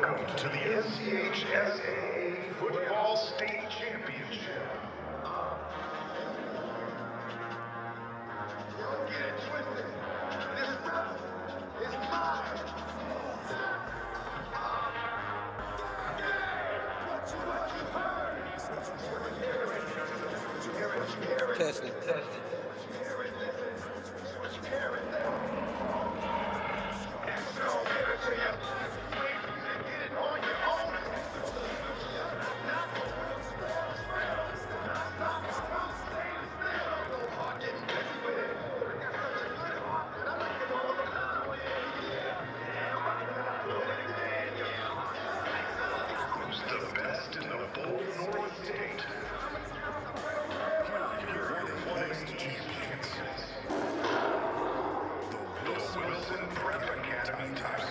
Welcome to the NCHSAA Football State Championship. Don't get it twisted. This rebel is mine. Testing. The best in the bold North State. Champions. The Wilson Prep Academy Tigers.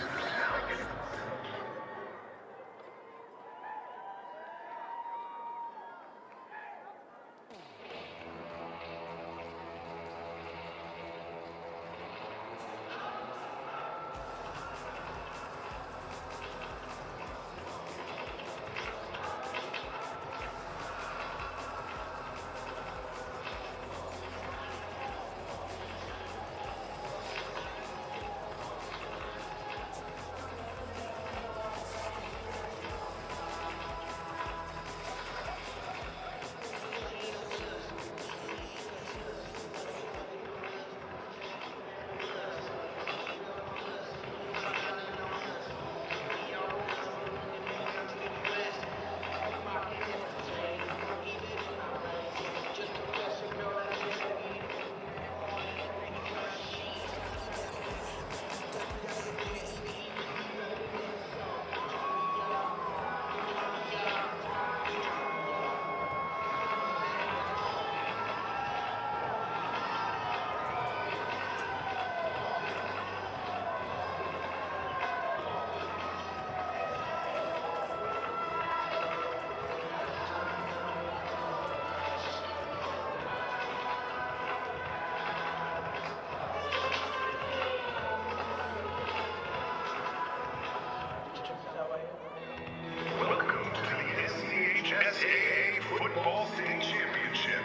Welcome to the NCHSAA Football State Championship.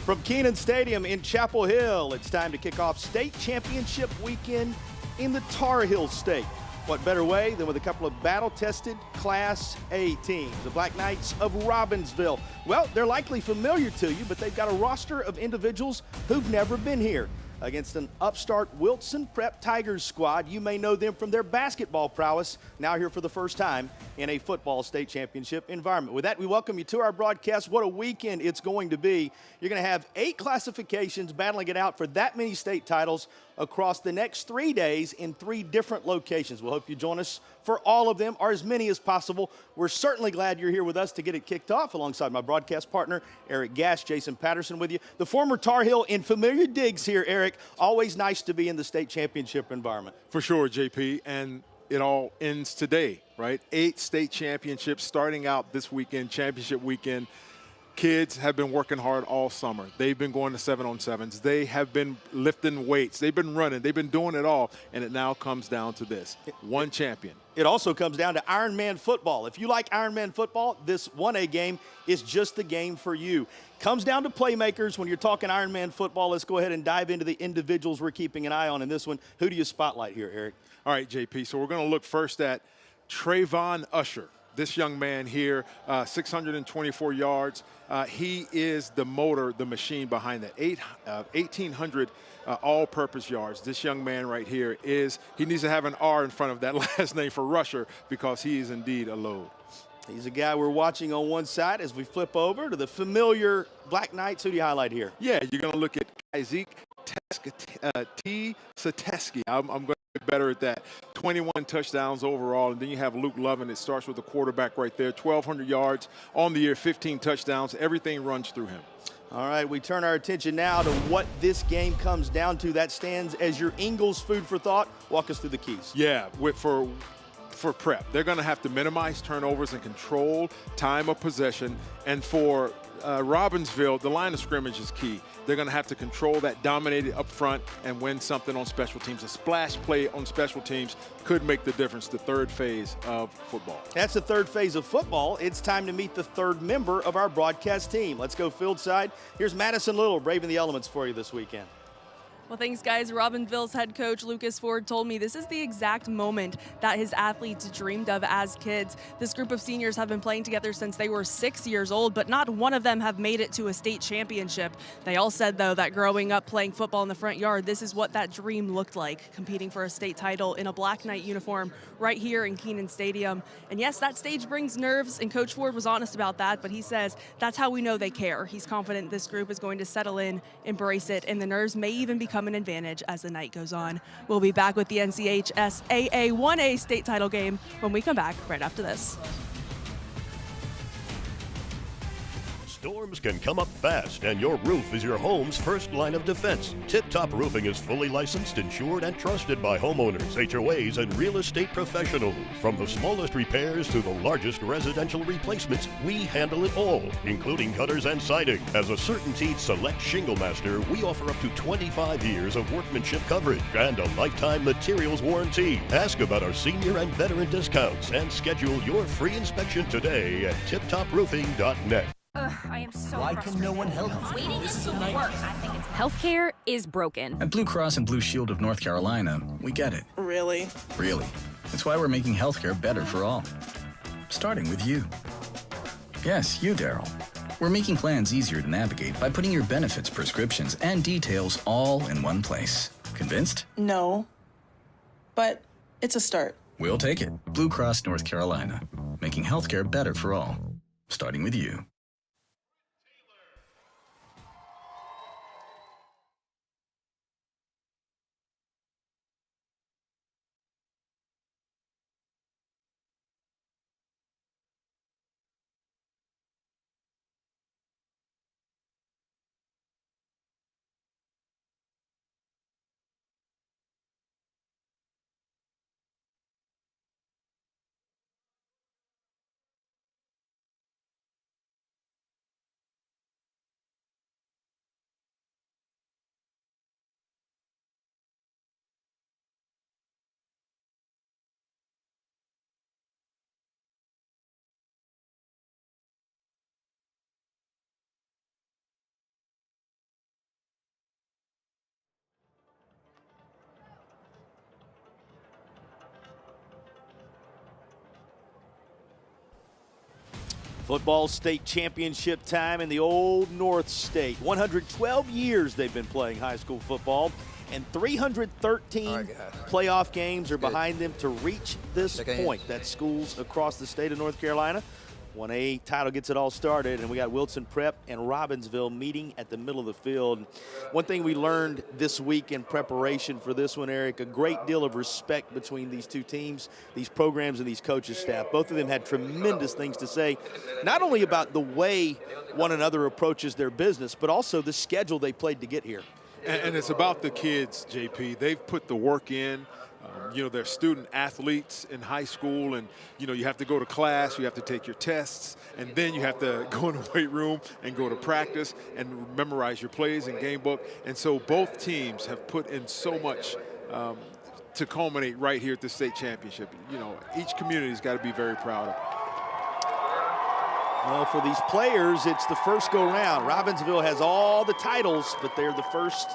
From Keenan Stadium in Chapel Hill, it's time to kick off state championship weekend in the Tar Heel State. What better way than with a couple of battle-tested Class A teams, the Black Knights of Robinsville. Well, they're likely familiar to you, but they've got a roster of individuals who've never been here. Against an upstart Wilson Prep Tigers squad, you may know them from their basketball prowess, now here for the first time in a football state championship environment. With that, we welcome you to our broadcast. What a weekend it's going to be. You're going to have 8 classifications battling it out for that many state titles across the next 3 days in 3 different locations. We'll hope you join us for all of them, or as many as possible. We're certainly glad you're here with us to get it kicked off alongside my broadcast partner, Eric Gash, Jason Patterson with you. The former Tar Heel in familiar digs here, Eric. Always nice to be in the state championship environment. For sure, JP, and it all ends today, right? 8 state championships starting out this weekend, championship weekend. kids have been working hard all summer. They've been going to 7-on-7s. They have been lifting weights. They've been running. They've been doing it all, and it now comes down to this. One champion. It also comes down to Ironman football. If you like Ironman football, this 1A game is just the game for you. Comes down to playmakers. When you're talking Ironman football, let's go ahead and dive into the individuals we're keeping an eye on in this one. Who do you spotlight here, Eric? All right, JP, so we're going to look first at Trayvon Usher. This young man here, 624 yards. He is the motor, the machine behind that. 1,800 all-purpose yards. This young man right here he needs to have an R in front of that last name for Rusher because he is indeed a load. He's a guy we're watching on one side as we flip over to the familiar Black Knights. Who do you highlight here? Yeah, you're going to look at Isaac T. Sateski. I'm going to get better at that. 21 touchdowns overall, and then you have Luke Lovin. It starts with the quarterback right there. 1,200 yards on the year, 15 touchdowns. Everything runs through him. All right, we turn our attention now to what this game comes down to. That stands as your Ingles food for thought. Walk us through the keys. Yeah, for prep, they're going to have to minimize turnovers and control time of possession. And for Robinsville, the line of scrimmage is key. They're going to have to control that, dominate it up front, and win something on special teams. A splash play on special teams could make the difference, the third phase of football. That's the third phase of football. It's time to meet the third member of our broadcast team. Let's go field side. Here's Madison Little braving the elements for you this weekend. Well, thanks, guys. Robinsville's head coach, Lucas Ford, told me this is the exact moment that his athletes dreamed of as kids. This group of seniors have been playing together since they were 6 years old, but not one of them have made it to a state championship. They all said, though, that growing up playing football in the front yard, this is what that dream looked like, competing for a state title in a Black Knight uniform right here in Keenan Stadium. And yes, that stage brings nerves, and Coach Ford was honest about that, but he says that's how we know they care. He's confident this group is going to settle in, embrace it, and the nerves may even become an advantage as the night goes on. We'll be back with the NCHSAA 1A state title game when we come back right after this. Storms can come up fast, and your roof is your home's first line of defense. Tip Top Roofing is fully licensed, insured, and trusted by homeowners, HOAs, and real estate professionals. From the smallest repairs to the largest residential replacements, we handle it all, including gutters and siding. As a CertainTeed Select Shingle Master, we offer up to 25 years of workmanship coverage and a lifetime materials warranty. Ask about our senior and veteran discounts and schedule your free inspection today at tiptoproofing.net. I am so Why frustrated. can no one help me? Waiting is the worst. I think it's Healthcare is broken. At Blue Cross and Blue Shield of North Carolina, we get it. Really? Really. That's why we're making healthcare better for all. Starting with you. Yes, you, Daryl. We're making plans easier to navigate by putting your benefits, prescriptions, and details all in one place. Convinced? No. But it's a start. We'll take it. Blue Cross North Carolina. Making healthcare better for all. Starting with you. Football state championship time in the Old North State. 112 years they've been playing high school football, and 313 playoff games are behind them to reach this point. That's schools across the state of North Carolina. 1A title gets it all started, and we got Wilson Prep and Robinsville meeting at the middle of the field. One thing we learned this week in preparation for this one, Eric, a great deal of respect between these two teams, these programs, and these coaches' staff. Both of them had tremendous things to say, not only about the way one another approaches their business, but also the schedule they played to get here. And it's about the kids, JP. They've put the work in. You know, they're student athletes in high school, and, you know, you have to go to class, you have to take your tests, and then you have to go in the weight room and go to practice and memorize your plays and game book. And so both teams have put in so much to culminate right here at the state championship. You know, each community's got to be very proud of. Well, for these players, it's the first go-round. Robinsville has all the titles, but they're the first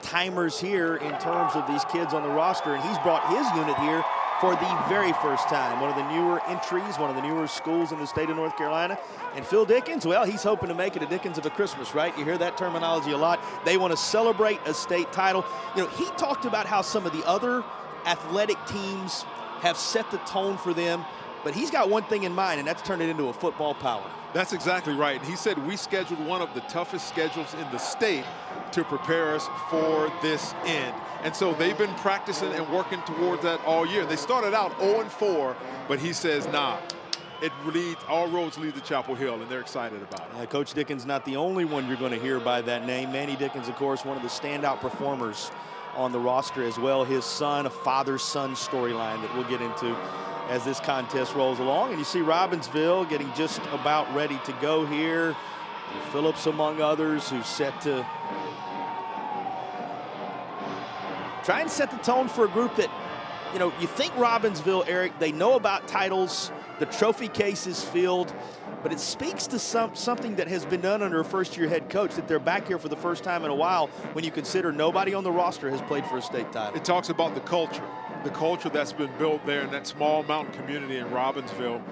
timers here in terms of these kids on the roster, and he's brought his unit here for the very first time. One of the newer entries, one of the newer schools in the state of North Carolina. And Phil Dickens, well, he's hoping to make it a Dickens of a Christmas, right? You hear that terminology a lot. They want to celebrate a state title. You know, he talked about how some of the other athletic teams have set the tone for them, but he's got one thing in mind, and that's turn it into a football power. That's exactly right. And he said we scheduled one of the toughest schedules in the state to prepare us for this end. And so they've been practicing and working towards that all year. They started out 0-4, but he says, nah, all roads lead to Chapel Hill, and they're excited about it. Coach Dickens not the only one you're going to hear by that name. Manny Dickens, of course, one of the standout performers on the roster as well. His son, a father-son storyline that we'll get into as this contest rolls along. And you see Robinsville getting just about ready to go here. Phillips, among others, who's set to try and set the tone for a group that, you know, you think Robinsville, Eric, they know about titles, the trophy case is filled, but it speaks to something that has been done under a first-year head coach, that they're back here for the first time in a while when you consider nobody on the roster has played for a state title. It talks about the culture that's been built there in that small mountain community in Robinsville.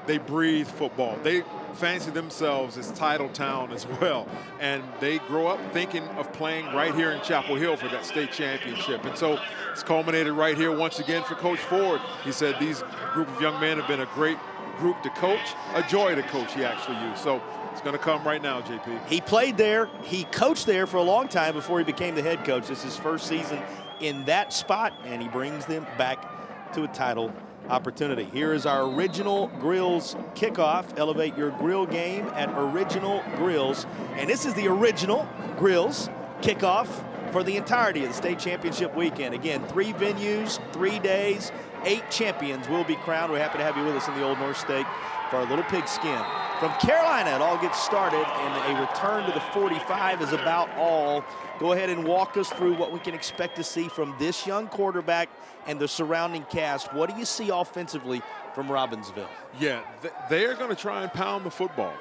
They breathe football. They fancy themselves as title town as well. And they grow up thinking of playing right here in Chapel Hill for that state championship. And so it's culminated right here once again for Coach Ford. He said these group of young men have been a great group to coach, a joy to coach, he actually used. So it's going to come right now, JP. He played there. He coached there for a long time before he became the head coach. This is his first season in that spot, and he brings them back to a title opportunity. Here is our Original Grills kickoff. Elevate your grill game at Original Grills. And this is the Original Grills kickoff for the entirety of the state championship weekend. Again, 3 venues, 3 days, 8 champions will be crowned. We're happy to have you with us in the Old North State for our little pigskin. From Carolina, it all gets started, and a return to the 45 is about all. Go ahead and walk us through what we can expect to see from this young quarterback and the surrounding cast. What do you see offensively from Robinsville? Yeah, they are going to try and pound the football.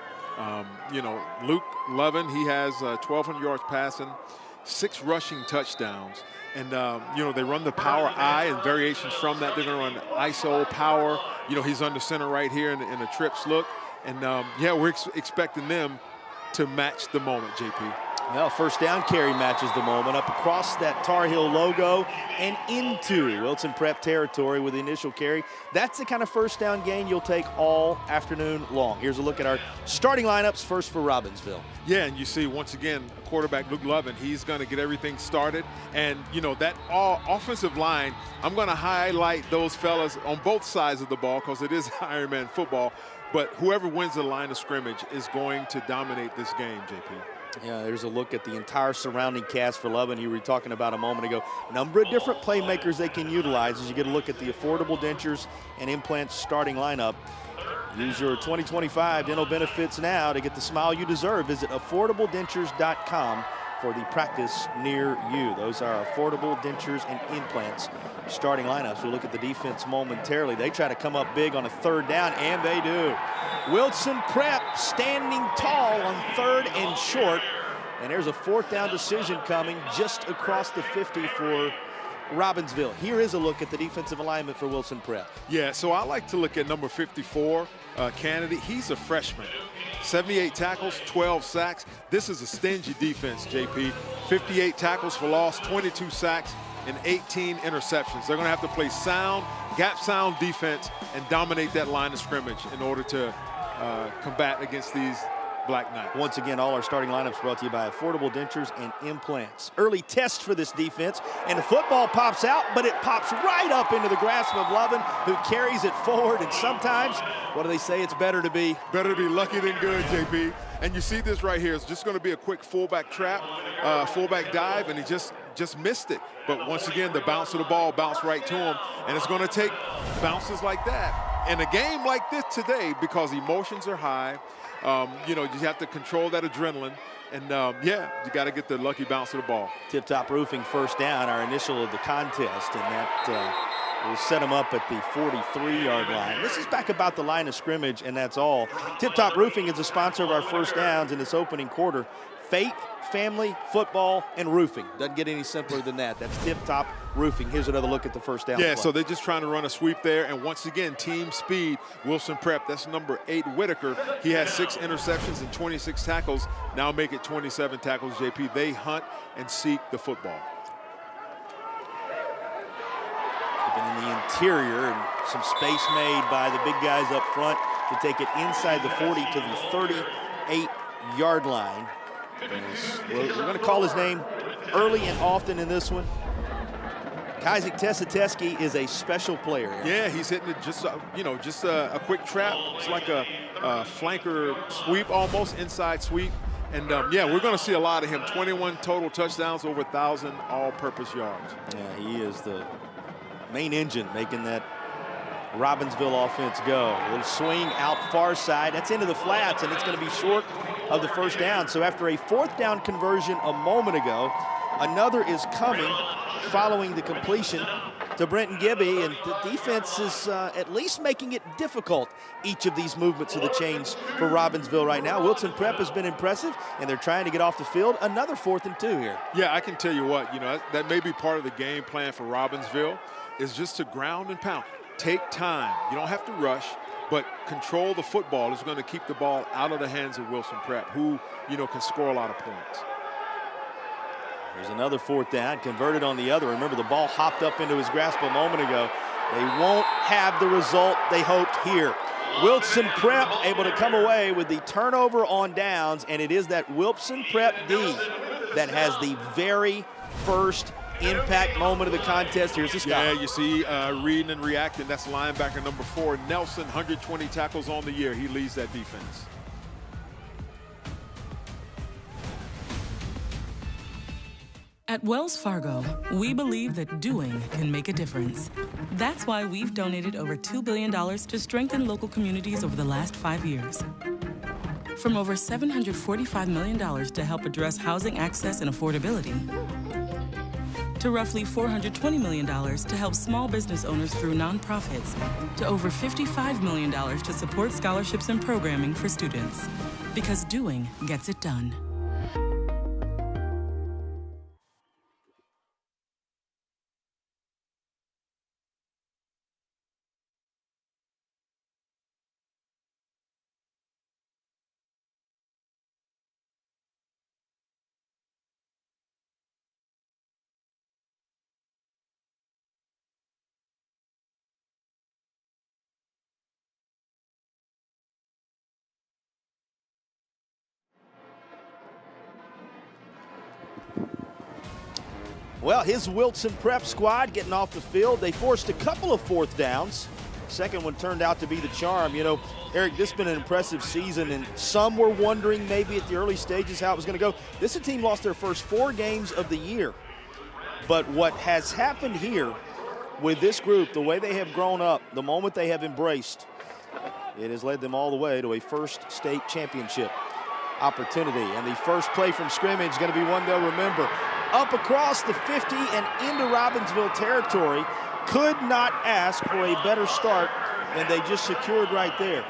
You know, Luke Lovin, he has 1,200 yards passing, 6 rushing touchdowns. And, you know, they run the power I and variations from that. They're going to run ISO power. You know, he's under center right here in a trips look. And, yeah, we're expecting them to match the moment, JP. Well, first down carry matches the moment up across that Tar Heel logo and into Wilson Prep territory with the initial carry. That's the kind of first down gain you'll take all afternoon long. Here's a look at our starting lineups first for Robinsville. Yeah, and you see, once again, quarterback Luke Lovin, he's going to get everything started. And, you know, that offensive line, I'm going to highlight those fellas on both sides of the ball because it is Ironman football. But whoever wins the line of scrimmage is going to dominate this game, JP. Yeah, there's a look at the entire surrounding cast for Lovin. You were talking about a moment ago. A number of different playmakers they can utilize as you get a look at the Affordable Dentures and Implants starting lineup. Use your 2025 dental benefits now to get the smile you deserve. Visit affordabledentures.com for the practice near you. Those are Affordable Dentures and Implants starting lineups. We'll look at the defense momentarily. They try to come up big on a 3rd down, and they do. Wilson Prep standing tall on 3rd and short. And there's a 4th down decision coming just across the 50 for Robinsville. Here is a look at the defensive alignment for Wilson Prep. Yeah, so I like to look at number 54, Kennedy. He's a freshman. 78 tackles, 12 sacks. This is a stingy defense, JP. 58 tackles for loss, 22 sacks, and 18 interceptions. They're going to have to play sound, gap-sound defense and dominate that line of scrimmage in order to combat against these Black Knights. Once again, all our starting lineups brought to you by Affordable Dentures and Implants. Early test for this defense, and the football pops out, but it pops right up into the grasp of Lovin, who carries it forward. And sometimes, what do they say? It's better to be lucky than good, JP. And you see this right here. It's just going to be a quick fullback trap, fullback dive, and he just just missed it. But once again, the bounce of the ball bounced right to him, and it's going to take bounces like that in a game like this today because emotions are high. You have to control that adrenaline. And, yeah, you got to get the lucky bounce of the ball. Tip Top Roofing first down, our initial of the contest, and that will set them up at the 43-yard line. This is back about the line of scrimmage, and that's all. Tip Top Roofing is a sponsor of our first downs in this opening quarter. Faith, family, football, and roofing. Doesn't get any simpler than that. That's Tip Top Roofing. Here's another look at the first down. Yeah, play. so they're just trying to run a sweep there. And once again, team speed. Wilson Prep, that's number 8, Whitaker. He has 6 interceptions and 26 tackles. Now make it 27 tackles, JP. They hunt and seek the football. Keeping in the interior and some space made by the big guys up front to take it inside the 40 to the 38-yard line. We're going to call his name early and often in this one. Isaac Tesateski is a special player. Yeah, he's hitting it just a quick trap. It's like a flanker sweep, almost inside sweep. And, yeah, we're going to see a lot of him. 21 total touchdowns, over 1,000 all-purpose yards. Yeah, he is the main engine making that Robinsville offense go. A little swing out far side. That's into the flats, and it's going to be short of the first down. So after a 4th down conversion a moment ago, another is coming following the completion to Brenton Gibby, and the defense is at least making it difficult, each of these movements of the chains for Robinsville right now. Wilson Prep has been impressive, and they're trying to get off the field. Another 4th and 2 here. Yeah, I can tell you what, that may be part of the game plan for Robinsville, is just to ground and pound. Take time. You don't have to rush, but control the football is going to keep the ball out of the hands of Wilson Prep, who, can score a lot of points. There's another 4th down, converted on the other. Remember, the ball hopped up into his grasp a moment ago. They won't have the result they hoped here. Wilson Prep able to come away with the turnover on downs, and it is that Wilson Prep D that has the very first impact moment of the contest. Here's the stop. Yeah, you see reading and reacting. That's linebacker number 4, Nelson, 120 tackles on the year. He leads that defense. At Wells Fargo, we believe that doing can make a difference. That's why we've donated over $2 billion to strengthen local communities over the last 5 years. From over $745 million to help address housing access and affordability, to roughly $420 million to help small business owners through nonprofits, to over $55 million to support scholarships and programming for students. Because doing gets it done. Well, his Wilson Prep squad getting off the field. They forced a couple of 4th downs. Second one turned out to be the charm. Eric, this has been an impressive season, and some were wondering maybe at the early stages how it was going to go. This team lost their first 4 games of the year. But what has happened here with this group, the way they have grown up, the moment they have embraced, it has led them all the way to a first state championship opportunity. And the first play from scrimmage is going to be one they'll remember. Up across the 50 and into Robinsville territory. Could not ask for a better start than they just secured right there.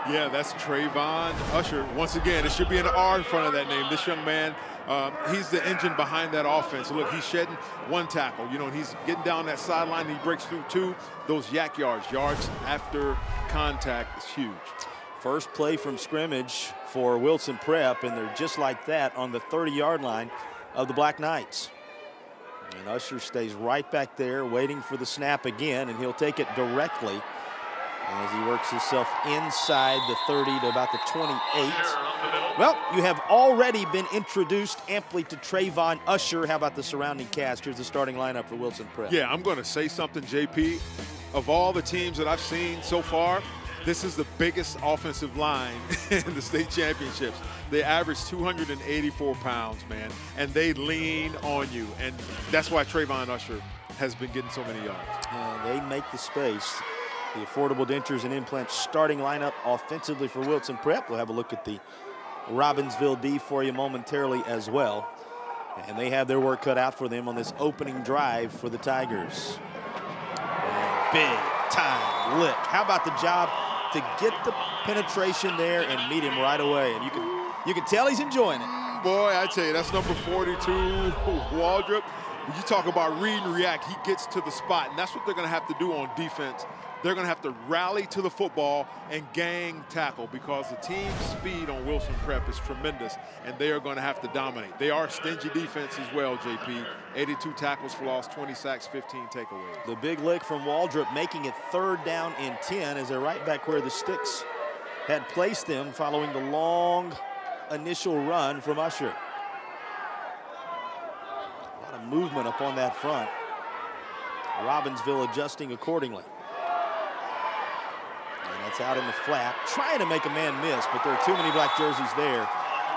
Yeah, that's Trayvon Usher. Once again, it should be an R in front of that name. This young man, he's the engine behind that offense. Look, he's shedding 1 tackle. And he's getting down that sideline. He breaks through 2. Those yak yards after contact is huge. First play from scrimmage for Wilson Prep, and they're just like that on the 30-yard line of the Black Knights. And Usher stays right back there waiting for the snap again, and he'll take it directly as he works himself inside the 30 to about the 28. Well, you have already been introduced amply to Trayvon Usher. How about the surrounding cast? Here's the starting lineup for Wilson Prep. Yeah, I'm going to say something, JP. Of all the teams that I've seen so far, this is the biggest offensive line in the state championships. They average 284 pounds, man, and they lean on you. And that's why Trayvon Usher has been getting so many yards. And they make the space. The Affordable Dentures and Implants starting lineup offensively for Wilson Prep. We'll have a look at the Robinsville D for you momentarily as well. And they have their work cut out for them on this opening drive for the Tigers. And big time lick. How about the job to get the penetration there and meet him right away? And you can tell he's enjoying it. Boy, I tell you, that's number 42, Waldrop. When you talk about read and react, he gets to the spot, and that's what they're going to have to do on defense. They're going to have to rally to the football and gang tackle because the team's speed on Wilson Prep is tremendous, and they are going to have to dominate. They are stingy defense as well, JP. 82 tackles for loss, 20 sacks, 15 takeaways. The big lick from Waldrop making it 3rd down and 10 as they're right back where the Sticks had placed them following the long initial run from Usher. A lot of movement up on that front. Robinsville adjusting accordingly. And that's out in the flat, trying to make a man miss, but there are too many black jerseys there.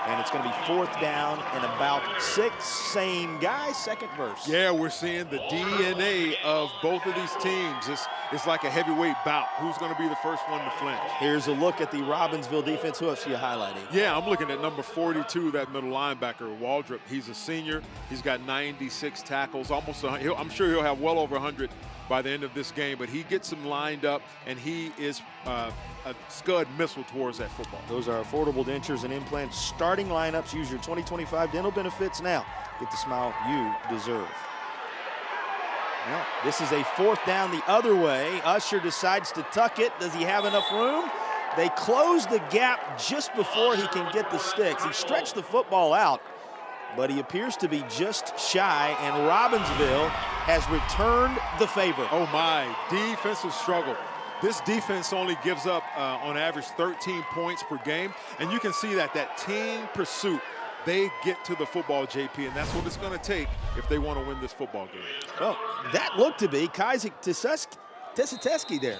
And it's going to be 4th down and about 6. Same guy, second verse. Yeah, we're seeing the DNA of both of these teams. It's like a heavyweight bout. Who's going to be the first one to flinch? Here's a look at the Robinsville defense. Who else are you highlighting? Yeah, I'm looking at number 42, that middle linebacker, Waldrop. He's a senior. He's got 96 tackles, almost 100. I'm sure he'll have well over 100 by the end of this game, but he gets them lined up, and he is a Scud missile towards that football. Those are Affordable Dentures and Implants starting lineups. Use your 2025 dental benefits now. Get the smile you deserve. Well, this is a 4th down the other way. Usher decides to tuck it. Does he have enough room? They close the gap just before he can get the sticks. He stretched the football out, but he appears to be just shy, and Robinsville has returned the favor. Oh my, defensive struggle. This defense only gives up on average 13 points per game, and you can see that team pursuit, they get to the football, JP, and that's what it's going to take if they want to win this football game. Well, that looked to be Kazik Tessiteski there.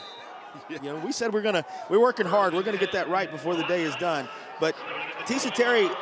Yeah. You know, we said we're working hard. We're going to get that right before the day is done. But Tessiteri,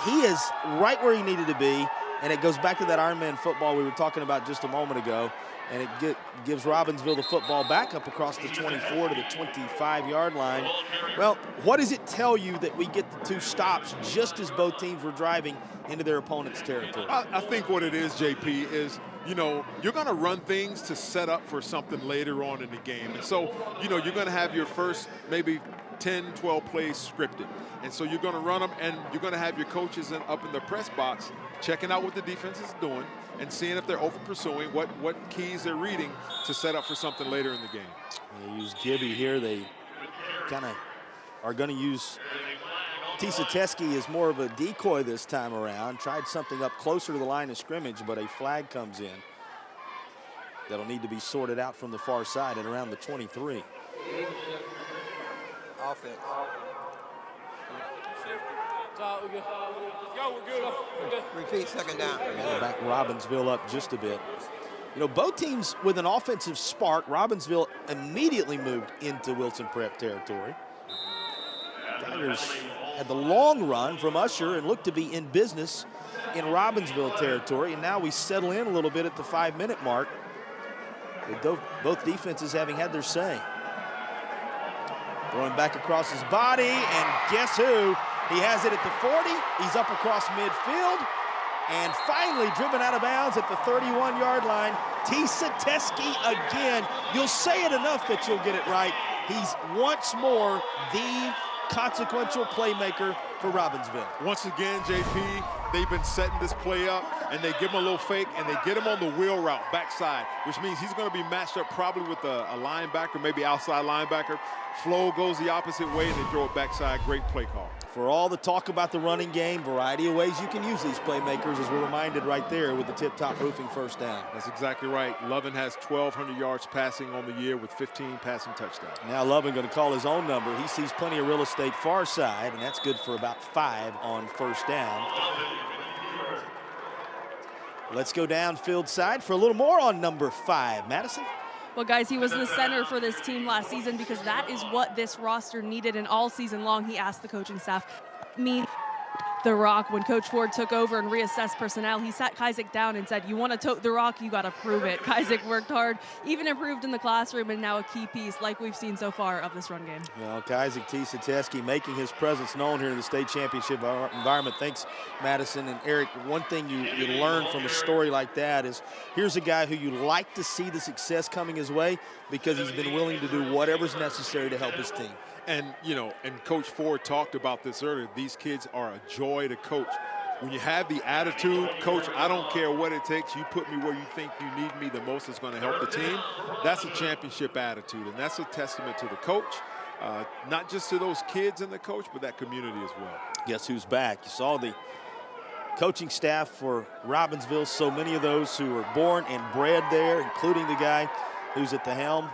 he is right where he needed to be, and it goes back to that Ironman football we were talking about just a moment ago, and it gives Robinsville the football back up across the 24 to the 25-yard line. Well, what does it tell you that we get the 2 stops just as both teams were driving into their opponent's territory? I think what it is, JP, is, you know, you're going to run things to set up for something later on in the game. And so, you know, you're going to have your first maybe 10, 12 plays scripted. And so you're going to run them, and you're going to have your coaches up in the press box checking out what the defense is doing and seeing if they're over-pursuing, what keys they're reading to set up for something later in the game. They use Gibby here. They kind of are going to use Tessiteski as more of a decoy this time around. Tried something up closer to the line of scrimmage, but a flag comes in. That'll need to be sorted out from the far side at around the 23. Offense. Repeat, 2nd down. Back Robinsville up just a bit. You know, both teams with an offensive spark. Robinsville immediately moved into Wilson Prep territory. Tigers had the long run from Usher and looked to be in business in Robinsville territory, and now we settle in a little bit at the 5-minute mark, with both defenses having had their say. Throwing back across his body, and guess who? He has it at the 40. He's up across midfield, and finally driven out of bounds at the 31-yard line. Tessiteski again. You'll say it enough that you'll get it right. He's once more the consequential playmaker for Robinsville. Once again, JP, they've been setting this play up, and they give him a little fake, and they get him on the wheel route backside, which means he's going to be matched up probably with a linebacker, maybe outside linebacker. Flow goes the opposite way, and they throw it backside. Great play call. For all the talk about the running game, variety of ways you can use these playmakers, as we're reminded right there with the tip-top roofing 1st down. That's exactly right. Lovin has 1,200 yards passing on the year with 15 passing touchdowns. Now Lovin going to call his own number. He sees plenty of real estate far side, and that's good for about 5 on 1st down. Let's go downfield side for a little more on number 5. Madison? Well, guys, he was the center for this team last season because that is what this roster needed, and all season long he asked the coaching staff, the rock. When Coach Ford took over and reassessed personnel, he sat Kaisik down and said, you want to tote the rock, you got to prove it. Kaisik worked hard, even improved in the classroom, and now a key piece like we've seen so far of this run game. Well, Kaisik Nchsaa making his presence known here in the state championship environment. Thanks, Madison and Eric. One thing you learn from a story like that is here's a guy who you like to see the success coming his way because he's been willing to do whatever's necessary to help his team. And, you know, and Coach Ford talked about this earlier. These kids are a joy to coach. When you have the attitude, Coach, I don't care what it takes. You put me where you think you need me the most is going to help the team. That's a championship attitude, and that's a testament to the coach, not just to those kids and the coach, but that community as well. Guess who's back? You saw the coaching staff for Robinsville, so many of those who were born and bred there, including the guy who's at the helm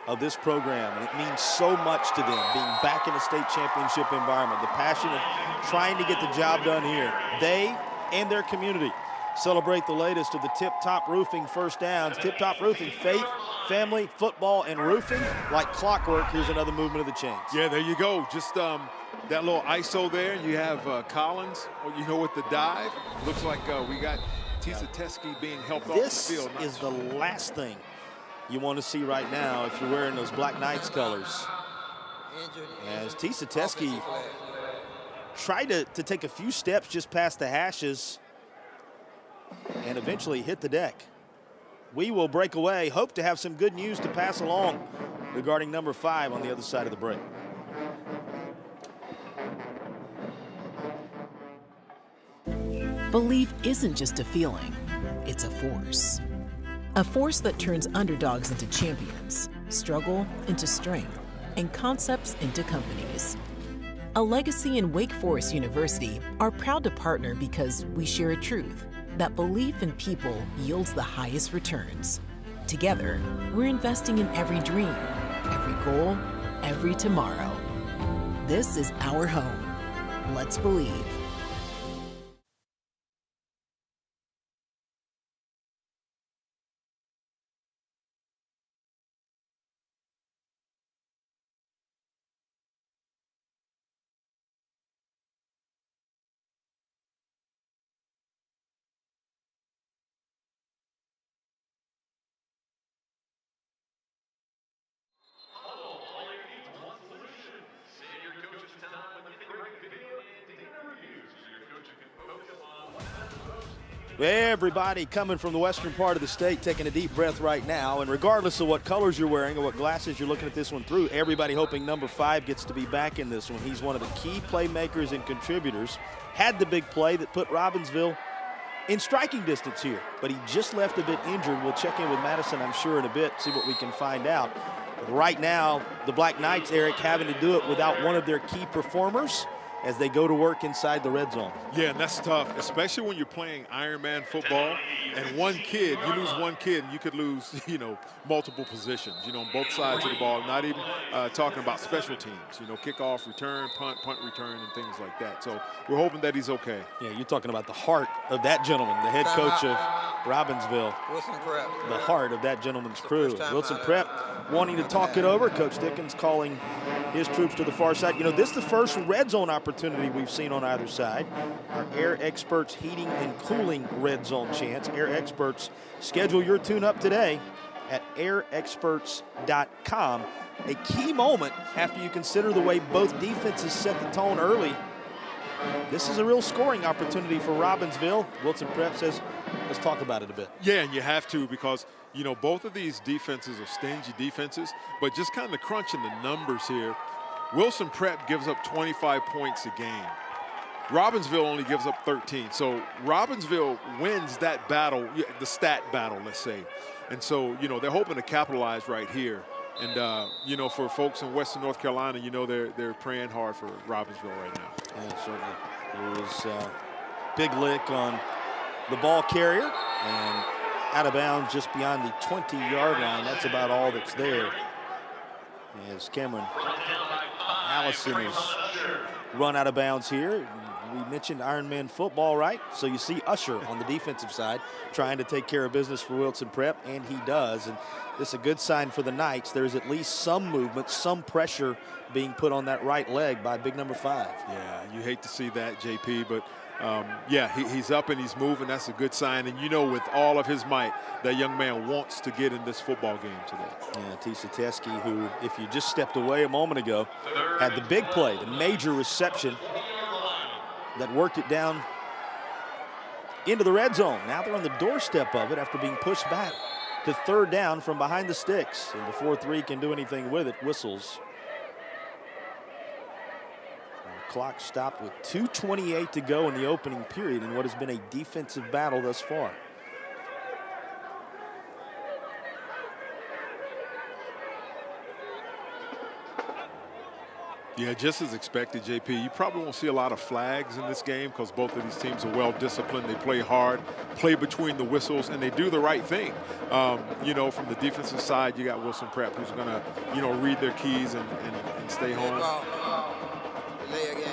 of this program, and it means so much to them being back in a state championship environment, the passion of trying to get the job done here. They and their community celebrate the latest of the Tip Top Roofing first downs. Tip Top Roofing, faith, family, football, and roofing like clockwork. Here's another movement of the chains. Yeah, there you go. Just that little ISO there. You have Collins, you know, with the dive. Looks like we got Nchsaa being helped off the field. This is the last thing you want to see right now if you're wearing those Black Knights colors. As Nchsaa tried to take a few steps just past the hashes and eventually hit the deck. We will break away. Hope to have some good news to pass along regarding number 5 on the other side of the break. Belief isn't just a feeling, it's a force. A force that turns underdogs into champions, struggle into strength, and concepts into companies. A Legacy and Wake Forest University are proud to partner because we share a truth that belief in people yields the highest returns. Together, we're investing in every dream, every goal, every tomorrow. This is our home. Let's believe. Everybody coming from the western part of the state taking a deep breath right now, and regardless of what colors you're wearing or what glasses you're looking at this one through, everybody hoping number 5 gets to be back in this one. He's one of the key playmakers and contributors. Had the big play that put Robinsville in striking distance here, but he just left a bit injured. We'll check in with Madison, I'm sure, in a bit, see what we can find out. But right now, the Black Knights, Eric, having to do it without one of their key performers as they go to work inside the red zone. Yeah, and that's tough, especially when you're playing Ironman football and one kid, you lose one kid, and you could lose, you know, multiple positions, you know, on both sides of the ball, not even talking about special teams, you know, kickoff, return, punt return, and things like that. So we're hoping that he's okay. Yeah, you're talking about the heart of that gentleman, the head coach of Robinsville. Wilson Prep. The heart of that gentleman's crew. Wilson Prep wanting to talk it over. Coach Dickens calling his troops to the far side. You know, this is the first red zone opportunity we've seen on either side. Our Air Experts heating and cooling red zone chance. Air Experts, schedule your tune-up today at airexperts.com. A key moment after you consider the way both defenses set the tone early. This is a real scoring opportunity for Robinsville. Wilson Prep says, let's talk about it a bit. Yeah, and you have to, because, you know, both of these defenses are stingy defenses, but just kind of crunching the numbers here, Wilson Prep gives up 25 points a game. Robinsville only gives up 13. So Robinsville wins that battle, the stat battle, let's say. And so, you know, they're hoping to capitalize right here. And, you know, for folks in Western North Carolina, you know, they're praying hard for Robinsville right now. Yeah, certainly. There was a big lick on the ball carrier and out of bounds just beyond the 20-yard line. That's about all that's there. As Cameron Allison is run out of bounds here. we mentioned Ironman football, right? So you see Usher on the defensive side trying to take care of business for Wilson Prep, and he does. And this is a good sign for the Knights. There's at least some movement, some pressure being put on that right leg by big number 5. Yeah, you hate to see that, JP, but yeah, he's up and he's moving. That's a good sign. And you know, with all of his might, that young man wants to get in this football game today. Yeah, Nchsaa Championships, who, if you just stepped away a moment ago, had the big play, the major reception that worked it down into the red zone. Now they're on the doorstep of it after being pushed back to 3rd down from behind the sticks. And before 3 can do anything with it, whistles. Clock stopped with 2:28 to go in the opening period in what has been a defensive battle thus far. Yeah, just as expected, JP. You probably won't see a lot of flags in this game because both of these teams are well disciplined. They play hard, play between the whistles, and they do the right thing. You know, from the defensive side, you got Wilson Prep, who's going to, you know, read their keys and stay home. Delay a game.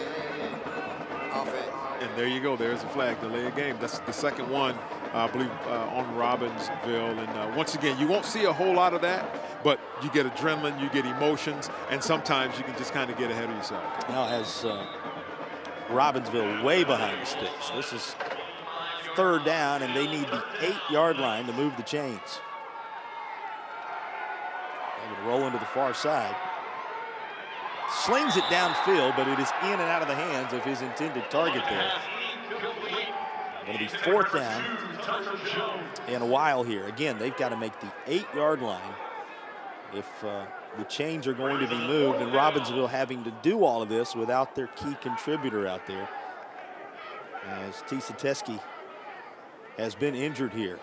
Offense. And there you go. There's a flag. Delay a game. That's the second one, I believe, on Robinsville. And once again, you won't see a whole lot of that, but you get adrenaline, you get emotions, and sometimes you can just kind of get ahead of yourself. Now has Robinsville way behind the sticks. This is 3rd down, and they need the 8-yard line to move the chains. They would roll into the far side. Slings it downfield, but it is in and out of the hands of his intended target there. Going to be 4th down in a while here. Again, they've got to make the 8-yard line if the chains are going to be moved, and Robinsville having to do all of this without their key contributor out there, as Nchsaa Championships has been injured here.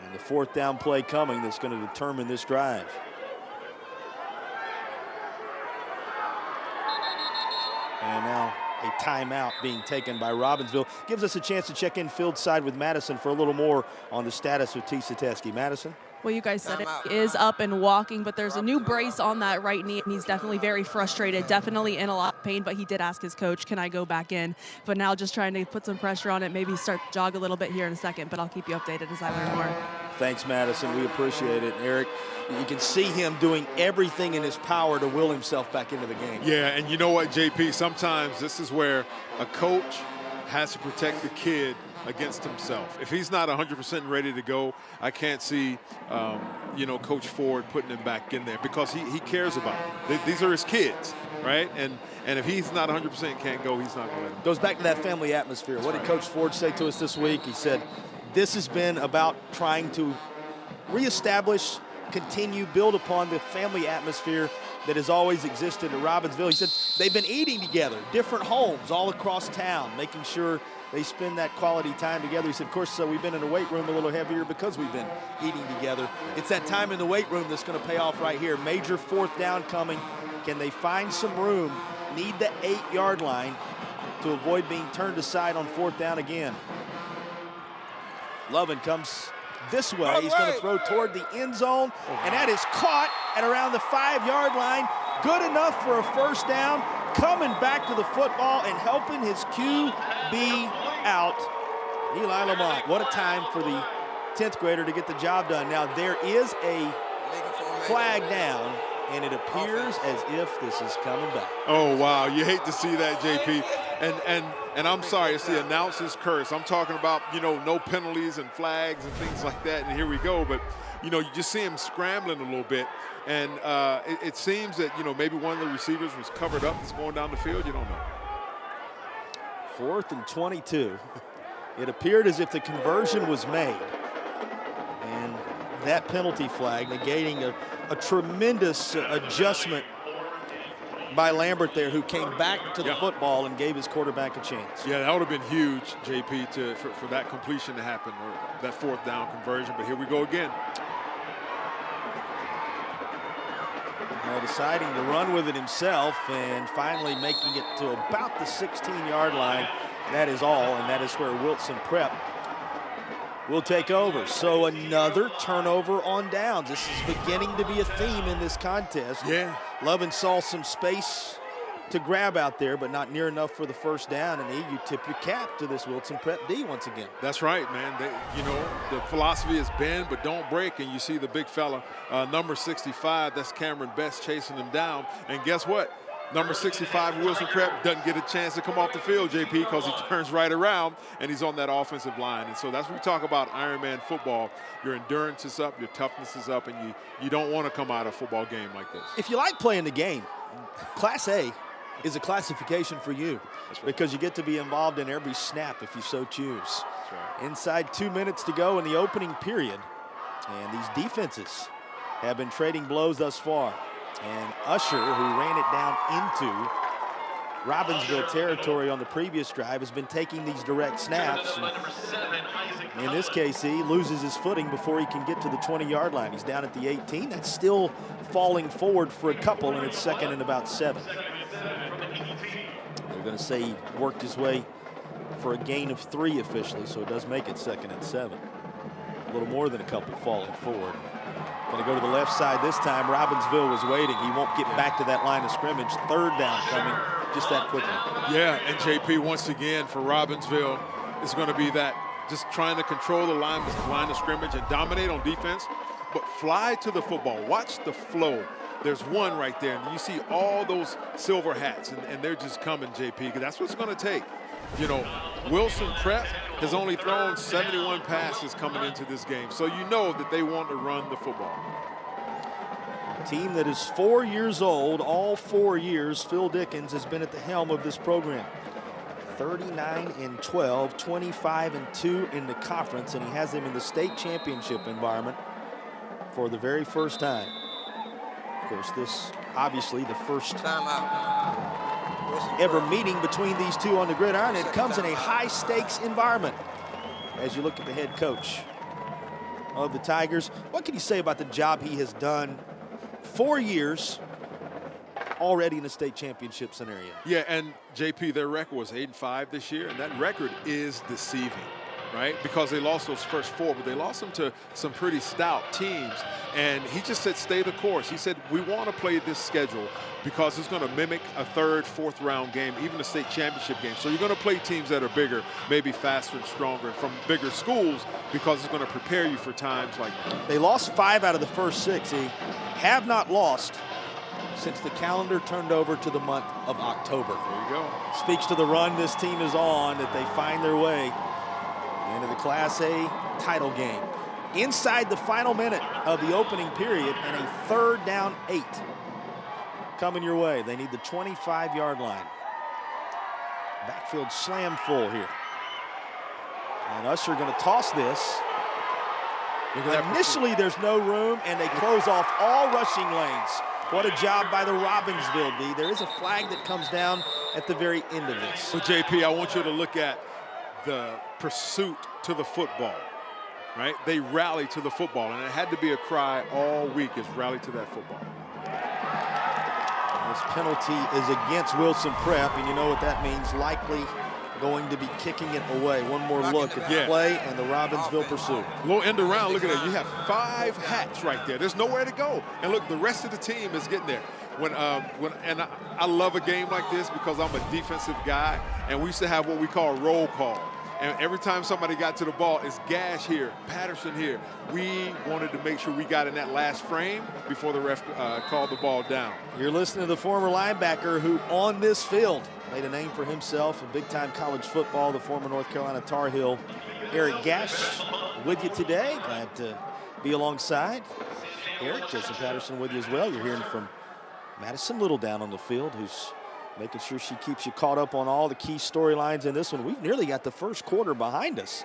And the 4th down play coming that's going to determine this drive. And now a timeout being taken by Robinsville. Gives us a chance to check in field side with Madison for a little more on the status of Nchsaa Championships. Madison? Well, you guys said it is up and walking, but there's a new brace on that right knee, and he's definitely very frustrated, definitely in a lot of pain, but he did ask his coach, can I go back in? But now just trying to put some pressure on it, maybe start to jog a little bit here in a second, but I'll keep you updated as I learn more. Thanks, Madison. We appreciate it. Eric, you can see him doing everything in his power to will himself back into the game. Yeah, and you know what, JP, sometimes this is where a coach has to protect the kid against himself. If he's not 100% ready to go, I can't see, you know, Coach Ford putting him back in there because he cares about them. These are his kids, right? And if he's not 100% can't go, he's not going to let him. Goes back to that family atmosphere. What did Coach Ford say to us this week? He said, this has been about trying to reestablish, continue, build upon the family atmosphere that has always existed at Robinsville. He said they've been eating together, different homes all across town, making sure they spend that quality time together. He said, of course, we've been in the weight room a little heavier because we've been eating together. It's that time in the weight room that's going to pay off right here. Major 4th down coming. Can they find some room? Need the 8-yard line to avoid being turned aside on 4th down again. Lovin comes this way. He's going to throw toward the end zone, and that is caught at around the 5-yard line. Good enough for a 1st down. Coming back to the football and helping his QB out, Eli Lamont. What a time for the 10th grader to get the job done. Now there is a flag down, and it appears as if this is coming back. Oh, wow. You hate to see that, JP. And I'm sorry, it's the announcer's curse. I'm talking about, you know, no penalties and flags and things like that, and here we go. But, you know, you just see him scrambling a little bit. And it seems that, you know, maybe one of the receivers was covered up that's going down the field. You don't know. 4th and 22. It appeared as if the conversion was made. And that penalty flag negating a tremendous adjustment by Lambert there, who came back to the football and gave his quarterback a chance. Yeah, that would have been huge, JP, for that completion to happen, or that 4th down conversion. But here we go again. Deciding to run with it himself and finally making it to about the 16-yard line. That is all, and that is where Wilson Prep will take over. So another turnover on downs. This is beginning to be a theme in this contest. Yeah. Lovin saw some space to grab out there, but not near enough for the first down. And you tip your cap to this Wilson Prep D once again. That's right, man. The philosophy is bend but don't break, and you see the big fella, number 65, that's Cameron Best, chasing him down. And guess what? Number 65, Wilson Prep, doesn't get a chance to come off the field, JP, because he turns right around and he's on that offensive line. And so that's what we talk about Ironman football. Your endurance is up, your toughness is up, and you don't want to come out of a football game like this. If you like playing the game, Class A is a classification for you, because you get to be involved in every snap if you so choose. That's right. Inside 2 minutes to go in the opening period, and these defenses have been trading blows thus far. And Usher, who ran it down into Robinsville territory on the previous drive, has been taking these direct snaps. And in this case, he loses his footing before he can get to the 20-yard line. He's down at the 18. That's still falling forward for a couple, and it's second and about 7. They're going to say he worked his way for a gain of 3 officially, so it does make it second and 7. A little more than a couple falling forward. Going to go to the left side this time. Robinsville was waiting. He won't get back to that line of scrimmage. Third down coming just that quickly. Yeah, and JP, once again, for Robinsville, it's going to be that just trying to control the line of scrimmage and dominate on defense, but fly to the football. Watch the flow. There's one right there, and you see all those silver hats, and they're just coming, JP, because that's what it's going to take. You know, Wilson Prep has only thrown 71 passes coming into this game, so you know that they want to run the football. A team that is 4 years old, all 4 years, Phil Dickens has been at the helm of this program. 39-12, 25-2 in the conference, and he has them in the state championship environment for the very first time. Of course, this obviously the first ever meeting between these two on the gridiron. It comes in a high-stakes environment. As you look at the head coach of the Tigers, what can you say about the job he has done? 4 years already in the state championship scenario. Yeah, and JP, their record was 8-5 this year, and that record is deceiving, right? Because they lost those first 4, but they lost them to some pretty stout teams. And he just said, stay the course. He said, we want to play this schedule because it's going to mimic a 3rd, 4th round game, even a state championship game. So you're going to play teams that are bigger, maybe faster and stronger from bigger schools, because it's going to prepare you for times like that. They lost 5 out of the first 6. They have not lost since the calendar turned over to the month of October. There you go. Speaks to the run this team is on, that they find their way into the Class A title game. Inside the final minute of the opening period, and a 3rd down 8 coming your way. They need the 25-yard line. Backfield slam full here. And Usher going to toss this. Initially, there's no room, and they close off all rushing lanes. What a job by the Robinsville D. There is a flag that comes down at the very end of this. So, JP, I want you to look at the pursuit to the football, right? They rally to the football, and it had to be a cry all week, is rally to that football. This penalty is against Wilson Prep, and you know what that means. Likely going to be kicking it away. One more look at the play and the Robinsville pursuit. A little end around, look at that. You have 5 hats right there. There's nowhere to go. And look, the rest of the team is getting there. I love a game like this because I'm a defensive guy, and we used to have what we call a roll call. And every time somebody got to the ball, it's Gash here, Patterson here. We wanted to make sure we got in that last frame before the ref called the ball down. You're listening to the former linebacker who, on this field, made a name for himself in big-time college football, the former North Carolina Tar Heel, Eric Gash, with you today. Glad to be alongside Eric. Jason Patterson with you as well. You're hearing from Madison Little down on the field, who's making sure she keeps you caught up on all the key storylines in this one. We've nearly got the first quarter behind us.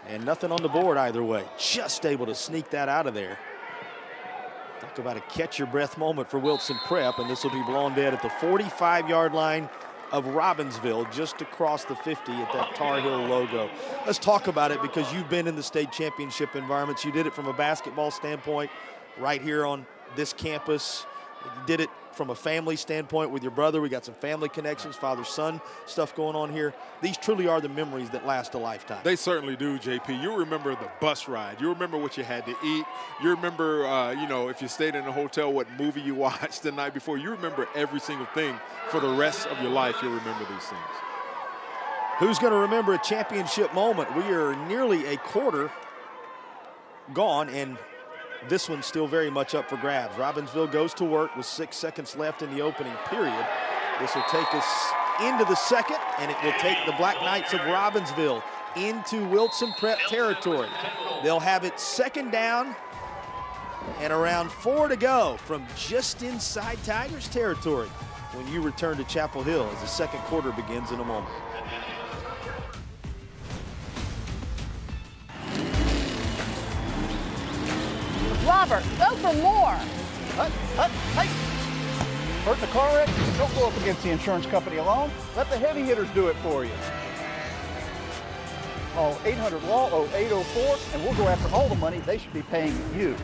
And nothing on the board either way. Just able to sneak that out of there. Talk about a catch-your-breath moment for Wilson Prep, and this will be blown dead at the 45-yard line of Robinsville, just across the 50 at that Tar Heel logo. Let's talk about it, because you've been in the state championship environments. You did it from a basketball standpoint right here on this campus. You did it from a family standpoint with your brother. We got some family connections, father-son stuff going on here. These truly are the memories that last a lifetime. They certainly do, JP. You remember the bus ride. You remember what you had to eat. You remember, if you stayed in a hotel, what movie you watched the night before. You remember every single thing for the rest of your life. You'll remember these things. Who's going to remember a championship moment? We are nearly a quarter gone, and this one's still very much up for grabs. Robinsville goes to work with 6 seconds left in the opening period. This will take us into the second, and it will take the Black Knights of Robinsville into Wilson Prep territory. They'll have it second down and around 4 to go from just inside Tigers territory when you return to Chapel Hill as the second quarter begins in a moment. Robert, go for more. Hey. Hurt in a car wreck? Don't go up against the insurance company alone. Let the heavy hitters do it for you. Call 800-LAW-0804, and we'll go after all the money they should be paying you.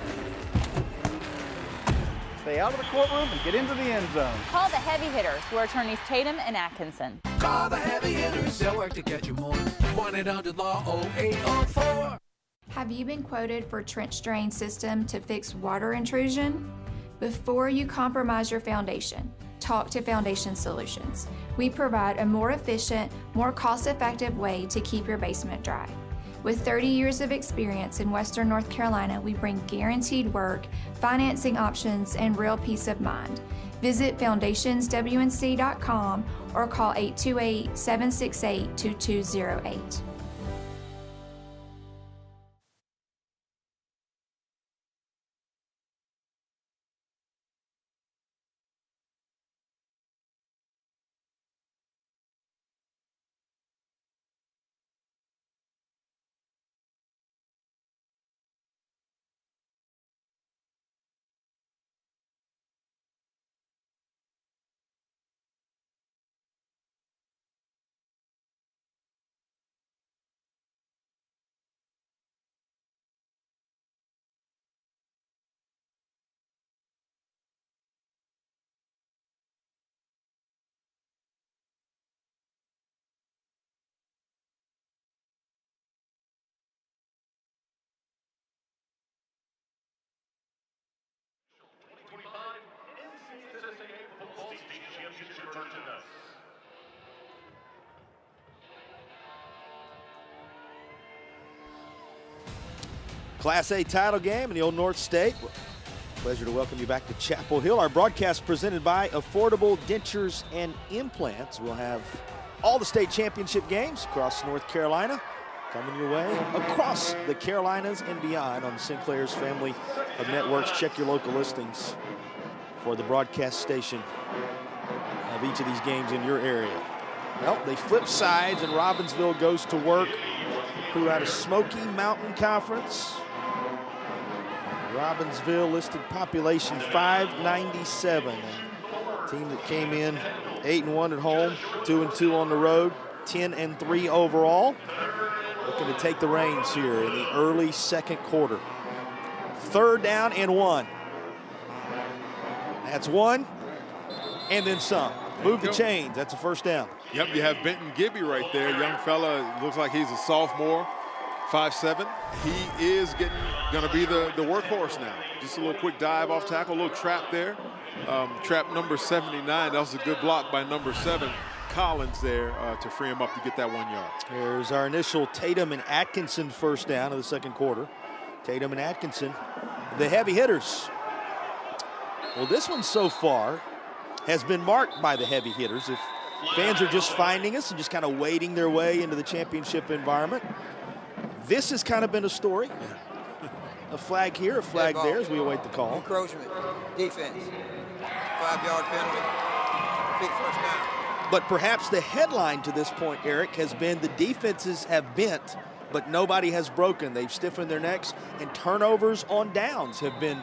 Stay out of the courtroom and get into the end zone. Call the heavy hitters. We're attorneys Tatum and Atkinson. Call the heavy hitters. They'll work to get you more. 1-800-LAW-0804. Have you been quoted for trench drain system to fix water intrusion? Before you compromise your foundation, talk to Foundation Solutions. We provide a more efficient, more cost-effective way to keep your basement dry. With 30 years of experience in Western North Carolina, we bring guaranteed work, financing options, and real peace of mind. Visit foundationswnc.com or call 828-768-2208. Class A title game in the Old North State. Pleasure to welcome you back to Chapel Hill. Our broadcast presented by Affordable Dentures and Implants. We'll have all the state championship games across North Carolina coming your way across the Carolinas and beyond on Sinclair's family of networks. Check your local listings for the broadcast station of each of these games in your area. Well, they flip sides and Robinsville goes to work. Crew out of Smoky Mountain Conference. Robinsville listed population 597. And team that came in 8-1 at home, 2-2 on the road, 10-3 overall. Looking to take the reins here in the early second quarter. 3rd down and 1. That's 1 and then some. Move the chains. That's a 1st down. Yep, you have Benton Gibby right there. Young fella, looks like he's a sophomore, 5'7". He is going to be the workhorse now. Just a little quick dive off tackle, a little trap there. Trap number 79. That was a good block by number 7, Collins there to free him up to get that 1 yard. There's our initial Tatum and Atkinson 1st down of the second quarter. Tatum and Atkinson, the heavy hitters. Well, this one so far has been marked by the heavy hitters. If fans are just finding us and just kind of wading their way into the championship environment, this has kind of been a story. A flag here, a flag there as we await the call. Encroachment, defense, 5-yard penalty, big 1st down. But perhaps the headline to this point, Eric, has been the defenses have bent, but nobody has broken. They've stiffened their necks, and turnovers on downs have been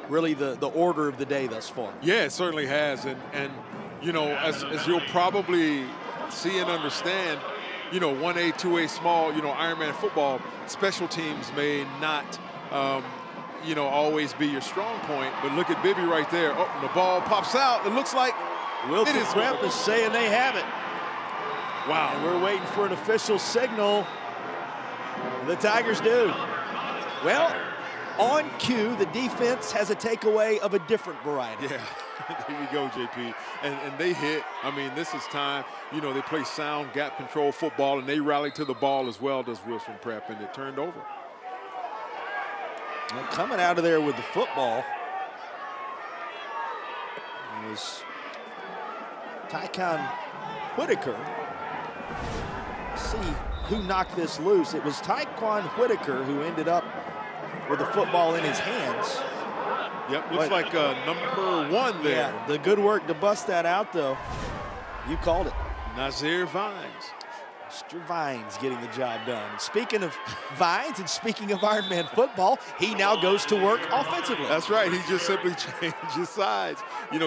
really the order of the day thus far. Yeah, it certainly has. And you know, as you'll probably see and understand, you know, 1A, 2A small, you know, Ironman football, special teams may not always be your strong point. But look at Bibby right there. Oh, and the ball pops out. It looks like Wilson Prep is saying they have it. Wow. And we're waiting for an official signal. The Tigers do. Well, on cue, the defense has a takeaway of a different variety. Yeah, there you go, JP. And they hit. I mean, this is time. They play sound gap control football, and they rally to the ball as well, does Wilson Prep, and it turned over. Well, coming out of there with the football was Tycon Whitaker. Let's see who knocked this loose. It was Tyquan Whitaker who ended up with the football in his hands. Yep, looks like number 1 there. Yeah, the good work to bust that out, though. You called it. Nazir Vines. Mr. Vines getting the job done. Speaking of Vines and speaking of Ironman football, he now goes to work offensively. That's right. He just simply changed his sides.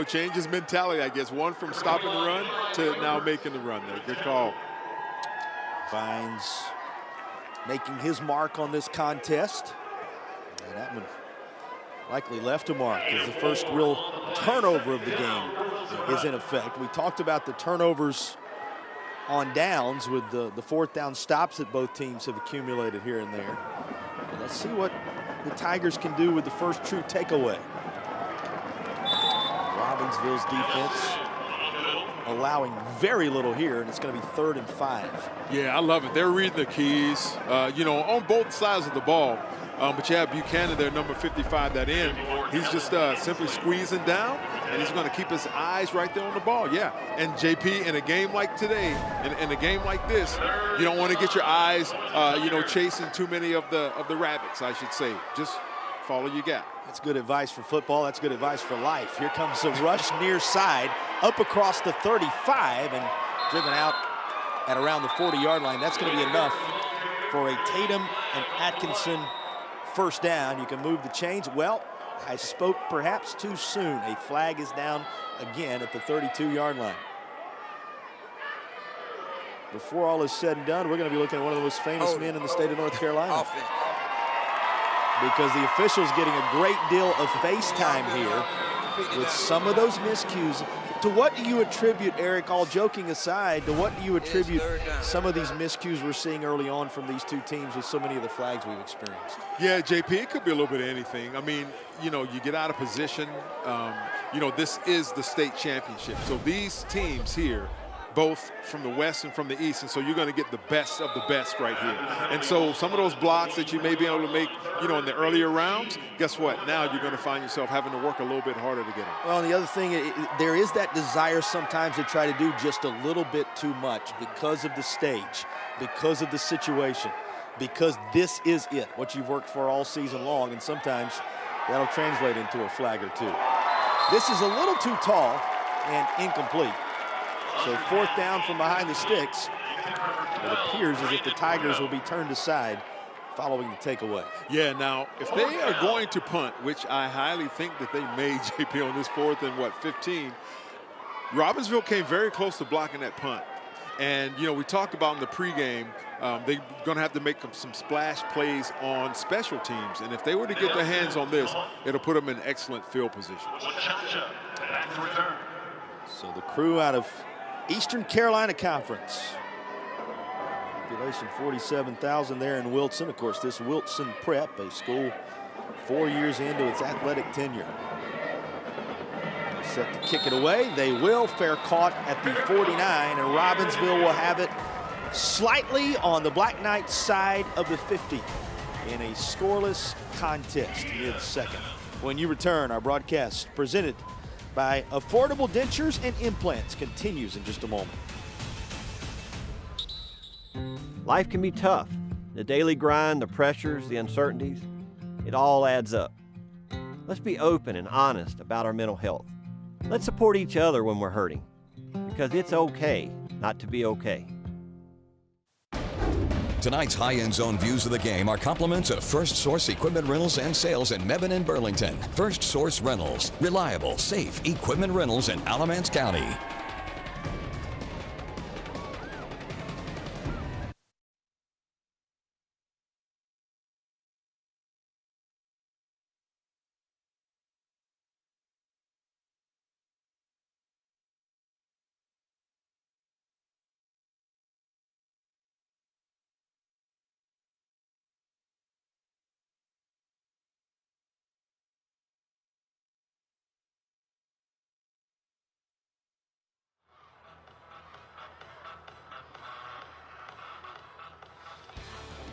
Change his mentality, I guess. One from stopping the run to now making the run there. Good call. Vines making his mark on this contest. And that one likely left a mark as the first real turnover of the game is in effect. We talked about the turnovers on downs with the 4th down stops that both teams have accumulated here and there. But let's see what the Tigers can do with the first true takeaway. Robinsville's defense allowing very little here, and it's going to be 3rd and 5. Yeah, I love it. They're reading the keys, on both sides of the ball. But you have Buchanan there, number 55, that end. He's just simply squeezing down, and he's going to keep his eyes right there on the ball. Yeah, and JP, in a game like today, in a game like this, you don't want to get your eyes, chasing too many of the rabbits, I should say. Just follow your gap. That's good advice for football. That's good advice for life. Here comes the rush near side, up across the 35 and driven out at around the 40-yard line. That's going to be enough for a Tatum and Atkinson first down. You can move the chains. Well, I spoke perhaps too soon. A flag is down again at the 32-yard line. Before all is said and done, we're going to be looking at one of the most famous men in the state of North Carolina. Offense. Because the official's getting a great deal of face time here with some of those miscues. To what do you attribute, Eric, all joking aside, to what do you attribute some of these miscues we're seeing early on from these two teams with so many of the flags we've experienced? Yeah, JP, it could be a little bit of anything. I mean, you get out of position. This is the state championship. So these teams here, both from the West and from the East, and so you're going to get the best of the best right here. And so some of those blocks that you may be able to make, in the earlier rounds, guess what? Now you're going to find yourself having to work a little bit harder to get them. Well, and the other thing, there is that desire sometimes to try to do just a little bit too much because of the stage, because of the situation, because this is it, what you've worked for all season long, and sometimes that'll translate into a flag or two. This is a little too tall and incomplete. So 4th down from behind the sticks. It appears as if the Tigers will be turned aside following the takeaway. Yeah, now, if they are going to punt, which I highly think that they may, JP, on this 4th and 15, Robinsville came very close to blocking that punt. And, we talked about in the pregame, they're going to have to make some splash plays on special teams. And if they were to get their hands on this, it'll put them in excellent field position. So the crew out of Eastern Carolina Conference. Population 47,000 there in Wilson. Of course, this Wilson Prep, a school 4 years into its athletic tenure. They're set to kick it away. They will. Fair caught at the 49, and Robinsville will have it slightly on the Black Knights side of the 50 in a scoreless contest mid-second. When you return, our broadcast presented by Affordable Dentures and Implants continues in just a moment. Life can be tough. The daily grind, the pressures, the uncertainties, it all adds up. Let's be open and honest about our mental health. Let's support each other when we're hurting, because it's okay not to be okay. Tonight's high-end zone views of the game are compliments of First Source Equipment Rentals and Sales in Mebane and Burlington. First Source Rentals, reliable, safe equipment rentals in Alamance County.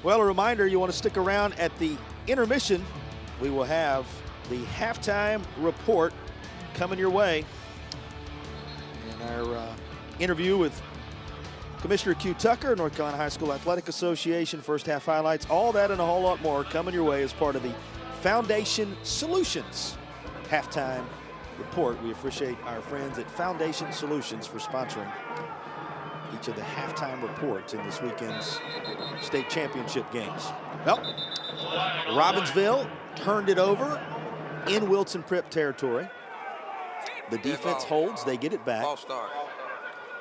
Well, a reminder, you want to stick around at the intermission. We will have the halftime report coming your way. And our interview with Commissioner Q. Tucker, North Carolina High School Athletic Association, first half highlights, all that and a whole lot more coming your way as part of the Foundation Solutions halftime report. We appreciate our friends at Foundation Solutions for sponsoring each of the halftime reports in this weekend's state championship games. Well, Robinsville turned it over in Wilson Prep territory. The defense holds, they get it back. False start.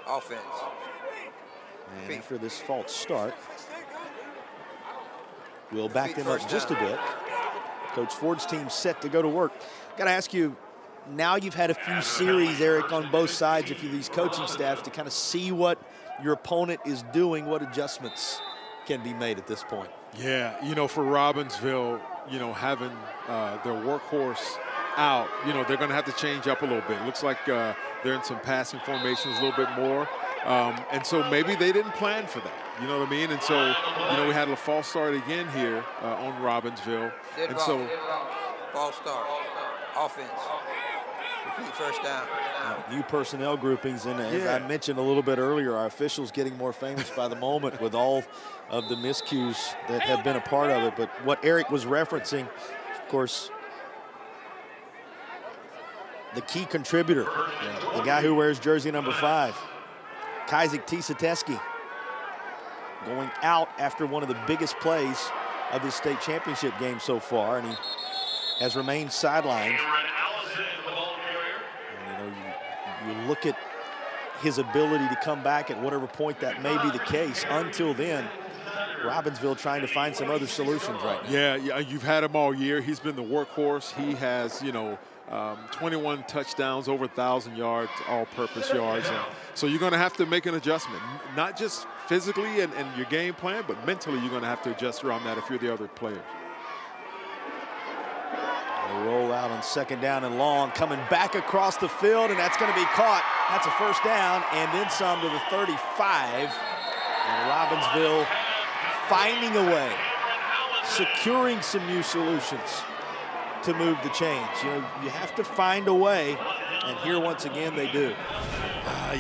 Offense. And after this false start, we'll back them up just a bit. Coach Ford's team set to go to work. Got to ask you, now you've had a few series, Eric, on both sides of these coaching staffs to kind of see what your opponent is doing, what adjustments can be made at this point. Yeah, you know, for Robinsville, you know, having their workhorse out, you know, they're going to have to change up a little bit. Looks like they're in some passing formations a little bit more. And so maybe they didn't plan for that. You know what I mean? And so, you know, we had a false start again here on Robinsville. And so, false start. Offense. Repeat first down. New personnel groupings, and as I mentioned a little bit earlier, our officials getting more famous by the moment with all of the miscues that have been a part of it. But what Eric was referencing, of course, the key contributor, the guy who wears jersey number 5, Kaisik Tisateski, going out after one of the biggest plays of this state championship game so far, and he has remained sidelined. And, you look at his ability to come back at whatever point that may be the case. Until then, Robinsville trying to find some other solutions right now. Yeah, you've had him all year. He's been the workhorse. He has, you know, 21 touchdowns, over 1,000 yards, all-purpose yards. And so you're going to have to make an adjustment, not just physically and your game plan, but mentally you're going to have to adjust around that if you're the other players. A roll out on second down and long, coming back across the field, and that's going to be caught. That's a first down, and then some to the 35. And Robinsville finding a way, securing some new solutions to move the chains. You know, you have to find a way, and here once again they do.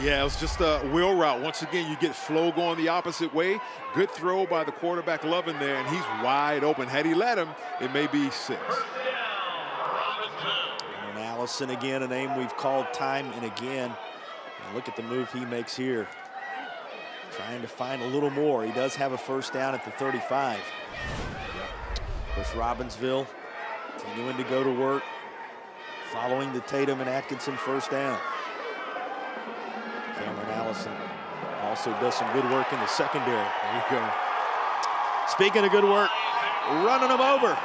Yeah, it was just a wheel route. Once again, you get flow going the opposite way. Good throw by the quarterback Lovin there, and he's wide open. Had he let him, it may be 6. And Allison again, a name we've called time and again. And look at the move he makes here. Trying to find a little more. He does have a first down at the 35. Of course, Robinsville continuing to go to work, following the Tatum and Atkinson first down. Cameron Allison also does some good work in the secondary. There you go. Speaking of good work, running them over.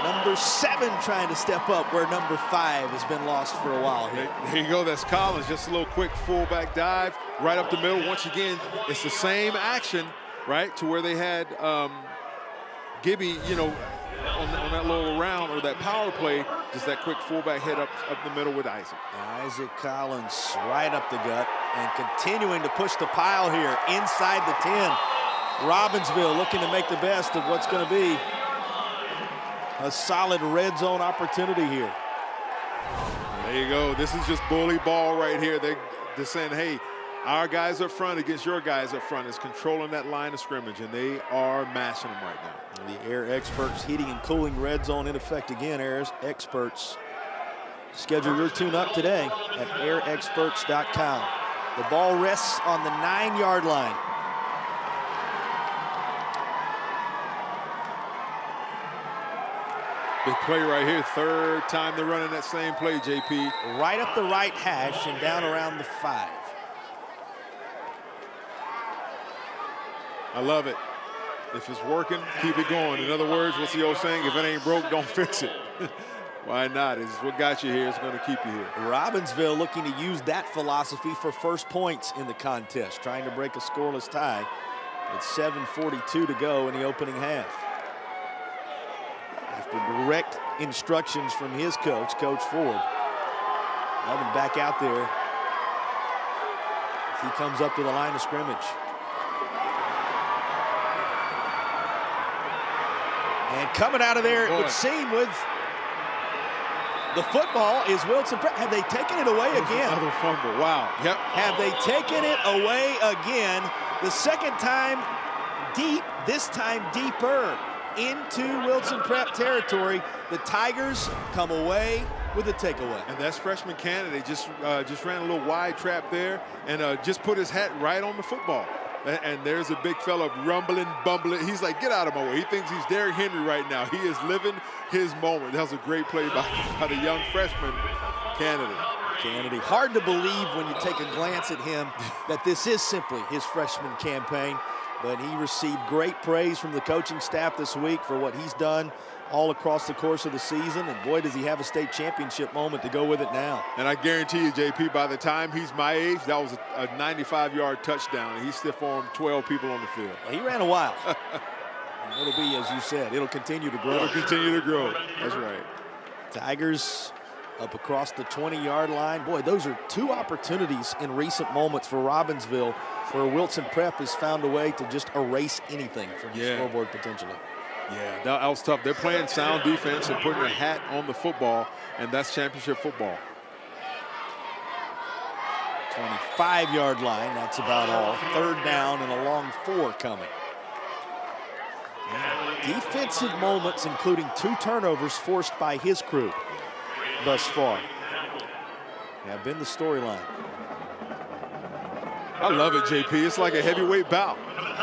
Number 7 trying to step up where number 5 has been lost for a while here. There you go, that's Collins. Just a little quick fullback dive right up the middle. Once again, it's the same action, right, to where they had Gibby, you know, on that little round or that power play, just that quick fullback hit up the middle with Isaac. Isaac Collins right up the gut and continuing to push the pile here inside the 10. Robinsville looking to make the best of what's going to be a solid red zone opportunity here. There you go. This is just bully ball right here. They're saying, hey, our guys up front against your guys up front is controlling that line of scrimmage, and they are mashing them right now. The Air Experts heating and cooling red zone in effect again. Air Experts. Schedule your tune-up today at airexperts.com. The ball rests on the 9-yard line. Big play right here. 3rd time they're running that same play, JP. Right up the right hash and down around the 5. I love it. If it's working, keep it going. In other words, what's the old saying? If it ain't broke, don't fix it. Why not? It's what got you here. It's going to keep you here. Robbinsville looking to use that philosophy for first points in the contest, trying to break a scoreless tie. It's 7:42 to go in the opening half. After direct instructions from his coach, Coach Ford. Lovin back out there. He comes up to the line of scrimmage. And coming out of there, it would seem, with the football is Wilson Prep. Have they taken it away again? Another fumble. Wow. Yep. Have they taken it away again? The second time deep, this time deeper into Wilson Prep territory. The Tigers come away with a takeaway. And that's freshman candidate. Just ran a little wide trap there and just put his hat right on the football. And there's a big fella rumbling, bumbling. He's like, get out of my way. He thinks he's Derrick Henry right now. He is living his moment. That was a great play by the young freshman candidate. Hard to believe when you take a glance at him that this is simply his freshman campaign, but he received great praise from the coaching staff this week for what he's done all across the course of the season, and boy, does he have a state championship moment to go with it now. And I guarantee you, JP, by the time he's my age, that was a 95-yard touchdown, and he stiff-armed 12 people on the field. Well, he ran a while. It'll be, as you said, it'll continue to grow. It'll continue to grow. That's right. Tigers up across the 20-yard line. Boy, those are two opportunities in recent moments for Robinsville where Wilson Prep has found a way to just erase anything from the scoreboard potentially. Yeah, that was tough. They're playing sound defense and putting a hat on the football, and that's championship football. 25-yard line, that's about all. Third down and a long 4 coming. Defensive moments, including 2 turnovers forced by his crew thus far, have been the storyline. I love it, JP. It's like a heavyweight bout.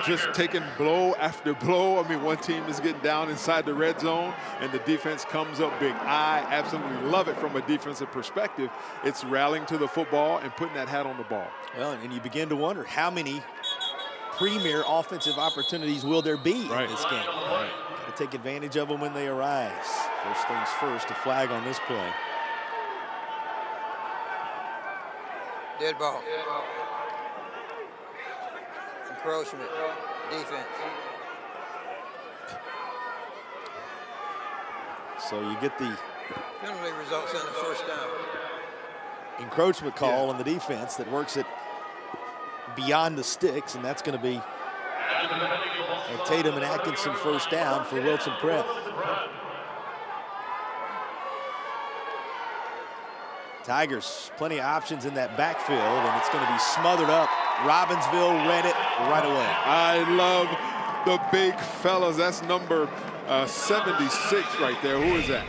Just taking blow after blow. I mean, one team is getting down inside the red zone, and the defense comes up big. I absolutely love it from a defensive perspective. It's rallying to the football and putting that hat on the ball. Well, and you begin to wonder how many premier offensive opportunities will there be in this game. Got to take advantage of them when they arise. First things first, a flag on this play. Dead ball. Encroachment. Defense. So you get the Penalty results in the first down. encroachment call on the defense that works it beyond the sticks, and that's going to be a Tatum and Atkinson first down for Wilson Prep. Tigers, plenty of options in that backfield, and it's going to be smothered up. Robinsville read it right away. I love the big fellas. That's number 76 right there. Who is that?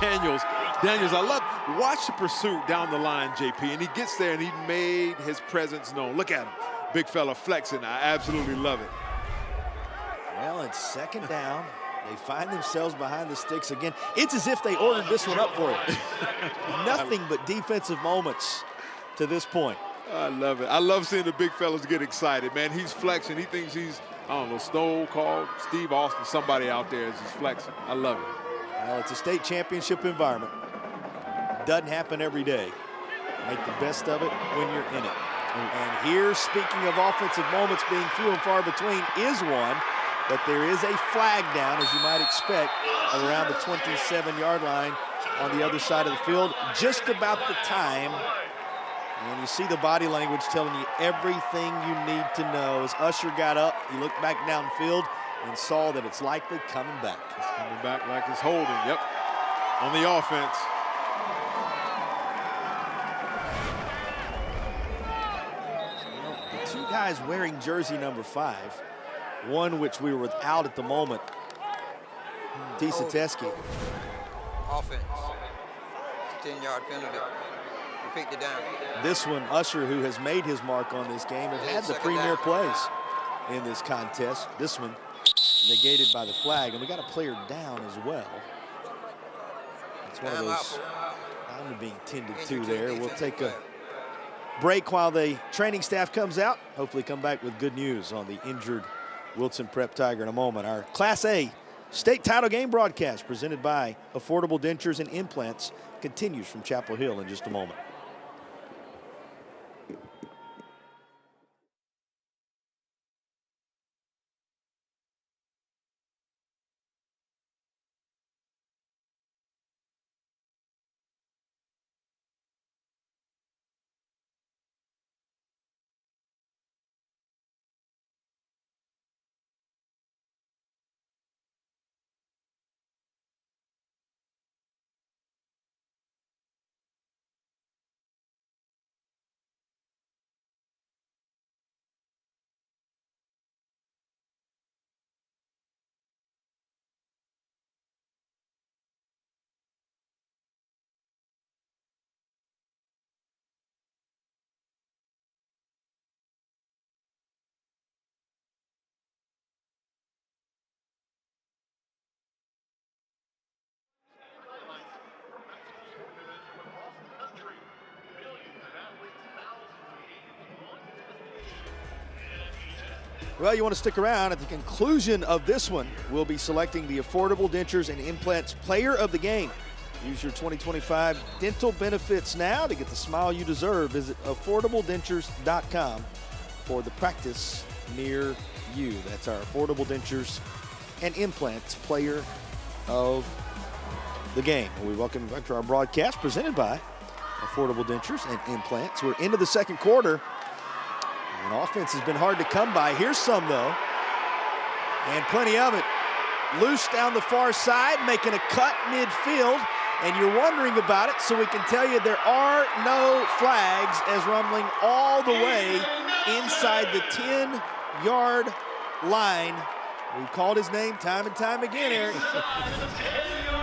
Daniels. I love, watch the pursuit down the line, JP, and he gets there and he made his presence known. Look at him. Big fella flexing. I absolutely love it. Well, it's second down. They find themselves behind the sticks again. It's as if they ordered this one up for it. Nothing but defensive moments to this point. I love it. I love seeing the big fellas get excited, man. He's flexing. He thinks he's, I don't know, Stone Cold, Steve Austin, somebody out there is just flexing. I love it. Well, it's a state championship environment. Doesn't happen every day. Make the best of it when you're in it. And here, speaking of offensive moments being few and far between, is one. But there is a flag down, as you might expect, around the 27-yard line on the other side of the field. Just about the time. And you see the body language telling you everything you need to know. As Usher got up, he looked back downfield and saw that it's likely coming back. It's coming back like it's holding, yep, on the offense. The two guys wearing jersey number 5, one which we were without at the moment, Nchsaa Championships. Offense. 10-yard penalty. Repeat the down. This one, Usher, who has made his mark on this game, have had the premier plays in this contest. This one negated by the flag, and we got a player down as well. It's one of those I'm being tended to there. We'll take a break while the training staff comes out. Hopefully come back with good news on the injured Wilson Prep Tiger in a moment. Our Class A state title game broadcast presented by Affordable Dentures and Implants continues from Chapel Hill in just a moment. Well, you want to stick around. At the conclusion of this one, we'll be selecting the Affordable Dentures and Implants Player of the Game. Use your 2025 dental benefits now to get the smile you deserve. Visit affordabledentures.com for the practice near you. That's our Affordable Dentures and Implants Player of the Game. We welcome you back to our broadcast presented by Affordable Dentures and Implants. We're into the second quarter. And offense has been hard to come by. Here's some, though. And plenty of it. Loose down the far side, making a cut midfield. And you're wondering about it, so we can tell you there are no flags as rumbling all the way inside the 10-yard line. We've called his name time and time again, Eric.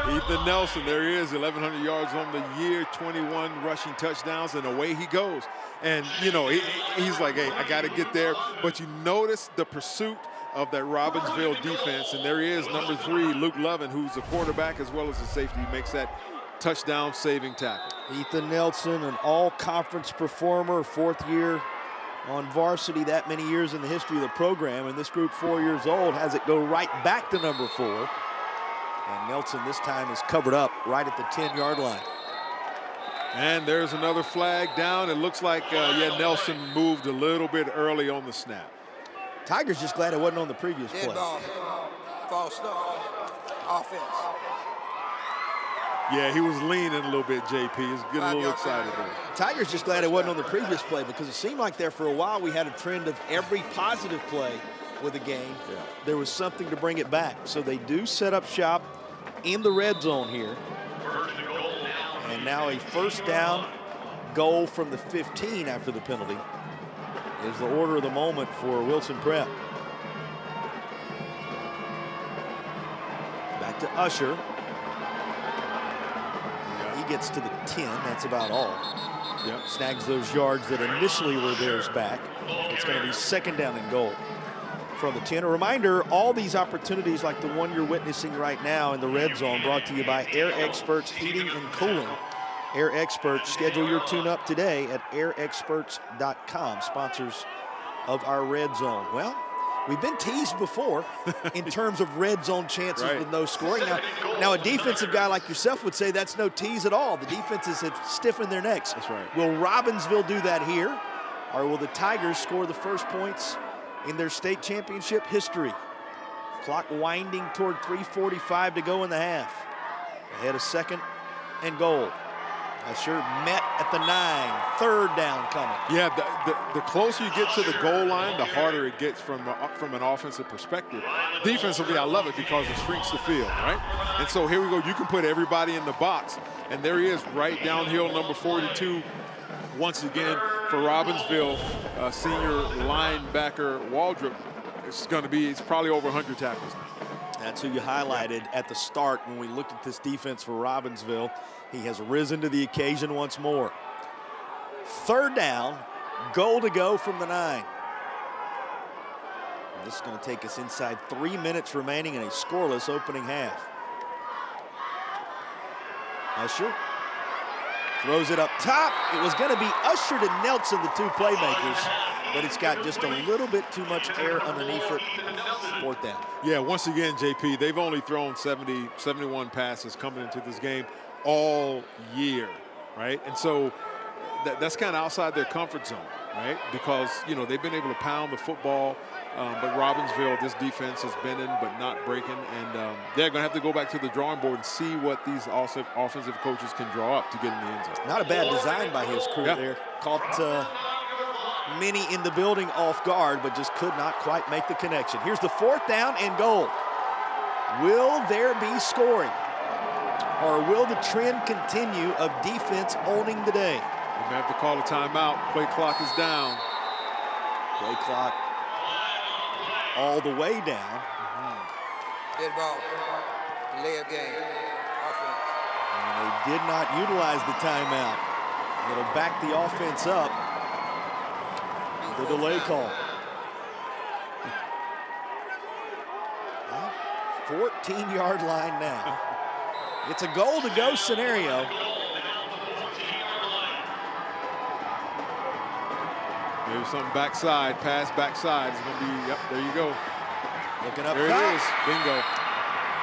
Ethan Nelson, there he is, 1,100 yards on the year, 21 rushing touchdowns, and away he goes. And, you know, he's like, hey, I got to get there. But you notice the pursuit of that Robinsville defense, and there he is, number 3, Luke Lovin, who's a quarterback as well as a safety. He makes that touchdown-saving tackle. Ethan Nelson, an all-conference performer, 4th year on varsity, that many years in the history of the program. And this group, 4 years old, has it go right back to number 4. And Nelson this time is covered up right at the 10-yard line. And there's another flag down. It looks like, Nelson moved a little bit early on the snap. Tigers just glad it wasn't on the previous play. Dead ball. False start. Offense. Yeah, he was leaning a little bit, JP. He's getting a little excited there. Tigers just glad it wasn't on the previous play, because it seemed like there for a while we had a trend of every positive play with a game, there was something to bring it back. So they do set up shop in the red zone here. And now a first down goal from the 15 after the penalty is the order of the moment for Wilson Prep. Back to Usher. He gets to the 10, that's about all. Snags those yards that initially were theirs back. It's going to be second down and goal from the 10. A reminder, all these opportunities like the one you're witnessing right now in the red zone brought to you by Air Experts Heating and Cooling. Air Experts, schedule your tune-up today at airexperts.com, sponsors of our red zone. Well, we've been teased before in terms of red zone chances with no scoring. Now, a defensive guy like yourself would say that's no tease at all. The defenses have stiffened their necks. That's right. Will Robinsville do that here, or will the Tigers score the first points in their state championship history? Clock winding toward 3:45 to go in the half. Ahead of second and goal. Usher met at the 9. Third down coming. Yeah, the closer you get to the goal line, the harder it gets from an offensive perspective. Defensively, I love it because it shrinks the field, right? And so here we go. You can put everybody in the box. And there he is, right downhill, number 42. Once again, for Robinsville, senior linebacker Waldrop, it's probably over 100 tackles now. That's who you highlighted at the start when we looked at this defense for Robinsville. He has risen to the occasion once more. Third down, goal to go from the 9. And this is going to take us inside 3 minutes remaining in a scoreless opening half. Usher throws it up top. It was going to be Usher to Nelson, the 2 playmakers, but it's got just a little bit too much air underneath it. Fourth down. Yeah, once again, JP, they've only thrown 71 passes coming into this game all year, right? And so that's kind of outside their comfort zone, right? Because, they've been able to pound the football, but Robinsville, this defense has been in but not breaking, and they're going to have to go back to the drawing board and see what these offensive coaches can draw up to get in the end zone. Not a bad design by his crew there. Caught many in the building off guard, but just could not quite make the connection. Here's the fourth down and goal. Will there be scoring? Or will the trend continue of defense owning the day? We may have to call a timeout. Play clock is down. Play clock all the way down. Dead ball. Delay of game. Offense. And they did not utilize the timeout. It'll back the offense up. The delay call. 14-yard line now. It's a goal to go scenario. Maybe something backside, pass backside is going to be, yep, there you go. Looking up there top. It is, bingo.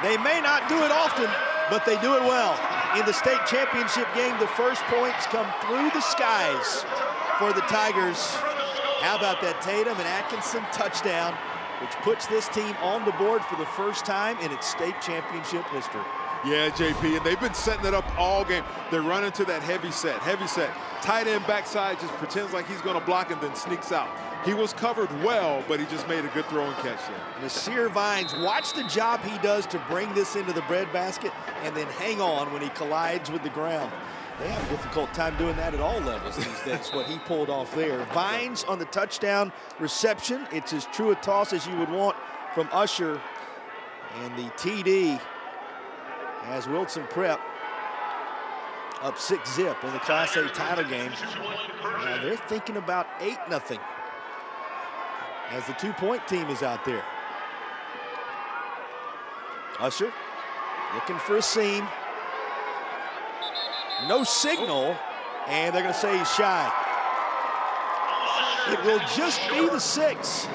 They may not do it often, but they do it well. In the state championship game, the first points come through the skies for the Tigers. How about that Tatum and Atkinson touchdown, which puts this team on the board for the first time in its state championship history. Yeah, JP, and they've been setting it up all game. They're running to that heavy set. Tight end backside just pretends like he's going to block and then sneaks out. He was covered well, but he just made a good throw and catch there. Nasir Vines, watch the job he does to bring this into the breadbasket and then hang on when he collides with the ground. They have a difficult time doing that at all levels these days, what he pulled off there. Vines on the touchdown reception. It's as true a toss as you would want from Usher. And the TD has Wilson Prep up 6-0 in the Class A title game. Now they're thinking about 8-0 as the two-point team is out there. Usher looking for a seam. No signal, and they're going to say he's shy. It will just be the 6,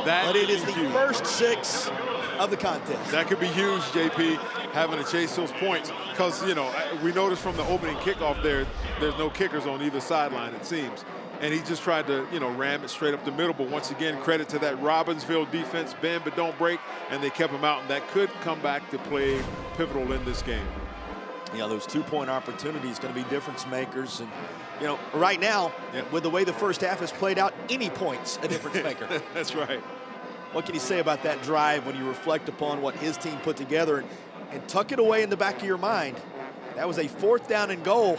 but it is the first 6 of the contest. That could be huge, JP, having to chase those points, because, you know, we noticed from the opening kickoff there's no kickers on either sideline, it seems. And he just tried to, you know, ram it straight up the middle. But once again, credit to that Robinsville defense, bend but don't break, and they kept him out, and that could come back to play pivotal in this game. Yeah, those two-point opportunities going to be difference makers. And, you know, right now, with the way the first half has played out, any point's a difference maker. That's right. What can you say about that drive when you reflect upon what his team put together and tuck it away in the back of your mind? That was a 4th down and goal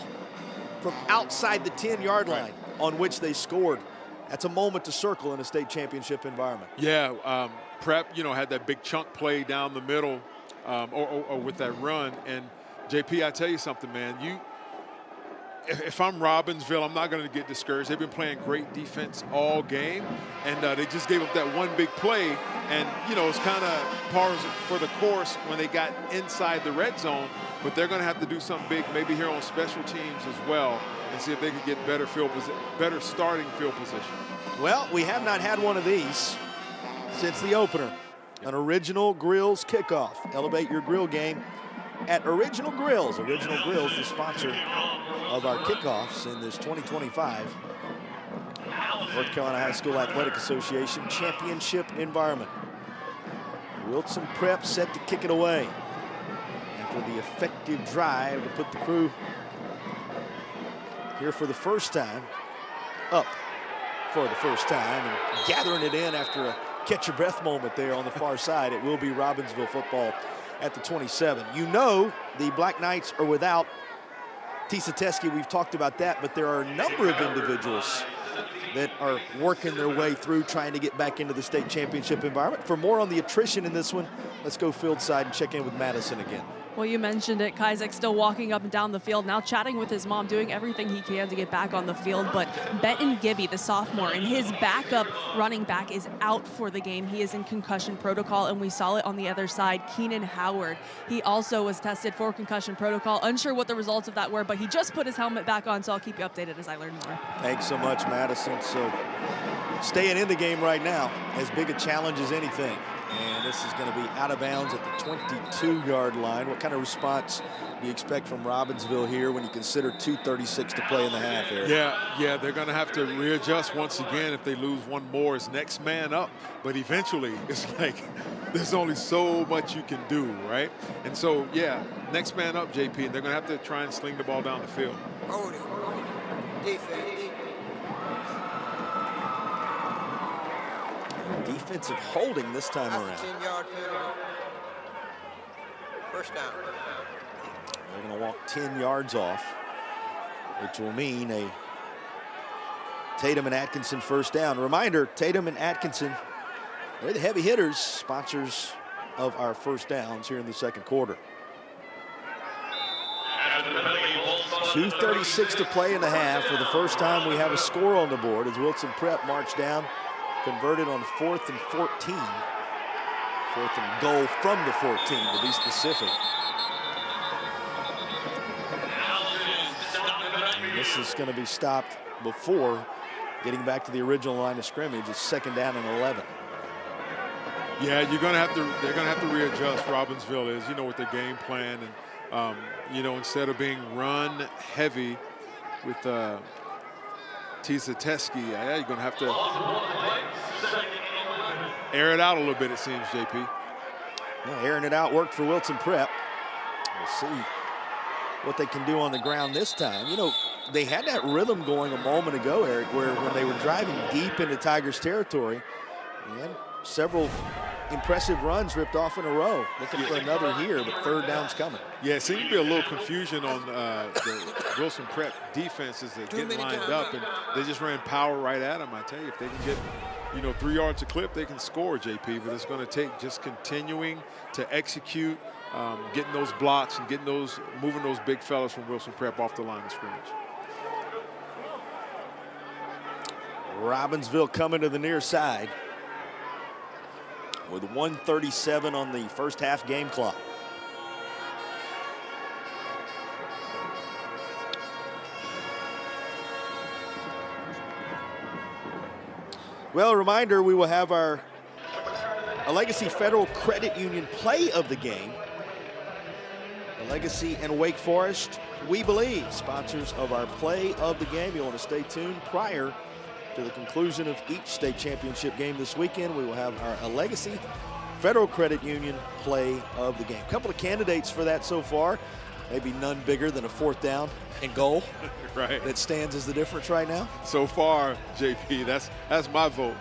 from outside the 10-yard line on which they scored. That's a moment to circle in a state championship environment. Yeah, Prep, you know, had that big chunk play down the middle or with that run. And JP, I tell you something, man. If I'm Robinsville, I'm not going to get discouraged. They've been playing great defense all game, and they just gave up that one big play. And, you know, it's kind of par for the course when they got inside the red zone, but they're going to have to do something big, maybe here on special teams as well, and see if they can get better starting field position. Well, we have not had one of these since the opener. An Original Grills kickoff. Elevate your grill game at Original Grills. Original Grills, the sponsor of our kickoffs in this 2025 North Carolina High School Athletic Association championship environment. Wilson Prep set to kick it away after the effective drive to put the crew here for the first time, up for the first time, and gathering it in after a catch-your-breath moment there on the far side. It will be Robinsville football at the 27. You know the Black Knights are without Tisa Teske. We've talked about that, but there are a number of individuals that are working their way through trying to get back into the state championship environment. For more on the attrition in this one, let's go field side and check in with Madison again. Well, you mentioned it. Kizek still walking up and down the field, now chatting with his mom, doing everything he can to get back on the field. But Benton Gibby, the sophomore, and his backup running back is out for the game. He is in concussion protocol, and we saw it on the other side. Keenan Howard, he also was tested for concussion protocol. Unsure what the results of that were, but he just put his helmet back on, so I'll keep you updated as I learn more. Thanks so much, Madison. So staying in the game right now, as big a challenge as anything. And this is going to be out of bounds at the 22-yard line. What kind of response do you expect from Robinsville here when you consider 2:36 to play in the half, Eric? Yeah, they're going to have to readjust once again. If they lose one more, it's next man up. But eventually, it's like there's only so much you can do, right? And so, yeah, next man up, JP, and they're going to have to try and sling the ball down the field. Hold it. Defense. Defensive holding this time around. 10-yard penalty. First down. They're going to walk 10 yards off, which will mean a Tatum and Atkinson first down. Reminder, Tatum and Atkinson, they're the heavy hitters, sponsors of our first downs here in the second quarter. 2:36 to play in the half. For the first time, we have a score on the board as Wilson Prep marched down, converted on 4th and 14. 4th and goal from the 14 to be specific. And this is going to be stopped before getting back to the original line of scrimmage. It's 2nd down and 11. Yeah, they're gonna have to readjust. Robinsville is, with their game plan, and instead of being run heavy with Tisa-Teske, you're gonna have to air it out a little bit. It seems, JP. Well, airing it out worked for Wilson Prep. We'll see what they can do on the ground this time. They had that rhythm going a moment ago, Eric, where when they were driving deep into Tigers territory, they had several impressive runs ripped off in a row. Looking for another here, but 3rd down's coming. Yeah, it seemed to be a little confusion on the Wilson Prep defenses that get lined up, and they just ran power right at them. I tell you, if they can get 3 yards a clip, they can score, JP, but it's going to take just continuing to execute, getting those blocks and moving those big fellas from Wilson Prep off the line of scrimmage. Robinsville coming to the near side with 1:37 on the first half game clock. Well, a reminder, we will have our Legacy Federal Credit Union play of the game. Legacy and Wake Forest, we believe, sponsors of our play of the game. You want to stay tuned prior to the conclusion of each state championship game this weekend. We will have our Legacy Federal Credit Union play of the game. A couple of candidates for that so far. Maybe none bigger than a 4th down and goal. Right. That stands as the difference right now. So far, JP, that's my vote.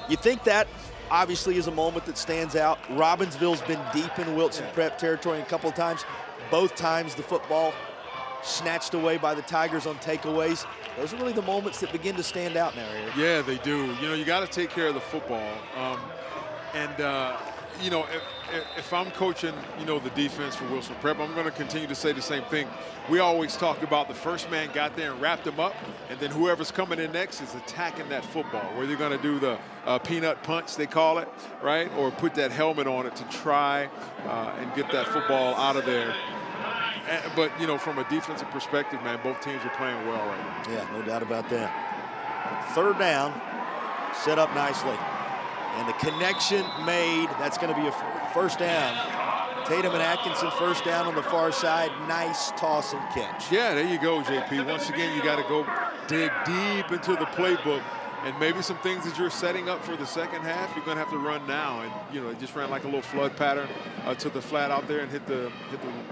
You think that obviously is a moment that stands out. Robinsville's been deep in Wilson Prep territory a couple of times. Both times the football snatched away by the Tigers on takeaways. Those are really the moments that begin to stand out now, Eric. Yeah, they do. You got to take care of the football. If I'm coaching, the defense for Wilson Prep, I'm going to continue to say the same thing. We always talked about the first man got there and wrapped him up, and then whoever's coming in next is attacking that football. Whether you're going to do the peanut punch, they call it, right, or put that helmet on it to try and get that football out of there. But, from a defensive perspective, man, both teams are playing well right now. Yeah, no doubt about that. 3rd down, set up nicely. And the connection made. That's going to be a 1st down. Tatum and Atkinson 1st down on the far side. Nice toss and catch. Yeah, there you go, JP. Once again, you got to go dig deep into the playbook. And maybe some things that you're setting up for the second half, you're going to have to run now. And, it just ran like a little flood pattern to the flat out there and hit the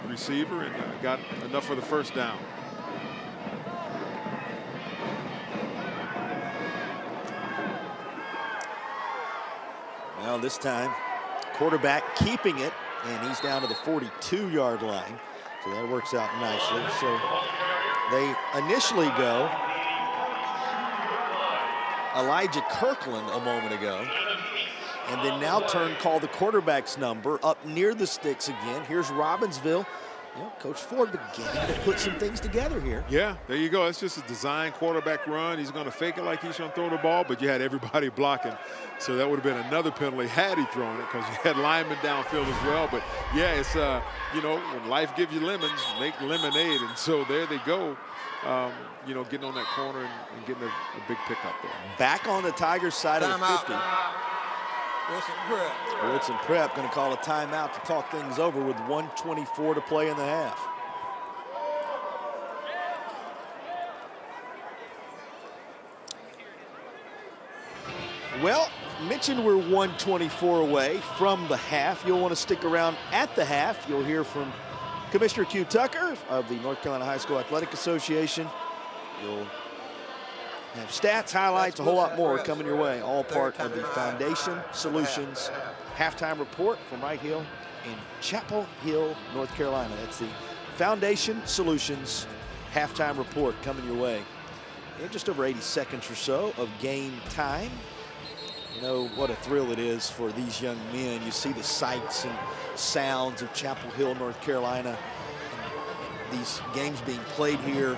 receiver and got enough for the 1st down. Well, this time, quarterback keeping it, and he's down to the 42-yard line. So that works out nicely. So they initially go Elijah Kirkland a moment ago, and then now call the quarterback's number up near the sticks again. Here's Robinsville. Coach Ford beginning to put some things together here. Yeah, there you go. It's just a design quarterback run. He's going to fake it like he's going to throw the ball, but you had everybody blocking. So that would have been another penalty had he thrown it, because you had linemen downfield as well. But, yeah, it's, when life gives you lemons, make lemonade. And so there they go, getting on that corner and getting a big pickup there. Back on the Tigers side of the 50. Wilson Prep going to call a timeout to talk things over with 1:24 to play in the half. Well, mentioned we're 1:24 away from the half. You'll want to stick around at the half. You'll hear from Commissioner Q. Tucker of the North Carolina High School Athletic Association. You'll have stats, highlights, a whole lot more coming your way. All part of the Foundation Solutions halftime report from right here in Chapel Hill, North Carolina. That's the Foundation Solutions halftime report coming your way in just over 80 seconds or so of game time. You know what a thrill it is for these young men. You see the sights and sounds of Chapel Hill, North Carolina. And these games being played here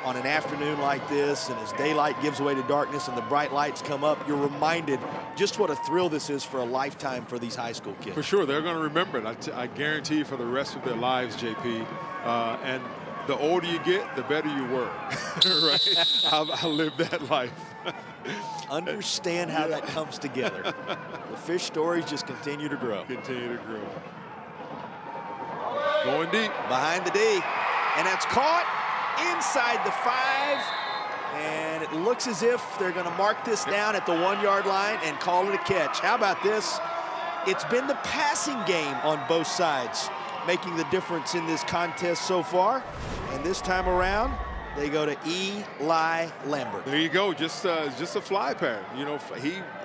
on an afternoon like this, and as daylight gives way to darkness and the bright lights come up, you're reminded just what a thrill this is for a lifetime for these high school kids. For sure, they're going to remember it. I guarantee you for the rest of their lives, JP. And The older you get, the better you work. Right? I lived that life. Understand how that comes together. The fish stories just continue to grow. Continue to grow. Going deep. Behind the D. And that's caught inside the 5. And it looks as if they're going to mark this down at the 1-yard line and call it a catch. How about this? It's been the passing game on both sides making the difference in this contest so far. And this time around, they go to Eli Lambert. There you go, just a fly pattern. You know,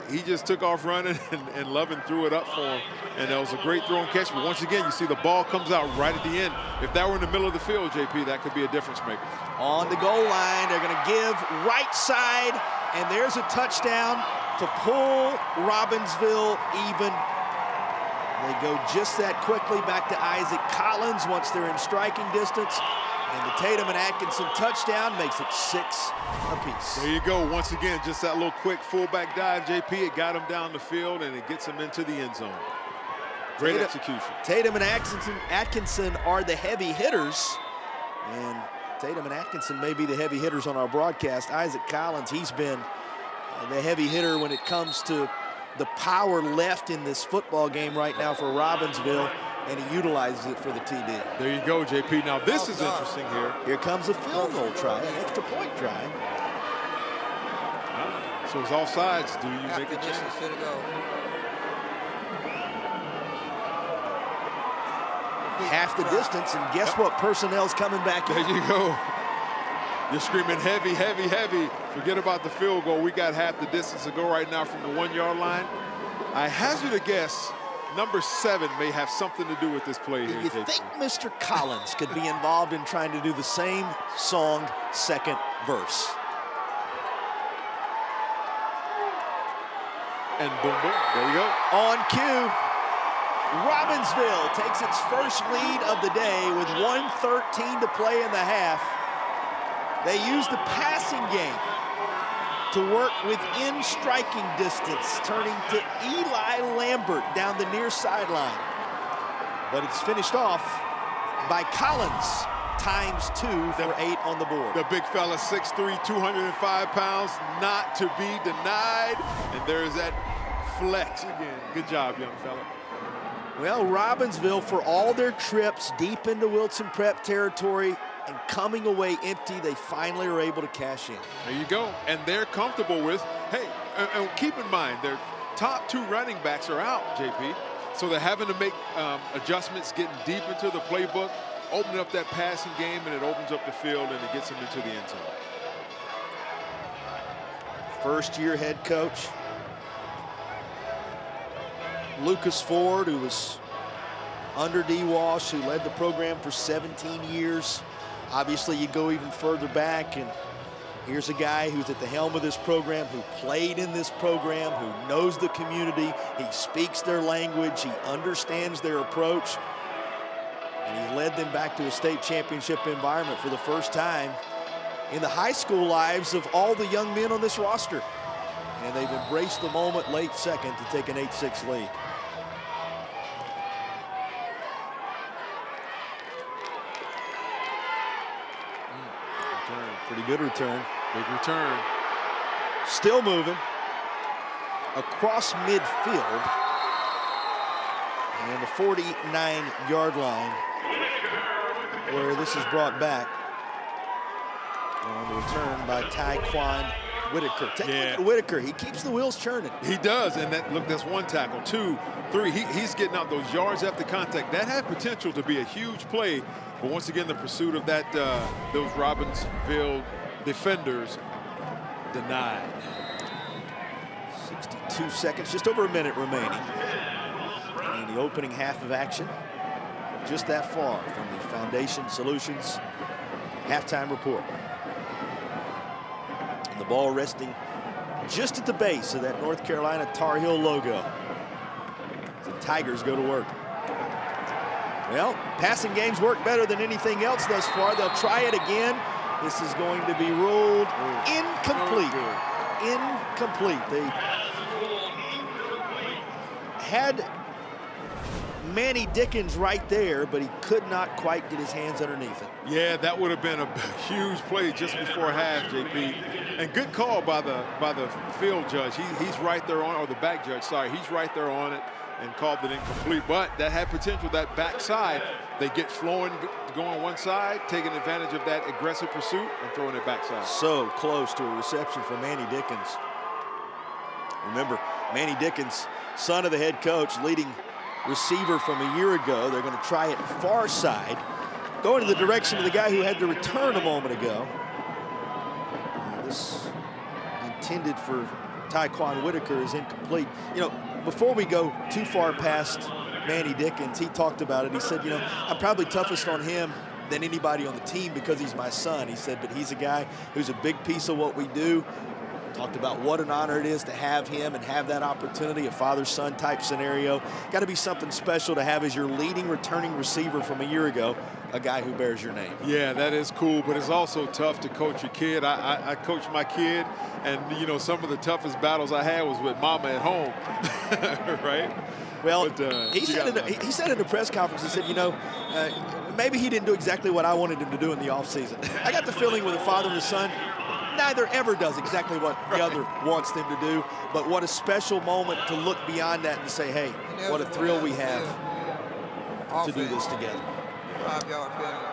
he just took off running and Lovin threw it up for him. And that was a great throw and catch. But once again, you see the ball comes out right at the end. If that were in the middle of the field, JP, that could be a difference maker. On the goal line, they're going to give right side, and there's a touchdown to pull Robinsville even. They go just that quickly back to Isaac Collins once they're in striking distance. And the Tatum and Atkinson touchdown makes it 6 apiece. There you go. Once again, just that little quick fullback dive, JP. It got him down the field, and it gets him into the end zone. Great execution. Tatum and Atkinson are the heavy hitters. And Tatum and Atkinson may be the heavy hitters on our broadcast. Isaac Collins, he's been the heavy hitter when it comes to the power left in this football game right now for Robinsville, and he utilizes it for the TD. There you go, JP. Now this is interesting here. Here comes a field goal try, an extra point try. So it's offsides. Do you make a change? Half the distance, and guess what? Personnel's coming back in. There you go. You're screaming heavy, heavy, heavy. Forget about the field goal. We got half the distance to go right now from the 1-yard line. I hazard a guess, number 7 may have something to do with this play here. You think Mr. Collins could be involved in trying to do the same song second verse? And boom, boom, there you go. On cue, Robinsville takes its first lead of the day with 1:13 to play in the half. They use the passing game to work within striking distance, turning to Eli Lambert down the near sideline. But it's finished off by Collins, ×2 for 8 on the board. The big fella, 6'3", 205 pounds, not to be denied. And there's that flex again. Good job, young fella. Well, Robinsville, for all their trips deep into Wilson Prep territory and coming away empty, they finally are able to cash in. There you go. And they're comfortable with, hey, and keep in mind, their top 2 running backs are out, JP. So they're having to make adjustments, getting deep into the playbook, opening up that passing game, and it opens up the field, and it gets them into the end zone. First-year head coach Lucas Ford, who was under D. Walsh, who led the program for 17 years. Obviously, you go even further back, and here's a guy who's at the helm of this program, who played in this program, who knows the community. He speaks their language. He understands their approach. And he led them back to a state championship environment for the first time in the high school lives of all the young men on this roster. And they've embraced the moment late second to take an 8-6 lead. Pretty good return. Big return. Still moving. Across midfield. And the 49-yard line where this is brought back. On the return by Tyquan Whitaker. Take a look at Whitaker. He keeps the wheels churning. He does, and that, look, that's 1 tackle, 2, 3. He's getting out those yards after contact. That had potential to be a huge play, but once again, the pursuit of that those Robinsville defenders denied. 62 seconds, just over a minute remaining in the opening half of action. Just that far from the Foundation Solutions halftime report. And the ball resting just at the base of that North Carolina Tar Heel logo. The Tigers go to work. Well, passing games work better than anything else thus far. They'll try it again. This is going to be ruled incomplete. Incomplete. They had Manny Dickens right there, but he could not quite get his hands underneath it. Yeah, that would have been a huge play just before half, JP. And good call by the field judge. He's right there on, or the back judge, sorry. He's right there on it and called it incomplete. But that had potential, that backside. They get flowing, going one side, taking advantage of that aggressive pursuit and throwing it backside. So close to a reception for Manny Dickens. Remember, Manny Dickens, son of the head coach, leading receiver from a year ago. They're going to try it far side, going in the direction of the guy who had the return a moment ago. This intended for Tyquan Whitaker is incomplete. You know, before we go too far past Manny Dickens, he talked about it. He said, you know, I'm probably toughest on him than anybody on the team because he's my son. He said, but he's a guy who's a big piece of what we do. Talked about what an honor it is to have him and have that opportunity, a father-son type scenario. Got to be something special to have as your leading returning receiver from a year ago, a guy who bears your name. Yeah, that is cool, but it's also tough to coach your kid. I coached my kid, and, you know, some of the toughest battles I had was with mama at home, right? Well, but, he said in the press conference, he said, you know, maybe he didn't do exactly what I wanted him to do in the offseason. I got the feeling with a father and a son, neither ever does exactly what the other wants them to do, but what a special moment to look beyond that and say, hey, what a thrill we have to do this together. 5-yard penalty.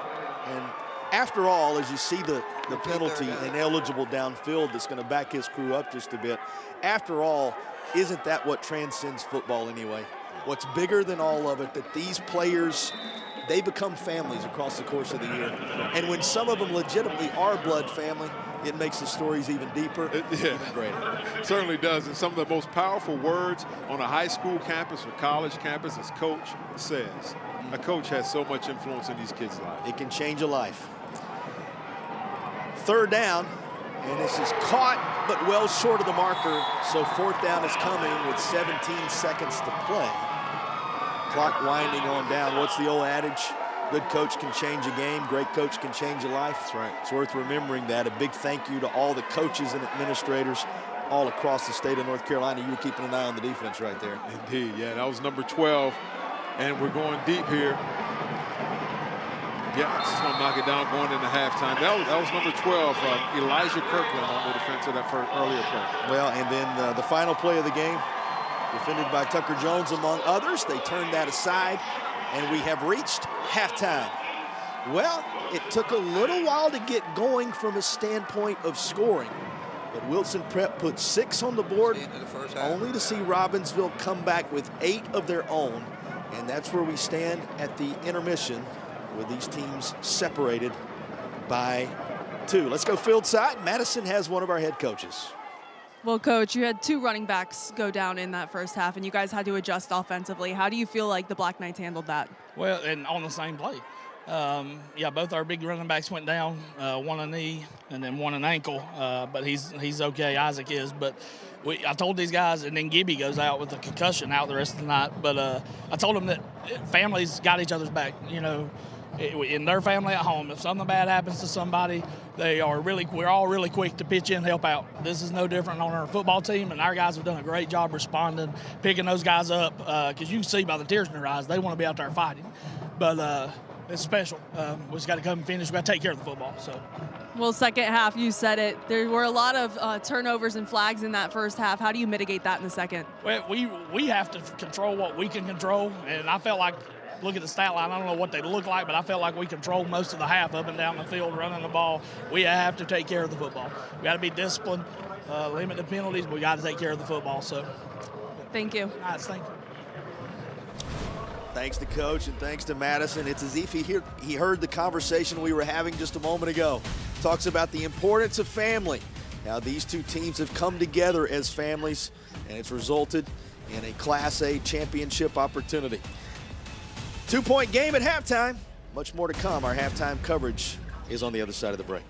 And after all, as you see the penalty ineligible downfield that's going to back his crew up just a bit, after all, isn't that what transcends football anyway? What's bigger than all of it, that these players, they become families across the course of the year. And when some of them legitimately are blood family, it makes the stories even deeper, even greater. It certainly does. And some of the most powerful words on a high school campus or college campus, as coach says. A coach has so much influence in these kids' lives. It can change a life. Third down, and this is caught, but well short of the marker. So fourth down is coming with 17 seconds to play. Clock winding on down. What's the old adage? Good coach can change a game. Great coach can change a life. That's right. It's worth remembering that. A big thank you to all the coaches and administrators all across the state of North Carolina. You were keeping an eye on the defense right there. Indeed, yeah, that was number 12. And we're going deep here. Yeah, just gonna knock it down going into halftime. That was number 12, Elijah Kirkland on the defense of that earlier play. Well, and then the final play of the game, defended by Tucker Jones among others. They turned that aside, and we have reached halftime. Well, it took a little while to get going from a standpoint of scoring, but Wilson Prep put 6 on the board, only to see Robinsville come back with 8 of their own, and that's where we stand at the intermission with these teams separated by 2. Let's go field side. Madison has one of our head coaches. Well, Coach, you had 2 running backs go down in that first half, and you guys had to adjust offensively. How do you feel like the Black Knights handled that? Well, and on the same play. Yeah, both our big running backs went down, one a knee and then one an ankle, but he's okay, Isaac is. But I told these guys, and then Gibby goes out with a concussion out the rest of the night, but I told them that families got each other's back, you know. In their family at home, if something bad happens to somebody, we're all really quick to pitch in and help out. This is no different on our football team, and our guys have done a great job responding, picking those guys up, because you can see by the tears in their eyes, they want to be out there fighting. But it's special. We just got to come and finish. We got to take care of the football. So. Well, second half, you said it. There were a lot of turnovers and flags in that first half. How do you mitigate that in the second? Well, we have to control what we can control, and I felt like, look at the stat line, I don't know what they look like, but I felt like we controlled most of the half up and down the field, running the ball. We have to take care of the football. We got to be disciplined, limit the penalties, but we got to take care of the football. So, thank you. Nice, thank you. Thanks to Coach and thanks to Madison. It's as if he heard the conversation we were having just a moment ago. Talks about the importance of family. Now these 2 teams have come together as families, and it's resulted in a Class A championship opportunity. 2-point game at halftime. Much more to come. Our halftime coverage is on the other side of the break.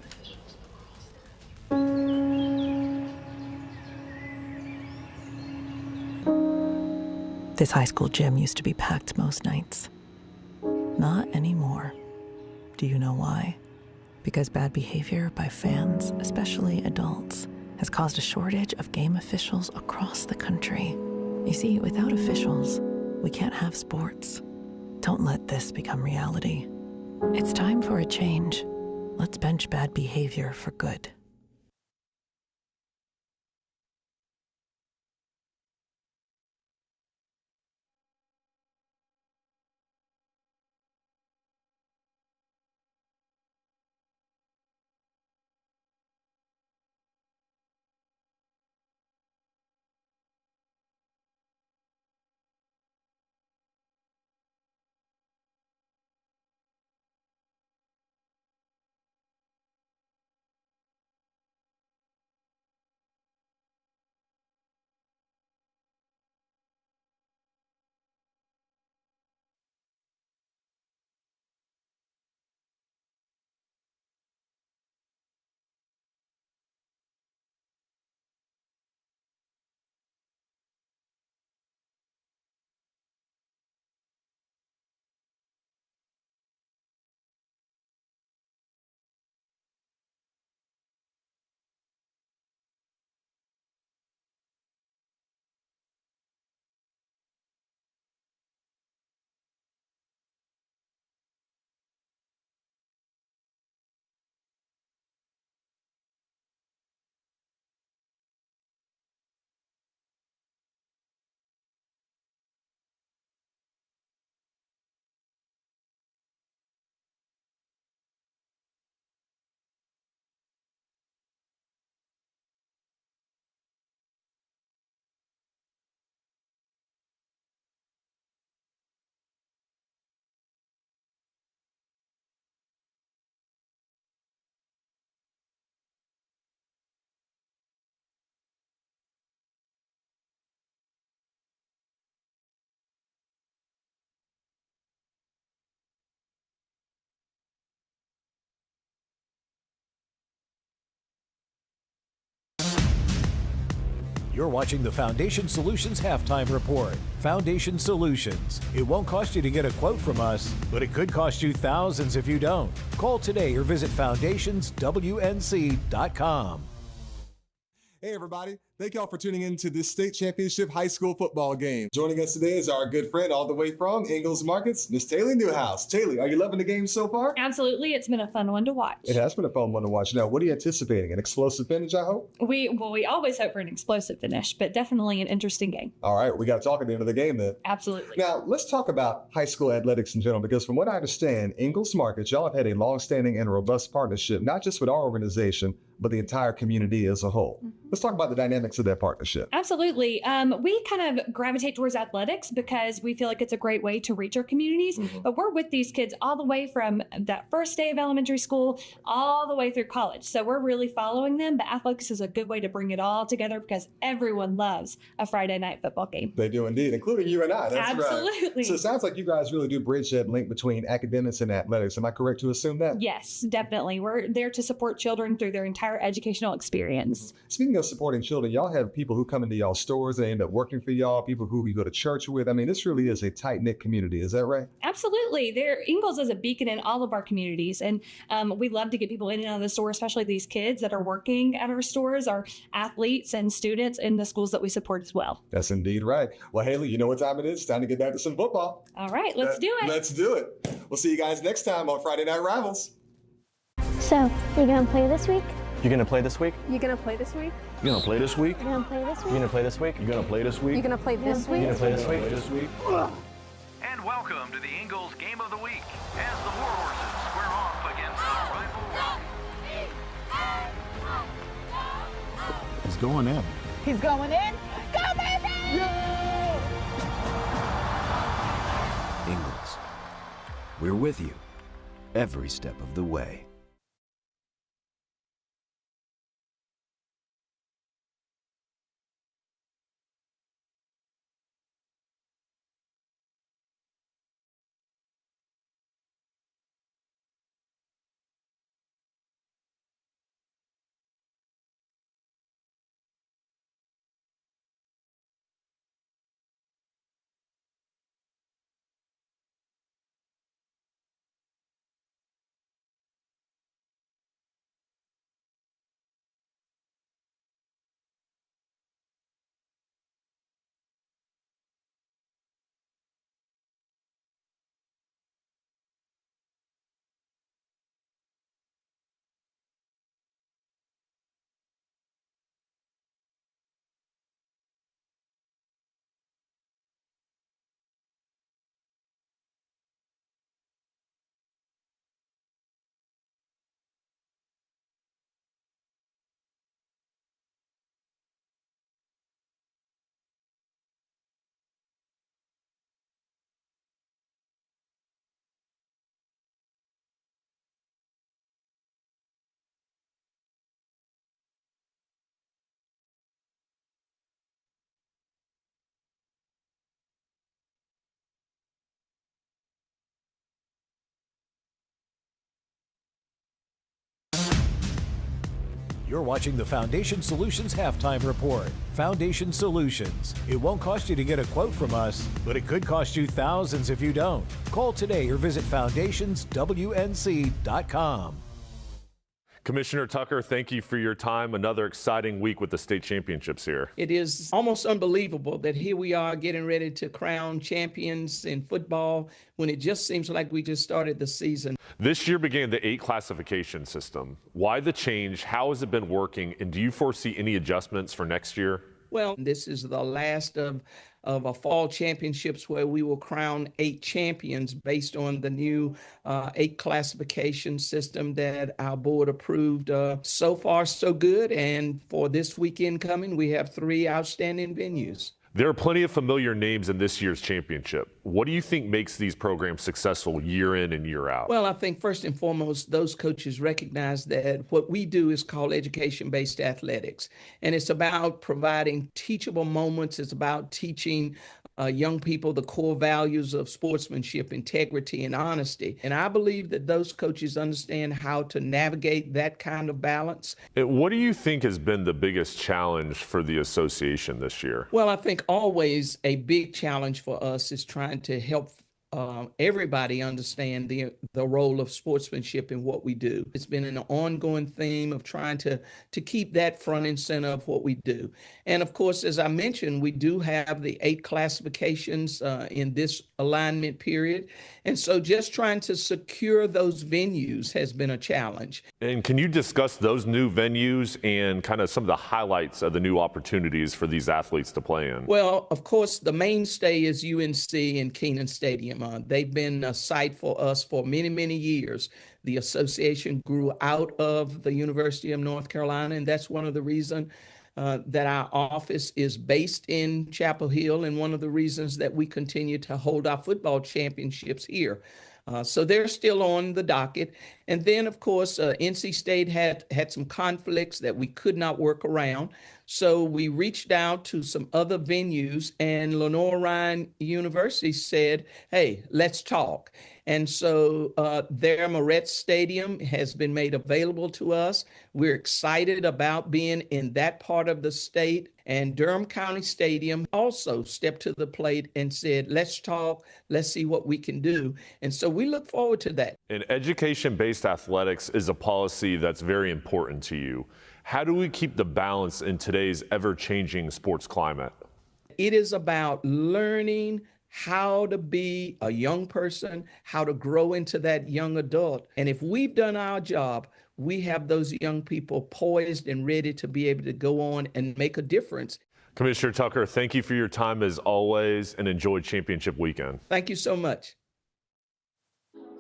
This high school gym used to be packed most nights. Not anymore. Do you know why? Because bad behavior by fans, especially adults, has caused a shortage of game officials across the country. You see, without officials, we can't have sports. Don't let this become reality. It's time for a change. Let's bench bad behavior for good. You're watching the Foundation Solutions Halftime Report. Foundation Solutions. It won't cost you to get a quote from us, but it could cost you thousands if you don't. Call today or visit foundationswnc.com. Hey everybody, thank y'all for tuning in to this state championship high school football game. Joining us today is our good friend all the way from Ingalls Markets, Miss Taylor Newhouse. Taylor, are you loving the game so far? Absolutely, it's been a fun one to watch. It has been a fun one to watch. Now, what are you anticipating? An explosive finish, I hope? We always hope for an explosive finish, but definitely an interesting game. All right, we got to talk at the end of the game then. Absolutely. Now, let's talk about high school athletics in general, because from what I understand, Ingalls Markets, y'all have had a long-standing and robust partnership, not just with our organization, but the entire community as a whole. Mm-hmm. Let's talk about the dynamics of that partnership. Absolutely. We kind of gravitate towards athletics because we feel like it's a great way to reach our communities. Mm-hmm. But we're with these kids all the way from that first day of elementary school all the way through college. So we're really following them. But athletics is a good way to bring it all together because everyone loves a Friday night football game. They do indeed, including you and I. That's absolutely. Right. So it sounds like you guys really do bridge that link between academics and athletics. Am I correct to assume that? Yes, definitely. We're there to support children through their entire educational experience. Speaking of supporting children, y'all have people who come into y'all stores and end up working for y'all, people who you go to church with. I mean, this really is a tight-knit community. Is that right? Absolutely. Ingalls is a beacon in all of our communities. And we love to get people in and out of the store, especially these kids that are working at our stores, our athletes and students in the schools that we support as well. That's indeed right. Well, Haley, you know what time it is. It's time to get back to some football. All right, let's do it. Let's do it. We'll see you guys next time on Friday Night Rivals. So, you gonna play this week? You gonna play this week? You gonna play this week? You gonna play this week? You gonna play this week? You gonna play this week? You gonna play this week? You gonna play this week? You gonna play this week? This week? And welcome to the Ingalls Game of the Week as the Warhorses square off against the rival. He's going in. He's going in. Go, baby! Yeah! Ingalls, we're with you every step of the way. You're watching the Foundation Solutions Halftime Report. Foundation Solutions. It won't cost you to get a quote from us, but it could cost you thousands if you don't. Call today or visit foundationswnc.com. Commissioner Tucker, thank you for your time. Another exciting week with the state championships here. It is almost unbelievable that here we are getting ready to crown champions in football when it just seems like we just started the season. This year began the 8 classification system. Why the change? How has it been working? And do you foresee any adjustments for next year? Well, this is the last of a fall championships where we will crown 8 champions based on the new 8 classification system that our board approved. So far, so good. And for this weekend coming, we have 3 outstanding venues. There are plenty of familiar names in this year's championship. What do you think makes these programs successful year in and year out? Well, I think first and foremost, those coaches recognize that what we do is called education-based athletics. And it's about providing teachable moments. It's about teaching young people the core values of sportsmanship, integrity, and honesty. And I believe that those coaches understand how to navigate that kind of balance. And what do you think has been the biggest challenge for the association this year? Well, I think always a big challenge for us is trying to help everybody understand the role of sportsmanship in what we do. It's been an ongoing theme of trying to keep that front and center of what we do. And of course, as I mentioned, we do have the 8 classifications in this alignment period. And so just trying to secure those venues has been a challenge. And can you discuss those new venues and kind of some of the highlights of the new opportunities for these athletes to play in? Well, of course, the mainstay is UNC and Keenan Stadium. They've been a site for us for many, many years. The association grew out of the University of North Carolina, and that's one of the reasons that our office is based in Chapel Hill, and one of the reasons that we continue to hold our football championships here. So they're still on the docket. And then, of course, NC State had some conflicts that we could not work around. So we reached out to some other venues, and Lenore Ryan University said, hey, let's talk. And so their Moretz Stadium has been made available to us. We're excited about being in that part of the state. And Durham County Stadium also stepped to the plate and said, let's talk, let's see what we can do. And so we look forward to that. And education-based athletics is a policy that's very important to you. How do we keep the balance in today's ever-changing sports climate? It is about learning how to be a young person, how to grow into that young adult. And if we've done our job, we have those young people poised and ready to be able to go on and make a difference. Commissioner Tucker, thank you for your time as always, and enjoy championship weekend. Thank you so much.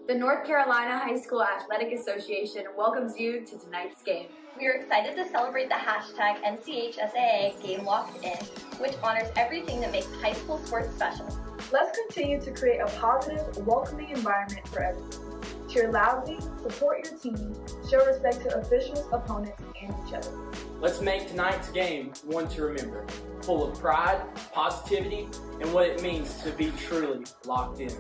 The North Carolina High School Athletic Association welcomes you to tonight's game. We are excited to celebrate the hashtag NCHSAA Game Locked In, which honors everything that makes high school sports special. Let's continue to create a positive, welcoming environment for everyone. Cheer loudly, support your team, show respect to officials, opponents, and each other. Let's make tonight's game one to remember, full of pride, positivity, and what it means to be truly locked in.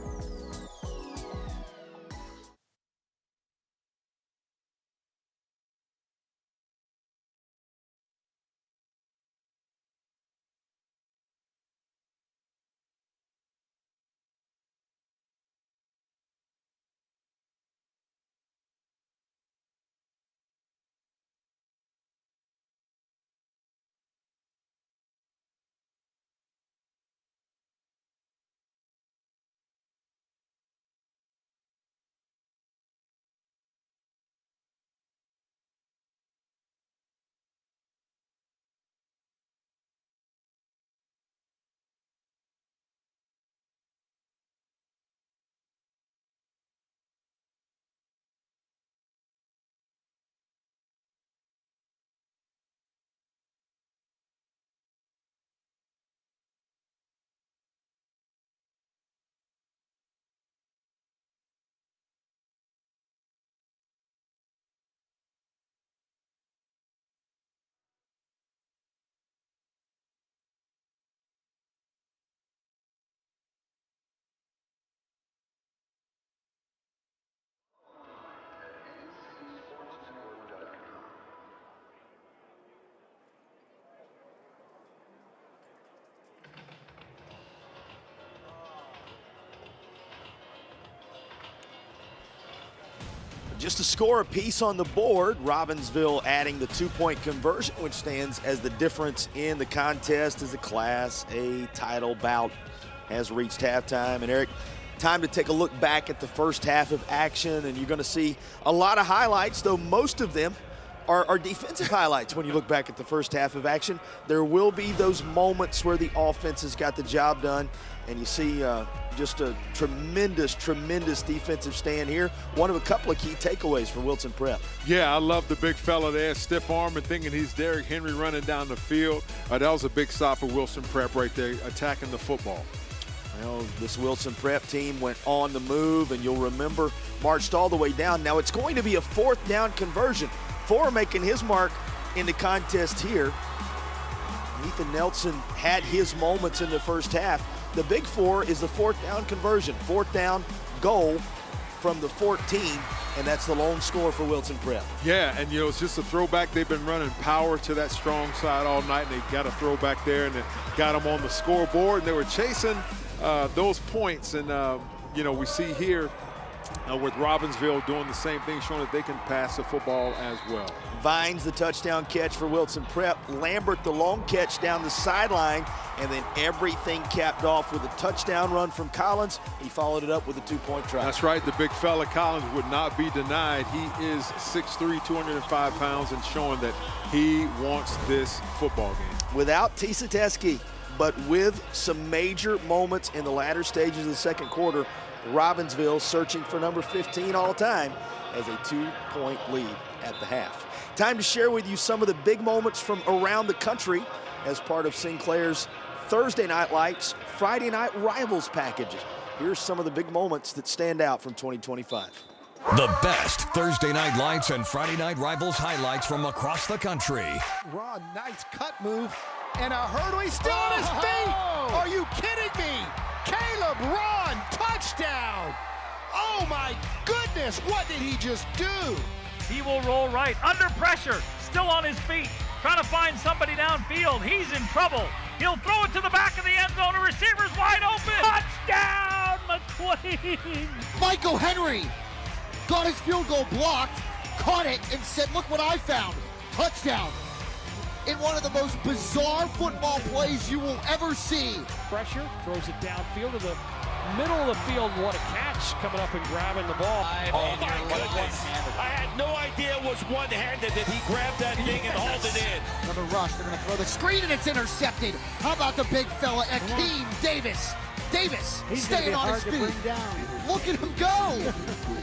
Just a score apiece on the board. Robinsville adding the 2-point conversion, which stands as the difference in the contest as the Class A title bout has reached halftime. And Eric, time to take a look back at the first half of action, and you're going to see a lot of highlights, though most of them are defensive highlights when you look back at the first half of action. There will be those moments where the offense has got the job done, and you see just a tremendous defensive stand here. One of a couple of key takeaways for Wilson Prep. Yeah, I love the big fella there, stiff arm and thinking he's Derrick Henry running down the field. That was a big stop for Wilson Prep right there, attacking the football. Well, this Wilson Prep team went on the move, and you'll remember marched all the way down. Now it's going to be a 4th down conversion. Four making his mark in the contest here. Ethan Nelson had his moments in the first half. The big 4 is the 4th down conversion. 4th down goal from the 14, and that's the lone score for Wilson Prep. Yeah, and it's just a throwback. They've been running power to that strong side all night, and they got a throwback there, and it got them on the scoreboard, and they were chasing those points. And, we see here with Robinsville doing the same thing, showing that they can pass the football as well. Vines the touchdown catch for Wilson Prep. Lambert the long catch down the sideline, and then everything capped off with a touchdown run from Collins. He followed it up with a 2-point try. That's right. The big fella Collins would not be denied. He is 6'3", 205 pounds, and showing that he wants this football game. Without Tisa Teskey, but with some major moments in the latter stages of the second quarter, Robinsville searching for number 15 all time as a 2-point lead at the half. Time to share with you some of the big moments from around the country as part of Sinclair's Thursday Night Lights, Friday Night Rivals packages. Here's some of the big moments that stand out from 2025. The best Thursday Night Lights and Friday Night Rivals highlights from across the country. Ron, nice cut move and a hurdle. He's still on his feet. Are you kidding me? Caleb Ron, touchdown. Oh my goodness, what did he just do? He will roll right, under pressure, still on his feet, trying to find somebody downfield. He's in trouble. He'll throw it to the back of the end zone. A receiver's wide open. Touchdown, McQueen. Michael Henry got his field goal blocked, caught it, and said, look what I found. Touchdown. In one of the most bizarre football plays you will ever see. Pressure, throws it downfield to the middle of the field. What a catch, coming up and grabbing the ball. Oh my goodness. I had no idea it was one-handed that he grabbed that thing and hauled it in. Another rush, they're gonna throw the screen and it's intercepted. How about the big fella, Akeem Davis? Davis staying on his feet. Look at him go.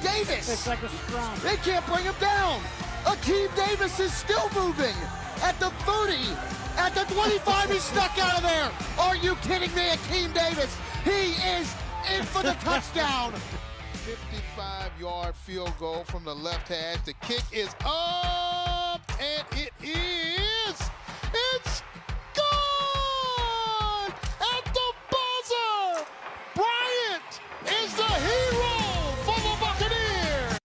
Davis. It's like a scrum. They can't bring him down. Akeem Davis is still moving. At the 30, at the 25, he snuck out of there. Are you kidding me, Akeem Davis? He is in for the touchdown. 55-yard field goal from the left hash. The kick is up, and it is. It's gone at the buzzer. Bryant is the hero for the Buccaneers.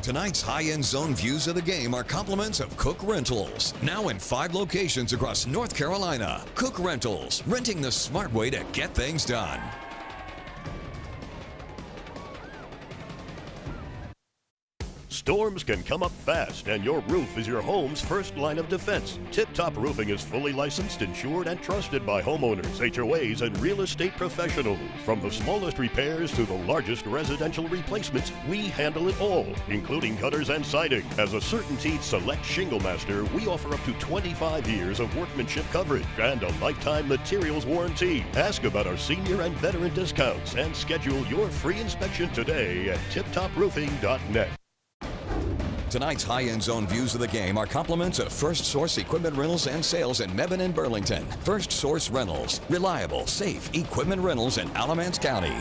Tonight's high-end zone views of the game are compliments of Cook Rentals. Now in 5 locations across North Carolina. Cook Rentals, renting the smart way to get things done. Storms can come up fast, and your roof is your home's first line of defense. Tip Top Roofing is fully licensed, insured, and trusted by homeowners, HOAs, and real estate professionals. From the smallest repairs to the largest residential replacements, we handle it all, including gutters and siding. As a CertainTeed Select Shingle Master, we offer up to 25 years of workmanship coverage and a lifetime materials warranty. Ask about our senior and veteran discounts and schedule your free inspection today at tiptoproofing.net. Tonight's high-end zone views of the game are compliments of First Source Equipment Rentals and Sales in Mebane and Burlington. First Source Rentals, reliable, safe equipment rentals in Alamance County.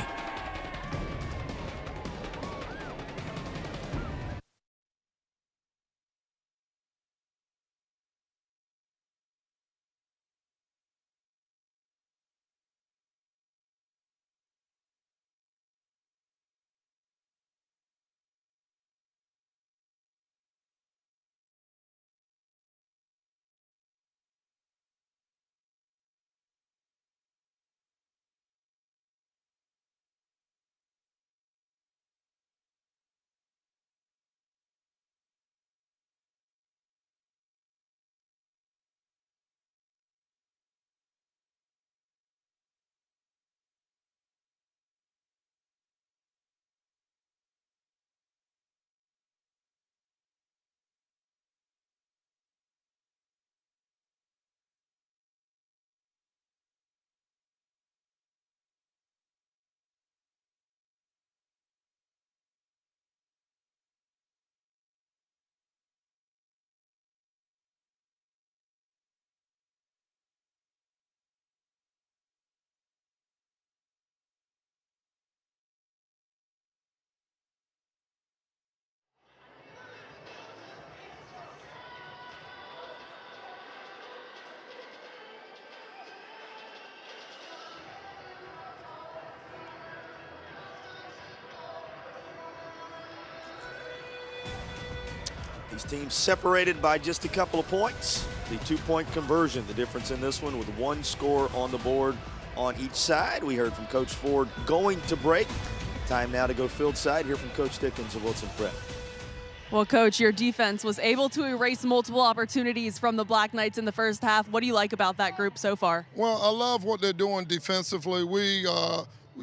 These teams separated by just a couple of points. The 2-point conversion, the difference in this one with one score on the board on each side. We heard from Coach Ford going to break. Time now to go field side. Hear from Coach Dickens of Wilson Prep. Well, Coach, your defense was able to erase multiple opportunities from the Black Knights in the first half. What do you like about that group so far? Well, I love what they're doing defensively. We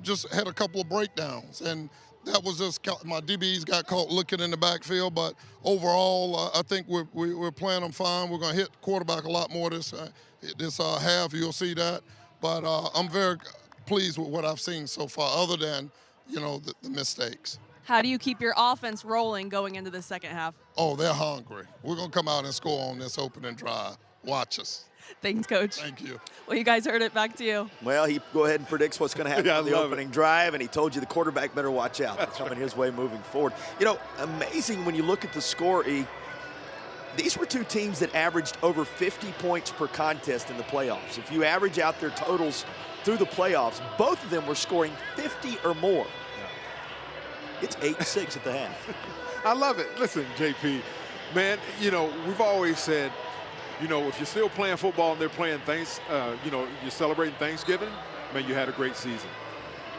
just had a couple of breakdowns, and that was just my DBs got caught looking in the backfield. But overall, I think we're playing them fine. We're going to hit quarterback a lot more this half. You'll see that. But I'm very pleased with what I've seen so far, other than, the mistakes. How do you keep your offense rolling going into the second half? Oh, they're hungry. We're going to come out and score on this opening drive. Watch us. Thanks, Coach. Thank you. Well, you guys heard it. Back to you. Well, he go ahead and predicts what's going to happen on the opening drive, and he told you the quarterback better watch out. That's coming his way moving forward. Amazing when you look at the score, E. These were two teams that averaged over 50 points per contest in the playoffs. If you average out their totals through the playoffs, both of them were scoring 50 or more. It's 8-6 at the half. I love it. Listen, JP, man, we've always said, if you're still playing football and they're playing you're celebrating Thanksgiving, man, you had a great season.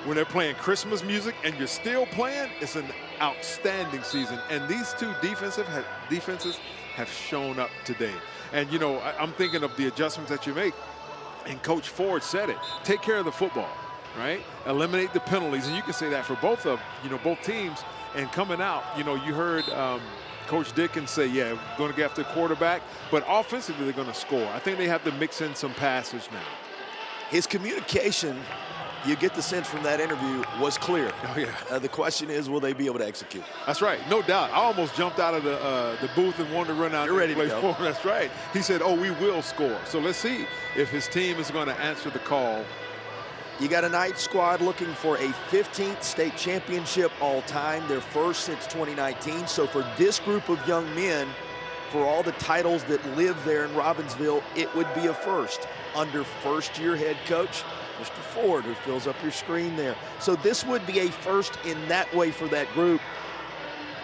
When they're playing Christmas music and you're still playing, it's an outstanding season. And these two defenses have shown up today. And, I'm thinking of the adjustments that you make. And Coach Ford said it. Take care of the football. Right? Eliminate the penalties, and you can say that for both teams. And coming out, you heard Coach Dickens say, yeah, we're going to get after the quarterback, but offensively they're going to score. I think they have to mix in some passes now. His communication, you get the sense from that interview, was clear. Oh, yeah. The question is, will they be able to execute? That's right, no doubt. I almost jumped out of the booth and wanted to run out. You're ready to go. That's right. He said, oh, we will score. So let's see if his team is going to answer the call. You got a Knights squad looking for a 15th state championship all-time, their first since 2019. So for this group of young men, for all the titles that live there in Robinsville, it would be a first under first-year head coach, Mr. Ford, who fills up your screen there. So this would be a first in that way for that group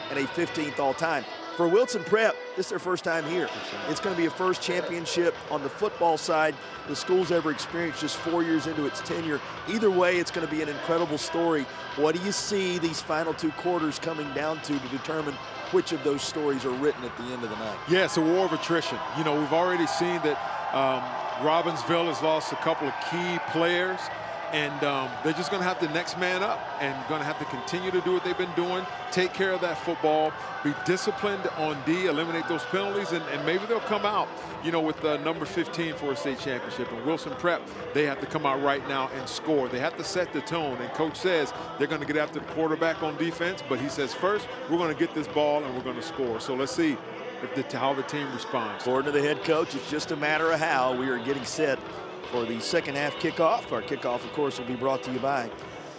and a 15th all-time. For Wilson Prep, this is their first time here. It's going to be a first championship on the football side the school's ever experienced just 4 years into its tenure. Either way, it's going to be an incredible story. What do you see these final two quarters coming down to determine which of those stories are written at the end of the night? Yeah, it's a war of attrition. We've already seen that Robinsville has lost a couple of key players. And they're just going to have the next man up and going to have to continue to do what they've been doing, take care of that football, be disciplined on D, eliminate those penalties, and maybe they'll come out, with number 15 for a state championship. And Wilson Prep, they have to come out right now and score. They have to set the tone. And Coach says they're going to get after the quarterback on defense, but he says first, we're going to get this ball and we're going to score. So let's see how the team responds. According to the head coach, it's just a matter of how. We are getting set for the second half kickoff. Our kickoff, of course, will be brought to you by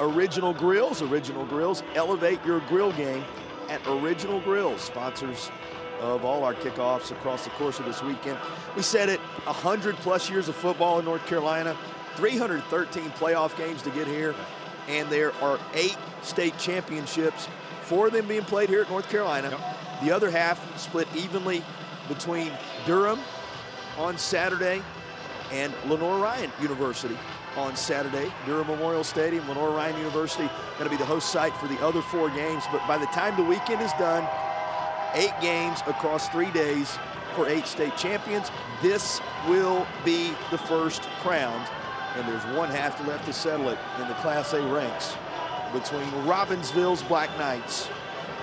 Original Grills. Original Grills, elevate your grill game at Original Grills, sponsors of all our kickoffs across the course of this weekend. We said it, 100+ years of football in North Carolina, 313 playoff games to get here, and there are 8 state championships, 4 of them being played here at North Carolina. Yep. The other half split evenly between Durham on Saturday and Lenore-Ryan University on Saturday. Durham Memorial Stadium, Lenore-Ryan University going to be the host site for the other 4 games. But by the time the weekend is done, 8 games across 3 days for 8 state champions. This will be the first crowned, and there's one half left to settle it in the Class A ranks between Robinsville's Black Knights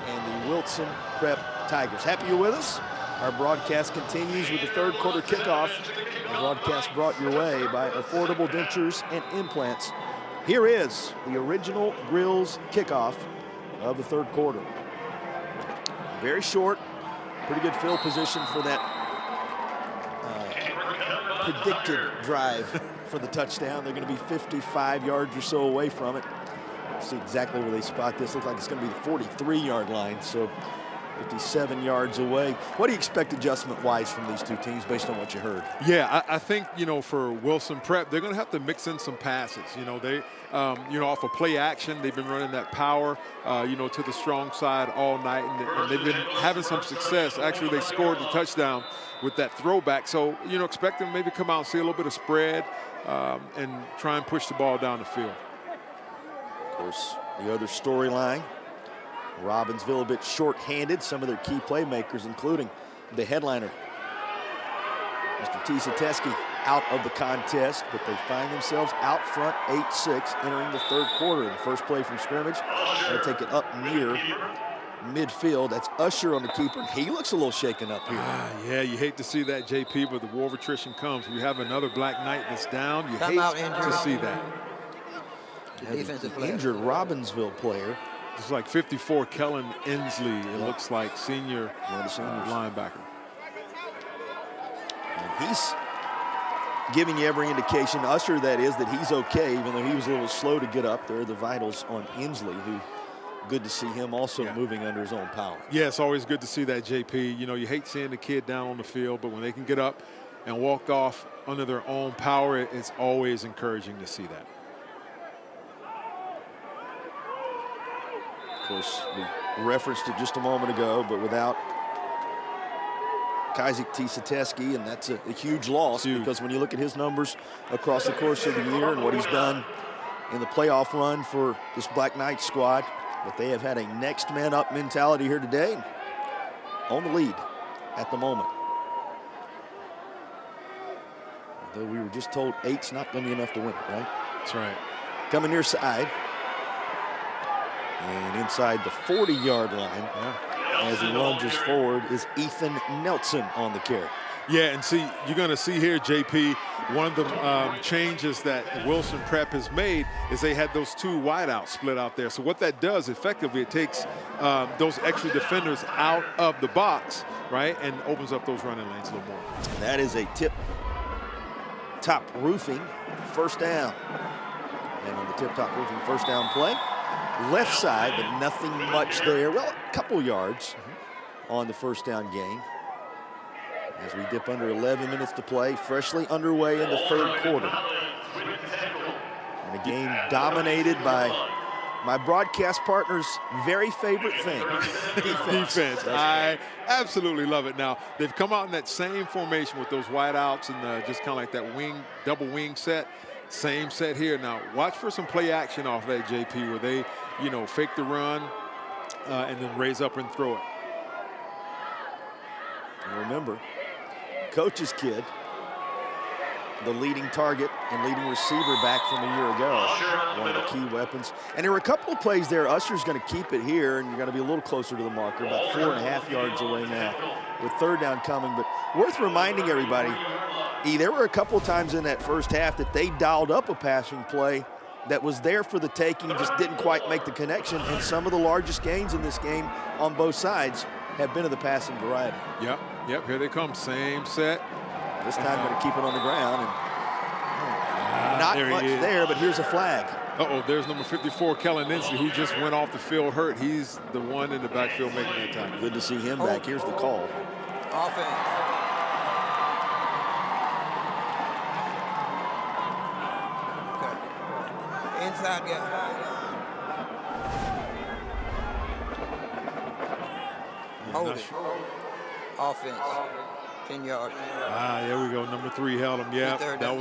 and the Wilson Prep Tigers. Happy you're with us. Our broadcast continues with the third quarter kickoff. The broadcast brought your way by Affordable Dentures and Implants. Here is the Original Grills kickoff of the third quarter. Very short, pretty good field position for that predicted drive for the touchdown. They're going to be 55 yards or so away from it. See exactly where they spot this. Looks like it's going to be the 43-yard line. So 57 yards away. What do you expect adjustment-wise from these two teams based on what you heard? Yeah, I think, for Wilson Prep, they're going to have to mix in some passes. They, off of play action, they've been running that power, to the strong side all night, and they've been having some success. Actually, they scored the touchdown with that throwback. So, expect them to maybe come out and see a little bit of spread and try and push the ball down the field. Of course, the other storyline, Robinsville a bit short-handed, some of their key playmakers, including the headliner, Mr. Nchsaa out of the contest, but they find themselves out front 8-6 entering the third quarter. The first play from scrimmage, going to take it up near midfield. That's Usher on the keeper, and he looks a little shaken up here. Yeah, you hate to see that, JP, but the war of attrition comes. We have another Black Knight that's down. You hate to see that. Defensive injured Robinsville player. It's like 54, Kellen Inslee. It looks like senior linebacker. And he's giving you every indication, Usher that is, that he's okay, even though he was a little slow to get up there. The vitals on Inslee, who good to see him also moving under his own power. Yeah, it's always good to see that, JP. You hate seeing the kid down on the field, but when they can get up and walk off under their own power, it's always encouraging to see that. Of course, we referenced it just a moment ago, but without Nchsaa, and that's a huge loss because when you look at his numbers across the course of the year and what he's done in the playoff run for this Black Knights squad, but they have had a next man up mentality here today, on the lead at the moment. Although we were just told 8's not going to be enough to win it, right? That's right. Coming near side. And inside the 40-yard line, as he lunges forward, is Ethan Nelson on the carry. Yeah, and see, you're going to see here, JP, one of the changes that Wilson Prep has made is they had those two wideouts split out there. So what that does, effectively, it takes those extra defenders out of the box, right, and opens up those running lanes a little more. That is a tip-top roofing first down. And on the tip-top roofing first down play, left side, but nothing much there. Well, a couple yards on the first down gain. As we dip under 11 minutes to play, freshly underway in the third quarter. And a game dominated by my broadcast partner's very favorite thing, defense. I absolutely love it. Now, they've come out in that same formation with those wideouts and just kind of like that double wing set. Same set here. Now, watch for some play action off that, JP, where they, fake the run and then raise up and throw it. And remember, coach's kid, the leading target and leading receiver back from a year ago, one of the key weapons. And there were a couple of plays there. Usher's going to keep it here, and you're going to be a little closer to the marker, about 4.5 yards away now with third down coming. But worth reminding everybody, there were a couple of times in that first half that they dialed up a passing play that was there for the taking, just didn't quite make the connection. And some of the largest gains in this game on both sides have been of the passing variety. Yep, here they come, same set. This time going to keep it on the ground. And not much there, but here's a flag. There's number 54, Kellen Inslee, who just went off the field hurt. He's the one in the backfield making that tackle. Good to see him back. Here's the call. Offense. Inside guy. Hold it. Offense. 10 yards. There we go. Number 3 held him. Yeah, that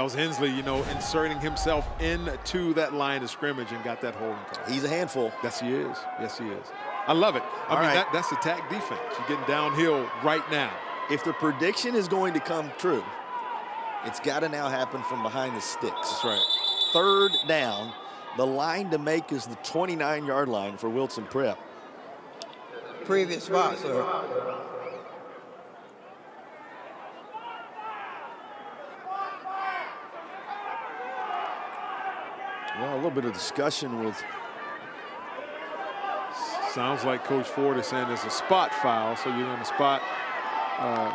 was Inslee, inserting himself into that line of scrimmage and got that holding call. He's a handful. Yes, he is. I love it. I mean, that's attack defense. You're getting downhill right now. If the prediction is going to come true, it's got to now happen from behind the sticks. That's right. Third down. The line to make is the 29-yard line for Wilson Prep. Previous spot, sir. Well, a little bit of discussion with. Sounds like Coach Ford is saying there's a spot foul, so you're going to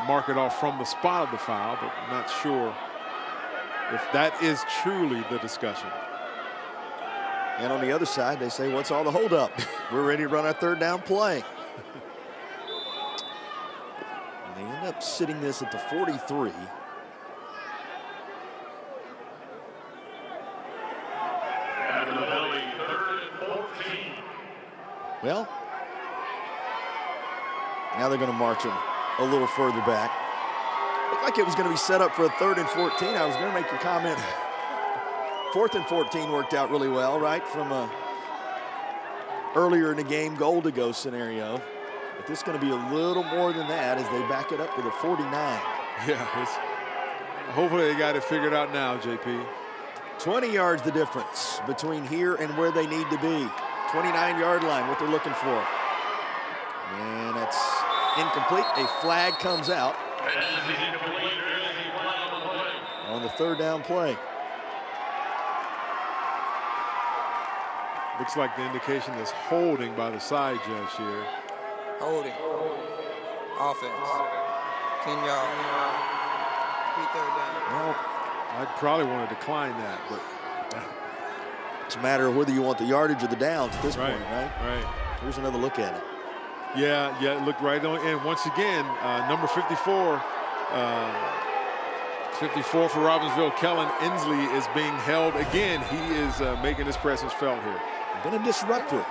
mark it off from the spot of the foul, but I'm not sure if that is truly the discussion. And on the other side, they say, what's all the holdup? We're ready to run our third down play. And they end up sitting this at the 43. Well, now they're going to march him a little further back. Looked like it was going to be set up for a 3rd and 14. I was going to make the comment. 4th and 14 worked out really well, right? From a earlier in the game goal to go scenario. But this is going to be a little more than that as they back it up to the 49. Yeah, hopefully they got it figured out now, JP. 20 yards the difference between here and where they need to be. 29-yard line, what they're looking for. And that's incomplete. A flag comes out on the 3rd down play. Looks like the indication is holding by the side judge here. Holding. Offense. 10 yards. 3rd down. Well, I'd probably want to decline that, but it's a matter of whether you want the yardage or the downs at this point, right? Right. Here's another look at it. Yeah, look right on. And once again, number 54, 54 for Robinsville, Kellen Inslee is being held again. He is making his presence felt here. Been a disruptor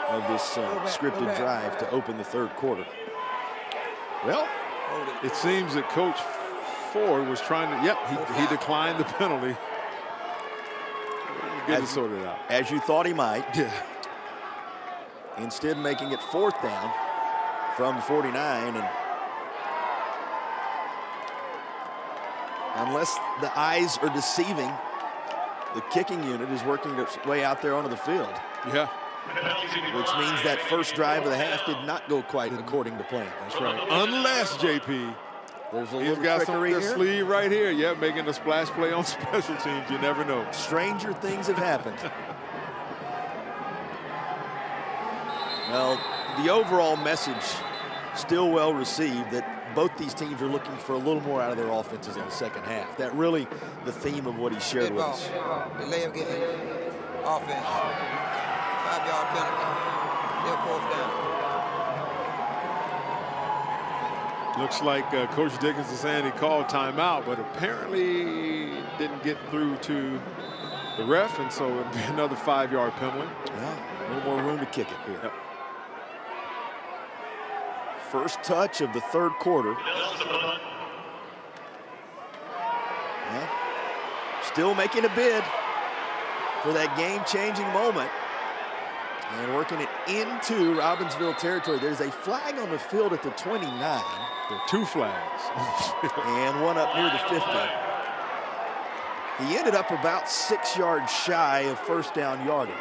of this scripted drive to open the 3rd quarter. Well, it seems that Coach Ford was trying to, he declined the penalty. Get it sorted out. As you thought he might. Yeah. Instead making it 4th down from the 49. And unless the eyes are deceiving, the kicking unit is working its way out there onto the field. Yeah. Which means that first drive of the half did not go quite according to plan. That's right. Unless, JP, there's a he's little got trickery some here. sleeve right here. Yeah, making a splash play on special teams. You never know. Stranger things have happened. Well, the overall message still well received that both these teams are looking for a little more out of their offenses in the second half. That really the theme of what he shared with us. Delay of game. Offense. 5-yard penalty. Still 4th down. Looks like Coach Dickens is saying he called timeout, but apparently didn't get through to the ref, and so it'll be another 5-yard penalty. Yeah, a little more room to kick it here. Yep. First touch of the 3rd quarter. Yeah. Still making a bid for that game-changing moment. And working it into Robinsville territory. There's a flag on the field at the 29. There are 2 flags. And one up near the 50. He ended up about 6 yards shy of 1st down yardage.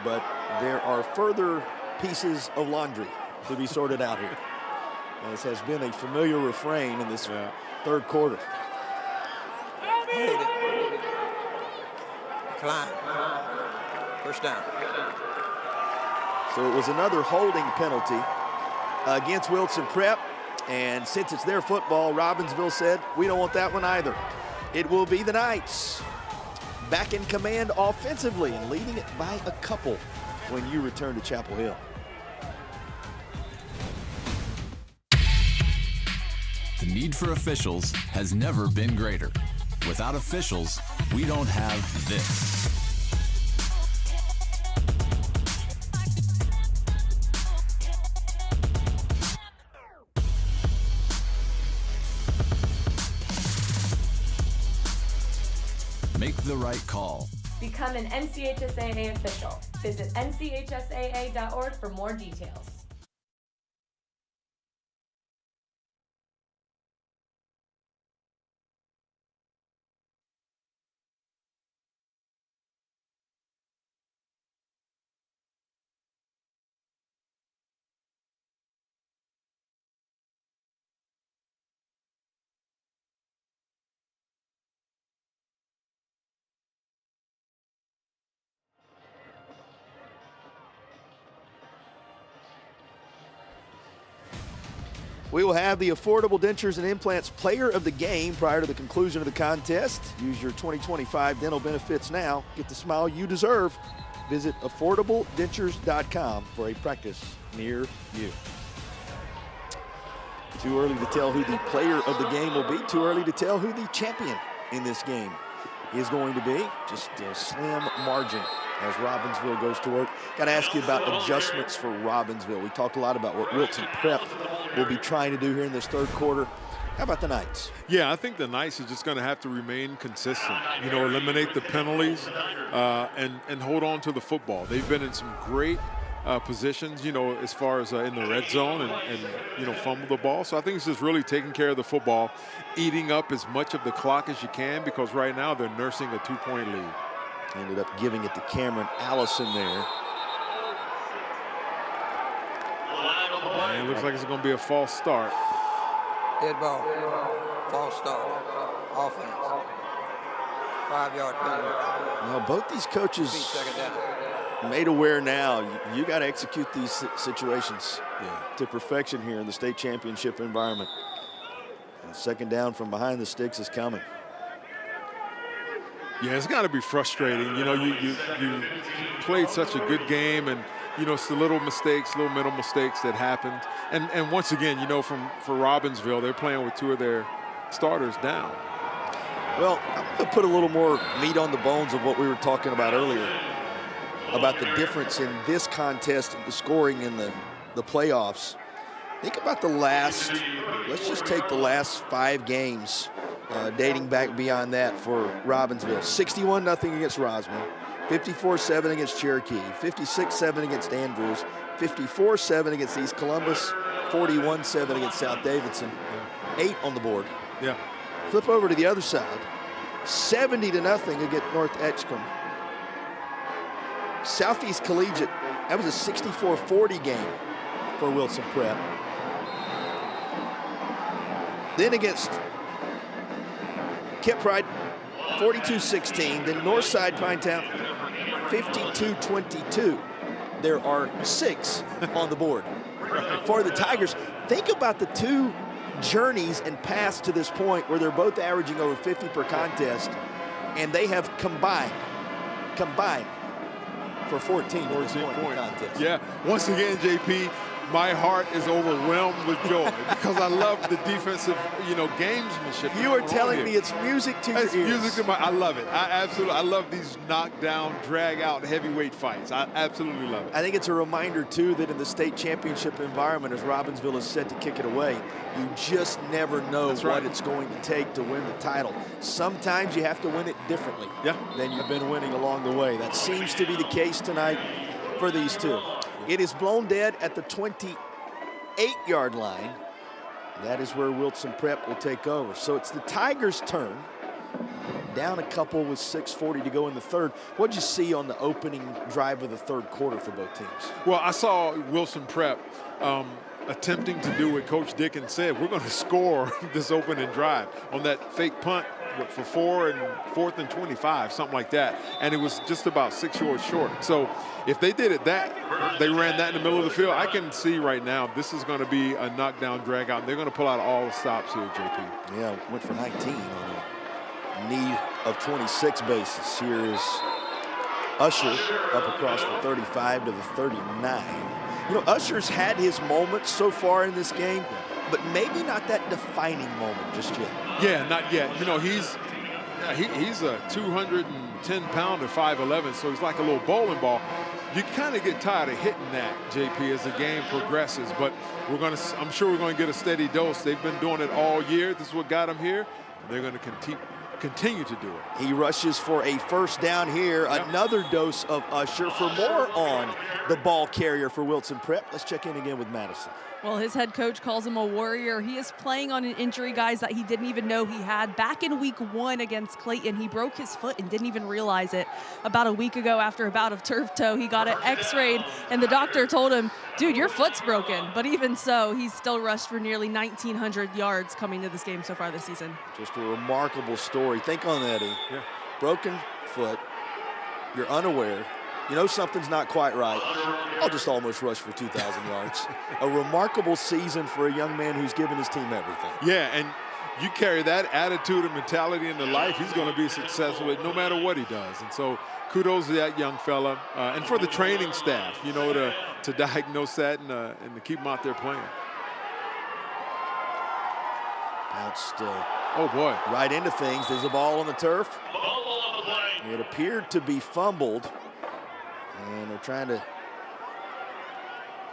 But there are further pieces of laundry to be sorted out here. As has been a familiar refrain in this 3rd quarter. Climb. 1st down. So it was another holding penalty against Wilson Prep. And since it's their football, Robinsville said, we don't want that one either. It will be the Knights back in command offensively and leading it by a couple when you return to Chapel Hill. The need for officials has never been greater. Without officials, we don't have this. Make the right call. Become an NCHSAA official. Visit nchsaa.org for more details. We will have the Affordable Dentures and Implants Player of the Game prior to the conclusion of the contest. Use your 2025 dental benefits now. Get the smile you deserve. Visit affordabledentures.com for a practice near you. Too early to tell who the player of the game will be. Too early to tell who the champion in this game is going to be. Just a slim margin as Robinsville goes to work. Got to ask you about adjustments for Robinsville. We talked a lot about what Wilson Prep will be trying to do here in this third quarter. How about the Knights? Yeah, I think the Knights are just going to have to remain consistent. You know, eliminate the penalties and hold on to the football. They've been in some great positions, you know, as far as in the red zone and, you know, fumble the ball. So I think it's just really taking care of the football, eating up as much of the clock as you can, because right now they're nursing a 2-point lead. Ended up giving it to Cameron Allison there. And it looks like it's going to be a false start. Dead ball. False start. Offense. 5-yard penalty. Now, both these coaches Second down. made aware now, you got to execute these situations to perfection here in the state championship environment. And second down from behind the sticks is coming. Yeah, it's got to be frustrating. You know, you played such a good game, and, you know, it's the little mistakes, little middle mistakes that happened. And once again, you know, for Robinsville, they're playing with two of their starters down. Well, I'm going to put a little more meat on the bones of what we were talking about earlier, about the difference in this contest and the scoring in the playoffs. Think about the last, let's just take the last 5 games, dating back beyond that for Robinsville. 61-0 against Rosman, 54-7 against Cherokee, 56-7 against Andrews, 54-7 against East Columbus, 41-7 against South Davidson. 8 on the board. Yeah. Flip over to the other side. 70-0 against North Edgecombe. Southeast Collegiate, that was a 64-40 game for Wilson Prep. Then against Kent Pride, 42-16. Then Northside Pinetown, 52-22. There are 6 on the board for the Tigers. Think about the 2 journeys and paths to this point where they're both averaging over 50 per contest, and they have combined for 14 points in the contest. Yeah, once again, JP, my heart is overwhelmed with joy because I love the defensive, you know, gamesmanship. You are telling me it's music to your ears. It's music to my, I love it. I love these knockdown, drag out heavyweight fights. I absolutely love it. I think it's a reminder too that in the state championship environment, as Robinsville is set to kick it away, you just never know what it's going to take to win the title. Sometimes you have to win it differently than you've been winning along the way. That seems to be the case tonight for these 2. It is blown dead at the 28-yard line. That is where Wilson Prep will take over. So it's the Tigers' turn. Down a couple with 6:40 to go in the third. What did you see on the opening drive of the third quarter for both teams? Well, I saw Wilson Prep attempting to do what Coach Dickens said. We're going to score this opening drive on that fake punt for 4th and 25, something like that. And it was just about 6 yards short. So if they did it they ran that in the middle of the field, I can see right now this is going to be a knockdown, drag out. They're going to pull out all the stops here, JP. Yeah, went for 19 on a need of 26 basis. Here is Usher up across the 35 to the 39. You know, Usher's had his moments so far in this game, but maybe not that defining moment just yet. Yeah, not yet. You know, he's a 210-pounder, 5'11", so he's like a little bowling ball. You kind of get tired of hitting that, JP, as the game progresses. But I'm sure we're going to get a steady dose. They've been doing it all year. This is what got them here. And they're going to continue to do it. He rushes for a first down here. Yep. Another dose of Usher. For more on the ball carrier for Wilson Prep, let's check in again with Madison. Well, his head coach calls him a warrior. He is playing on an injury, guys, that he didn't even know he had. Back in week 1 against Clayton, he broke his foot and didn't even realize it. About a week ago, after a bout of turf toe, he got it x-rayed, and the doctor told him, dude, your foot's broken. But even so, he's still rushed for nearly 1,900 yards coming to this game so far this season. Just a remarkable story. Think on that, E. Yeah. Broken foot, you're unaware, you know something's not quite right. I'll just almost rush for 2,000 yards. A remarkable season for a young man who's given his team everything. Yeah, and you carry that attitude and mentality into life, he's going to be successful no matter what he does. And so kudos to that young fella. And for the training staff, you know, to diagnose that and to keep him out there playing. Bounced oh, boy. right into things. There's a ball on the turf. It appeared to be fumbled. And they're trying to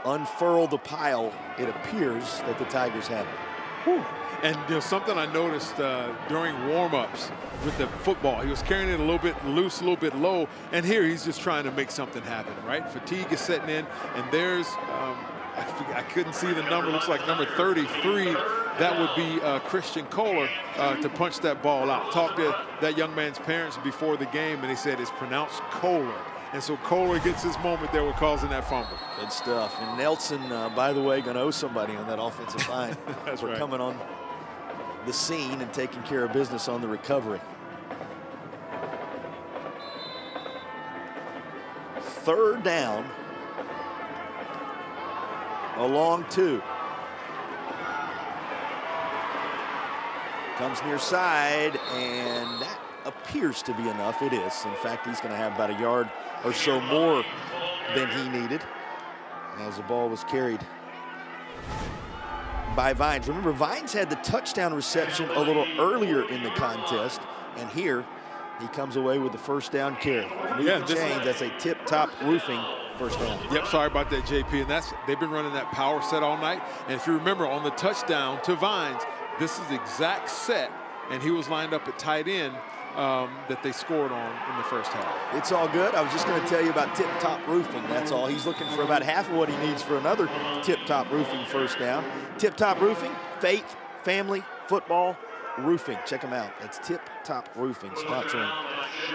unfurl the pile. It appears that the Tigers have it. Whew. And you know, something I noticed during warm-ups with the football, he was carrying it a little bit loose, a little bit low, and here he's just trying to make something happen, right? Fatigue is setting in, and there's, I couldn't see the number, looks like number 33, that would be Christian Kohler to punch that ball out. Talked to that young man's parents before the game, and they said it's pronounced Kohler. And so Kohler gets his moment there with causing that fumble. Good stuff. And Nelson, by the way, going to owe somebody on that offensive line That's for right. coming on the scene and taking care of business on the recovery. Third down. A long 2. Comes near side, and that appears to be enough. It is. In fact, he's going to have about a yard or so more than he needed as the ball was carried by Vines. Remember, Vines had the touchdown reception a little earlier in the contest, and here he comes away with the first down carry. That's a tip-top roofing first down. Yep, sorry about that, JP. And they've been running that power set all night. And if you remember, on the touchdown to Vines, this is the exact set, and he was lined up at tight end that they scored on in the first half. It's all good. I was just going to tell you about tip-top roofing. That's all. He's looking for about half of what he needs for another tip-top roofing first down. Tip-top roofing, faith, family, football, roofing. Check them out. That's tip-top roofing sponsoring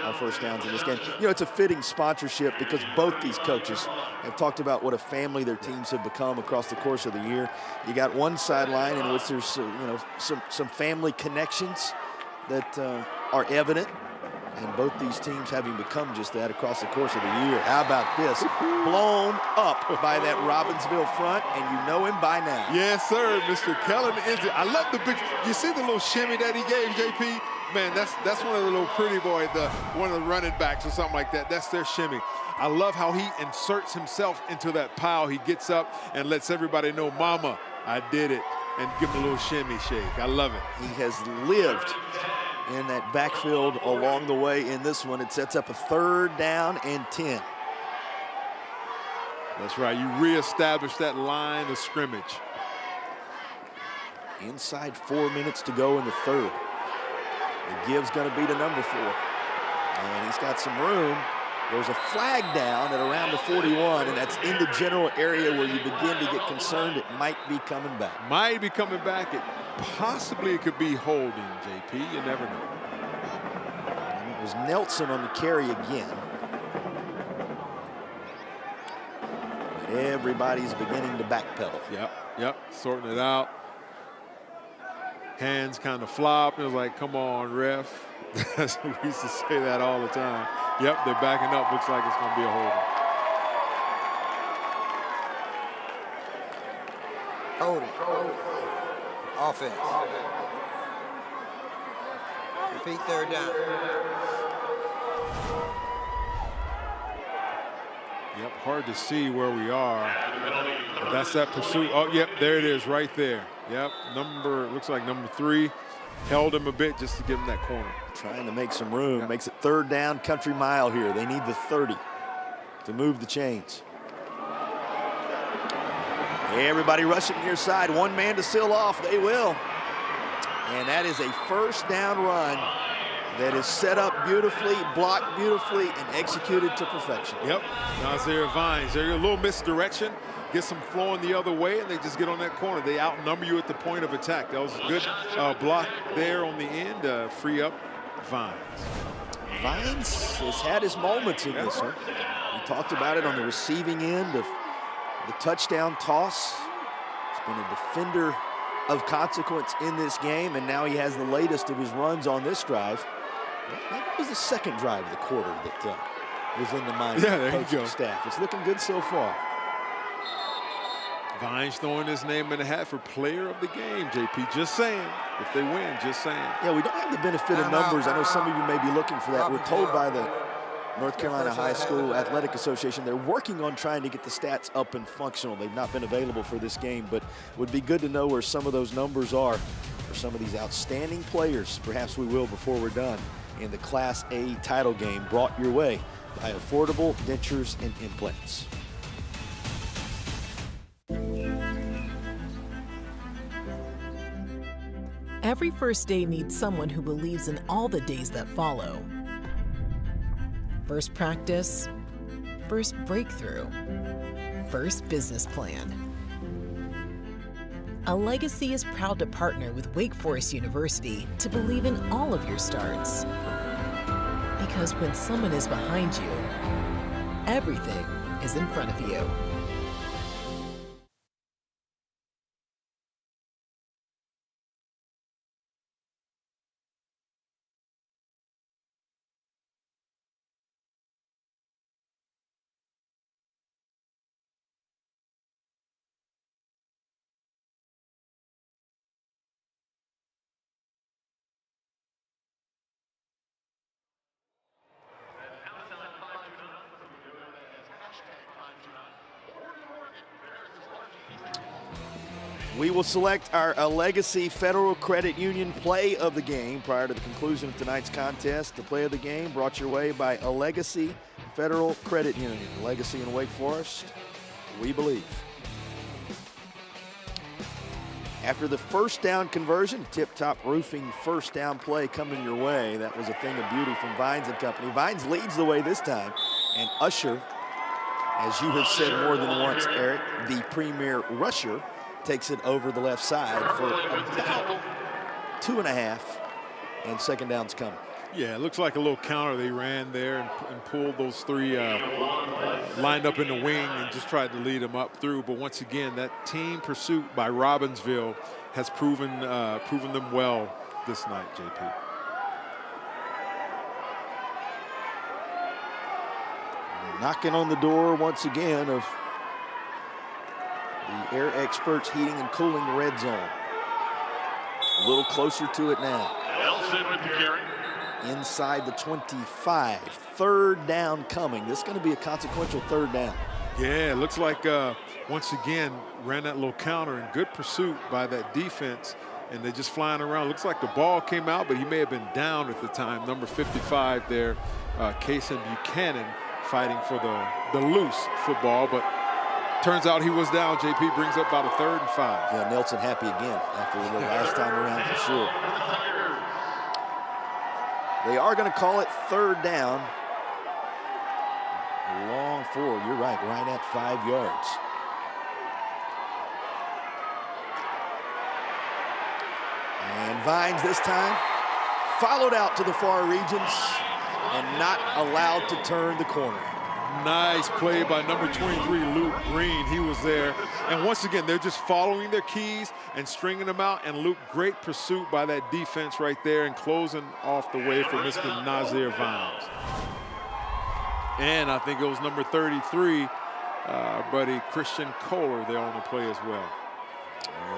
our first downs in this game. You know, it's a fitting sponsorship because both these coaches have talked about what a family their teams have become across the course of the year. You got one sideline in which there's some family connections that are evident, and both these teams having become just that across the course of the year. How about this? Blown up by that Robinsville front, and you know him by now. Yes, sir, Mr. Kellen. I love the big, you see the little shimmy that he gave, JP? Man, that's one of the little pretty boy, one of the running backs or something like that. That's their shimmy. I love how he inserts himself into that pile. He gets up and lets everybody know, Mama, I did it, and give him a little shimmy shake. I love it. He has lived in that backfield along the way in this one. It sets up a 3rd down and 10. That's right. You reestablish that line of scrimmage. Inside 4 minutes to go in the 3rd. The give's going to be to number 4. And he's got some room. There's a flag down at around the 41, and that's in the general area where you begin to get concerned it might be coming back. Might be coming back. It could be holding, JP. You never know. And it was Nelson on the carry again. But everybody's beginning to backpedal. Yep, sorting it out. Hands kind of flop. It was like, come on, ref. We used to say that all the time. Yep, they're backing up. Looks like it's going to be a holding. Holding. Offense. Repeat 3rd down. Yep, hard to see where we are. But that's that pursuit. Oh, yep, there it is right there. Yep, looks like number 3. Held him a bit just to give him that corner. Trying to make some room. Makes it 3rd down, country mile here. They need the 30 to move the chains. Everybody rushing near side. One man to seal off. They will. And that is a first down run that is set up beautifully, blocked beautifully, and executed to perfection. Yep. Nazir Vines. There's a little misdirection. Gets them flowing the other way, and they just get on that corner. They outnumber you at the point of attack. That was a good block there on the end. Free up Vines. Vines has had his moments in this one. We talked about it on the receiving end of the touchdown toss. He's been a defender of consequence in this game, and now he has the latest of his runs on this drive. That was the 2nd drive of the quarter that was in the mind Yeah, of the there you coaching go. staff. It's looking good so far. Vines throwing his name in the hat for player of the game, JP. Just saying. If they win, just saying. Yeah, we don't have the benefit of numbers. I know some of you may be looking for that. We're told by the North Carolina High School Athletic Association they're working on trying to get the stats up and functional. They've not been available for this game, but would be good to know where some of those numbers are for some of these outstanding players. Perhaps we will before we're done in the Class A title game, brought your way by Affordable Dentures and Implants. Every first day needs someone who believes in all the days that follow. First practice, first breakthrough, first business plan. A Legacy is proud to partner with Wake Forest University to believe in all of your starts. Because when someone is behind you, everything is in front of you. We will select our Legacy Federal Credit Union play of the game prior to the conclusion of tonight's contest. The play of the game brought your way by Legacy Federal Credit Union. Legacy in Wake Forest, we believe. After the first down conversion, tip-top roofing first down play coming your way. That was a thing of beauty from Vines and company. Vines leads the way this time, and Usher, as you have said more than once, Eric, the premier rusher, takes it over the left side for about 2.5, and second down's coming. Yeah, it looks like a little counter they ran there and pulled those three lined up in the wing and just tried to lead them up through. But once again, that team pursuit by Robinsville has proven them well this night, JP. Knocking on the door once again of the Air Experts Heating and Cooling red zone. A little closer to it now. Nelson with the carry. Inside the 25. Third down coming. This is going to be a consequential third down. Yeah, it looks like once again ran that little counter and good pursuit by that defense, and they're just flying around. Looks like the ball came out, but he may have been down at the time. Number 55 there, Kason Buchanan, fighting for the loose football, but turns out he was down. JP brings up about a 3rd and 5. Yeah, Nelson happy again after the last time around for sure. They are going to call it third down. Long forward, you're right at 5 yards. And Vines this time followed out to the far regions and not allowed to turn the corner. Nice play by number 23, Luke Green. He was there. And once again, they're just following their keys and stringing them out. And Luke, great pursuit by that defense right there and closing off the way for Mr. Nazir Vines. And I think it was number 33, buddy Christian Kohler there on the play as well.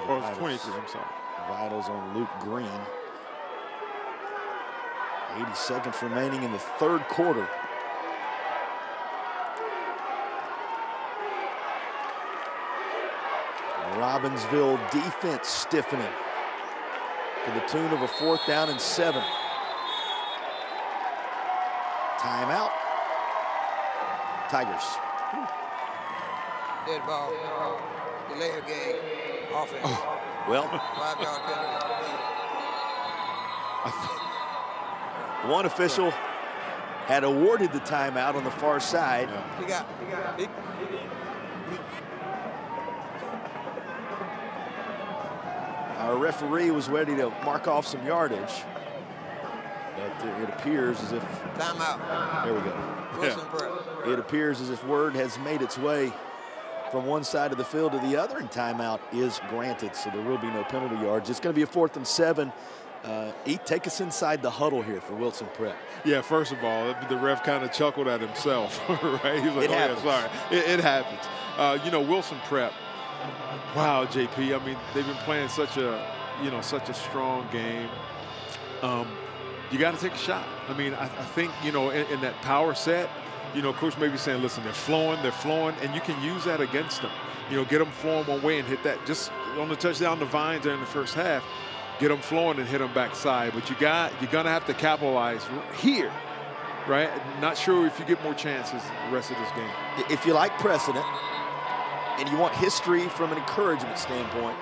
Or it was 23, I'm sorry. Vitals on Luke Green. 80 seconds remaining in the third quarter. Robinsville defense stiffening to the tune of a 4th down and 7. Timeout. Tigers. Dead ball. Delay of game. Offense. Well, 5-yard penalty. one official had awarded the timeout on the far side. Our referee was ready to mark off some yardage. But it appears as if... Timeout. There we go. It appears as if word has made its way from one side of the field to the other, and timeout is granted, so there will be no penalty yards. It's going to be a 4th and 7 Take us inside the huddle here for Wilson Prep. Yeah, first of all, the ref kind of chuckled at himself, right? He's like, yeah, sorry. It happens. You know, Wilson Prep, wow, JP, I mean, they've been playing such a strong game. You got to take a shot. I mean, I think, you know, in that power set, you know, Coach may be saying, listen, they're flowing, and you can use that against them. You know, get them flowing one way and hit that just on the touchdown to Vines there in the first half. Get them flowing and hit them backside. But you're going to have to capitalize here, right? Not sure if you get more chances the rest of this game. If you like precedent and you want history from an encouragement standpoint,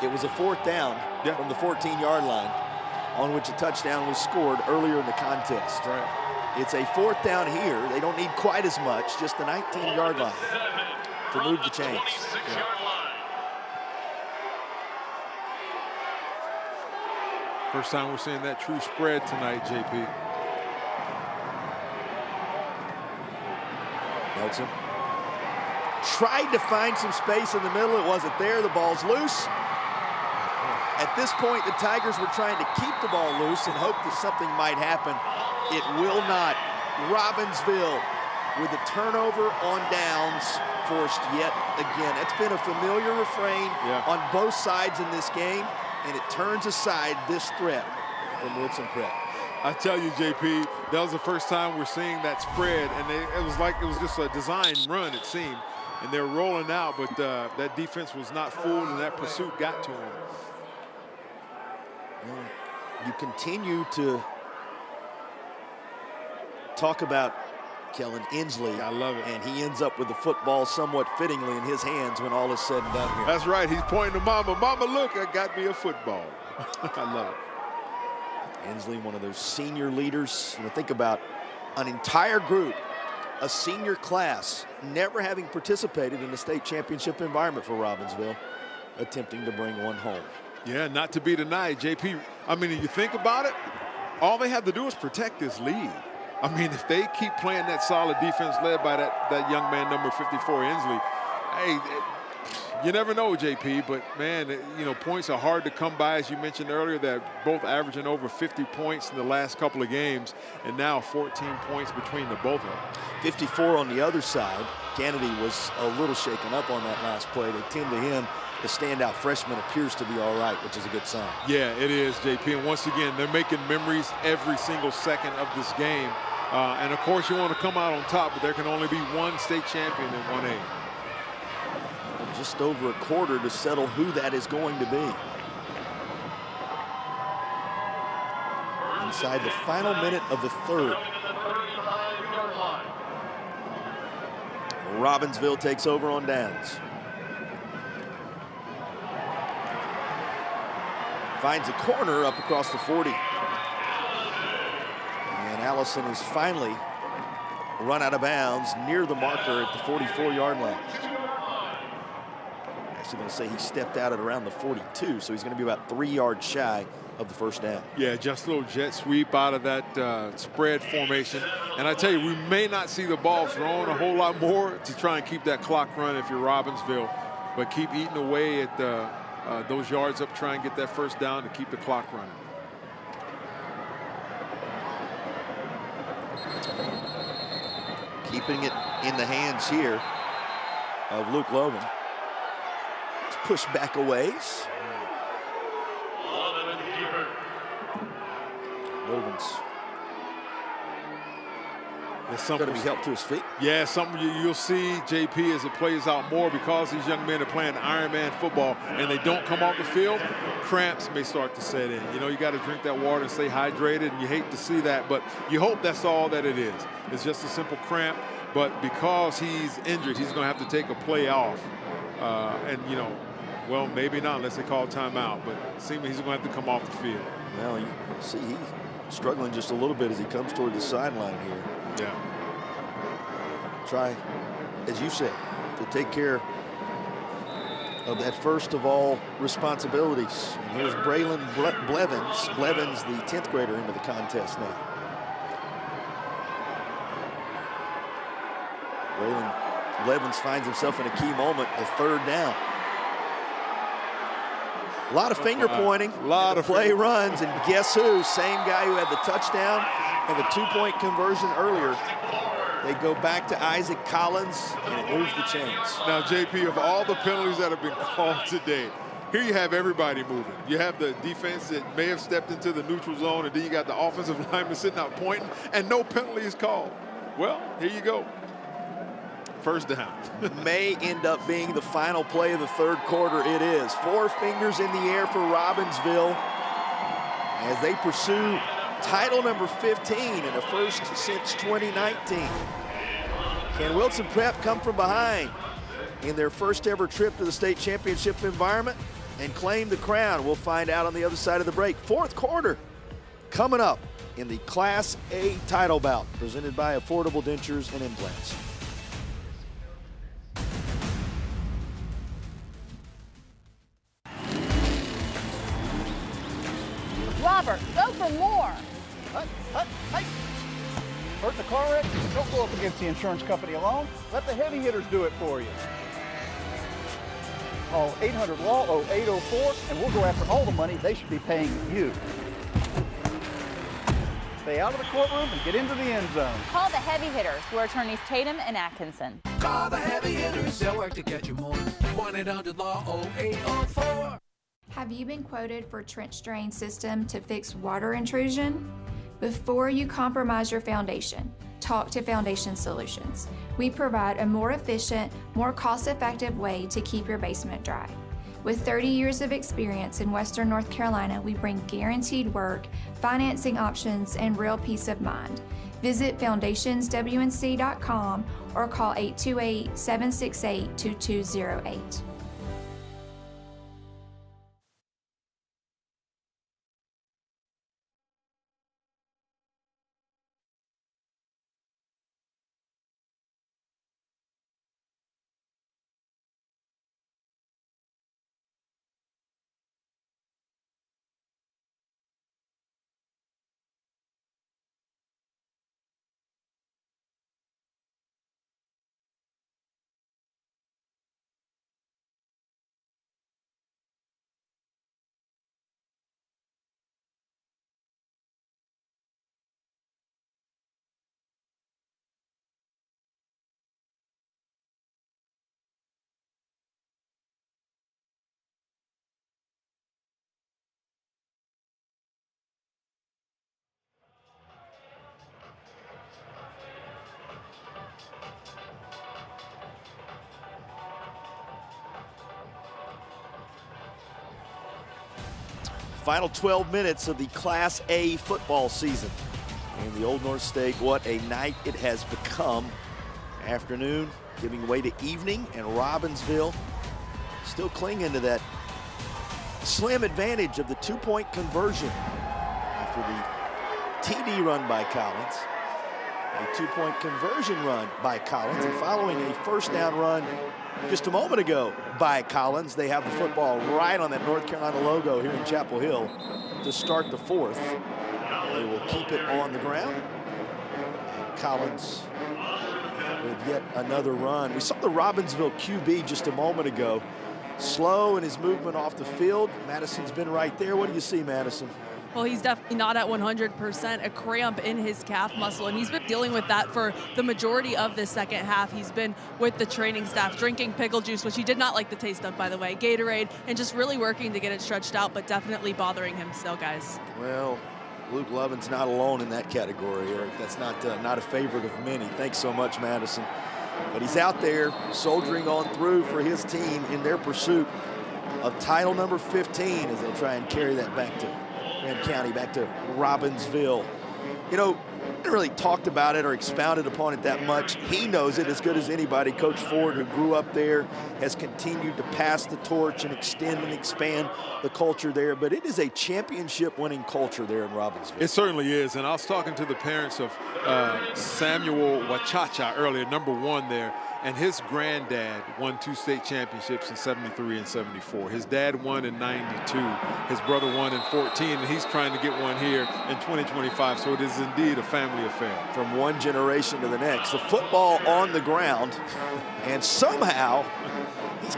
it was a 4th down from the 14-yard line on which a touchdown was scored earlier in the contest. Right. It's a 4th down here. They don't need quite as much, just the 19-yard line to move the chains. Yeah. First time we're seeing that true spread tonight, JP. Nelson tried to find some space in the middle. It wasn't there. The ball's loose. At this point, the Tigers were trying to keep the ball loose and hope that something might happen. It will not. Robinsville with a turnover on downs forced yet again. That's been a familiar refrain on both sides in this game, and it turns aside this threat from Wilson Prep. I tell you, JP, that was the first time we're seeing that spread, and it was just a design run, it seemed. And they were rolling out, but that defense was not fooled, and that pursuit got to him. You continue to talk about Kellen Inslee. I love it. And he ends up with the football somewhat fittingly in his hands when all is said and done here. That's right. He's pointing to Mama. Mama, look, I got me a football. I love it. Inslee, one of those senior leaders. You know, think about an entire group, a senior class, never having participated in a state championship environment for Robinsville, attempting to bring one home. Yeah, not to be denied, JP. I mean, if you think about it, all they have to do is protect this lead. I mean, if they keep playing that solid defense led by that young man, number 54, Inslee, hey, you never know, JP, but, man, you know, points are hard to come by, as you mentioned earlier, that both averaging over 50 points in the last couple of games, and now 14 points between the both of them. 54 on the other side. Kennedy was a little shaken up on that last play. They tend to him. The standout freshman appears to be all right, which is a good sign. Yeah, it is, JP. And once again, they're making memories every single second of this game. And, of course, you want to come out on top, but there can only be one state champion in 1A. Just over a quarter to settle who that is going to be. Inside the final minute of the third. Robinsville takes over on downs. Finds a corner up across the 40. And Allison is finally run out of bounds near the marker at the 44-yard line. Actually going to say he stepped out at around the 42, so he's going to be about 3 yards shy of the first down. Yeah, just a little jet sweep out of that spread formation. And I tell you, we may not see the ball thrown a whole lot more to try and keep that clock running if you're Robinsville, but keep eating away at those yards up, try and get that first down to keep the clock running. Keeping it in the hands here of Luke Logan. It's pushed back a ways. Logan's going to be helped to his feet. Yeah, something you'll see, JP, as it plays out more, because these young men are playing Ironman football and they don't come off the field, cramps may start to set in. You know, you got to drink that water and stay hydrated, and you hate to see that, but you hope that's all that it is. It's just a simple cramp, but because he's injured, he's going to have to take a play off. And, you know, well, maybe not unless they call timeout, but it seems he's going to have to come off the field. Well, you see he's struggling just a little bit as he comes toward the sideline here. Yeah. Try, as you said, to take care of that first of all responsibilities. And here's Braylon Blevins. Blevins, the 10th grader, into the contest now. Braylon Blevins finds himself in a key moment, a third down. A lot of finger pointing. A lot of play runs, and guess who? Same guy who had the touchdown and the two-point conversion earlier. They go back to Isaac Collins, and it moves the chains. Now, JP, of all the penalties that have been called today, here you have everybody moving. You have the defense that may have stepped into the neutral zone, and then you got the offensive lineman sitting out pointing, and no penalty is called. Well, here you go. First down. May end up being the final play of the third quarter. It is. 4 fingers in the air for Robinsville as they pursue title number 15 and the first since 2019. Can Wilson Prep come from behind in their first ever trip to the state championship environment and claim the crown? We'll find out on the other side of the break. Fourth quarter coming up in the Class A title bout presented by Affordable Dentures and Implants. Robert, go for more. Hey. Hurt the car wreck? Don't go up against the insurance company alone. Let the heavy hitters do it for you. Call 800-LAW-0804 and we'll go after all the money they should be paying you. Stay out of the courtroom and get into the end zone. Call the heavy hitters. We're attorneys Tatum and Atkinson. Call the heavy hitters. They'll work to get you more. 1-800-LAW-0804. Have you been quoted for trench drain system to fix water intrusion? Before you compromise your foundation, talk to Foundation Solutions. We provide a more efficient, more cost-effective way to keep your basement dry. With 30 years of experience in Western North Carolina, we bring guaranteed work, financing options, and real peace of mind. Visit foundationswnc.com or call 828-768-2208. Final 12 minutes of the Class A football season. And the Old North State, what a night it has become. Afternoon giving way to evening, and Robinsville still clinging to that slim advantage of the two-point conversion after the TD run by Collins. A two-point conversion run by Collins, and following a first down run just a moment ago by Collins. They have the football right on that North Carolina logo here in Chapel Hill to start the fourth. They will keep it on the ground. And Collins with yet another run. We saw the Robinsville QB just a moment ago. Slow in his movement off the field. Madison's been right there. What do you see, Madison? Well, he's definitely not at 100%, a cramp in his calf muscle, and he's been dealing with that for the majority of the second half. He's been with the training staff drinking pickle juice, which he did not like the taste of, by the way, Gatorade, and just really working to get it stretched out, but definitely bothering him still, guys. Well, Luke Lovin's not alone in that category, Eric. That's not a favorite of many. Thanks so much, Madison. But he's out there soldiering on through for his team in their pursuit of title number 15 as they try and carry that back to Graham County, back to Robinsville. You know, haven't really talked about it or expounded upon it that much. He knows it as good as anybody. Coach Ford, who grew up there, has continued to pass the torch and extend and expand the culture there. But it is a championship-winning culture there in Robinsville. It certainly is. And I was talking to the parents of Samuel Wachacha earlier, number 1 there. And his granddad won 2 state championships in '73 and '74. His dad won in '92. His brother won in '14, and he's trying to get one here in 2025. So it is indeed a family affair. From one generation to the next. The football on the ground, and somehow he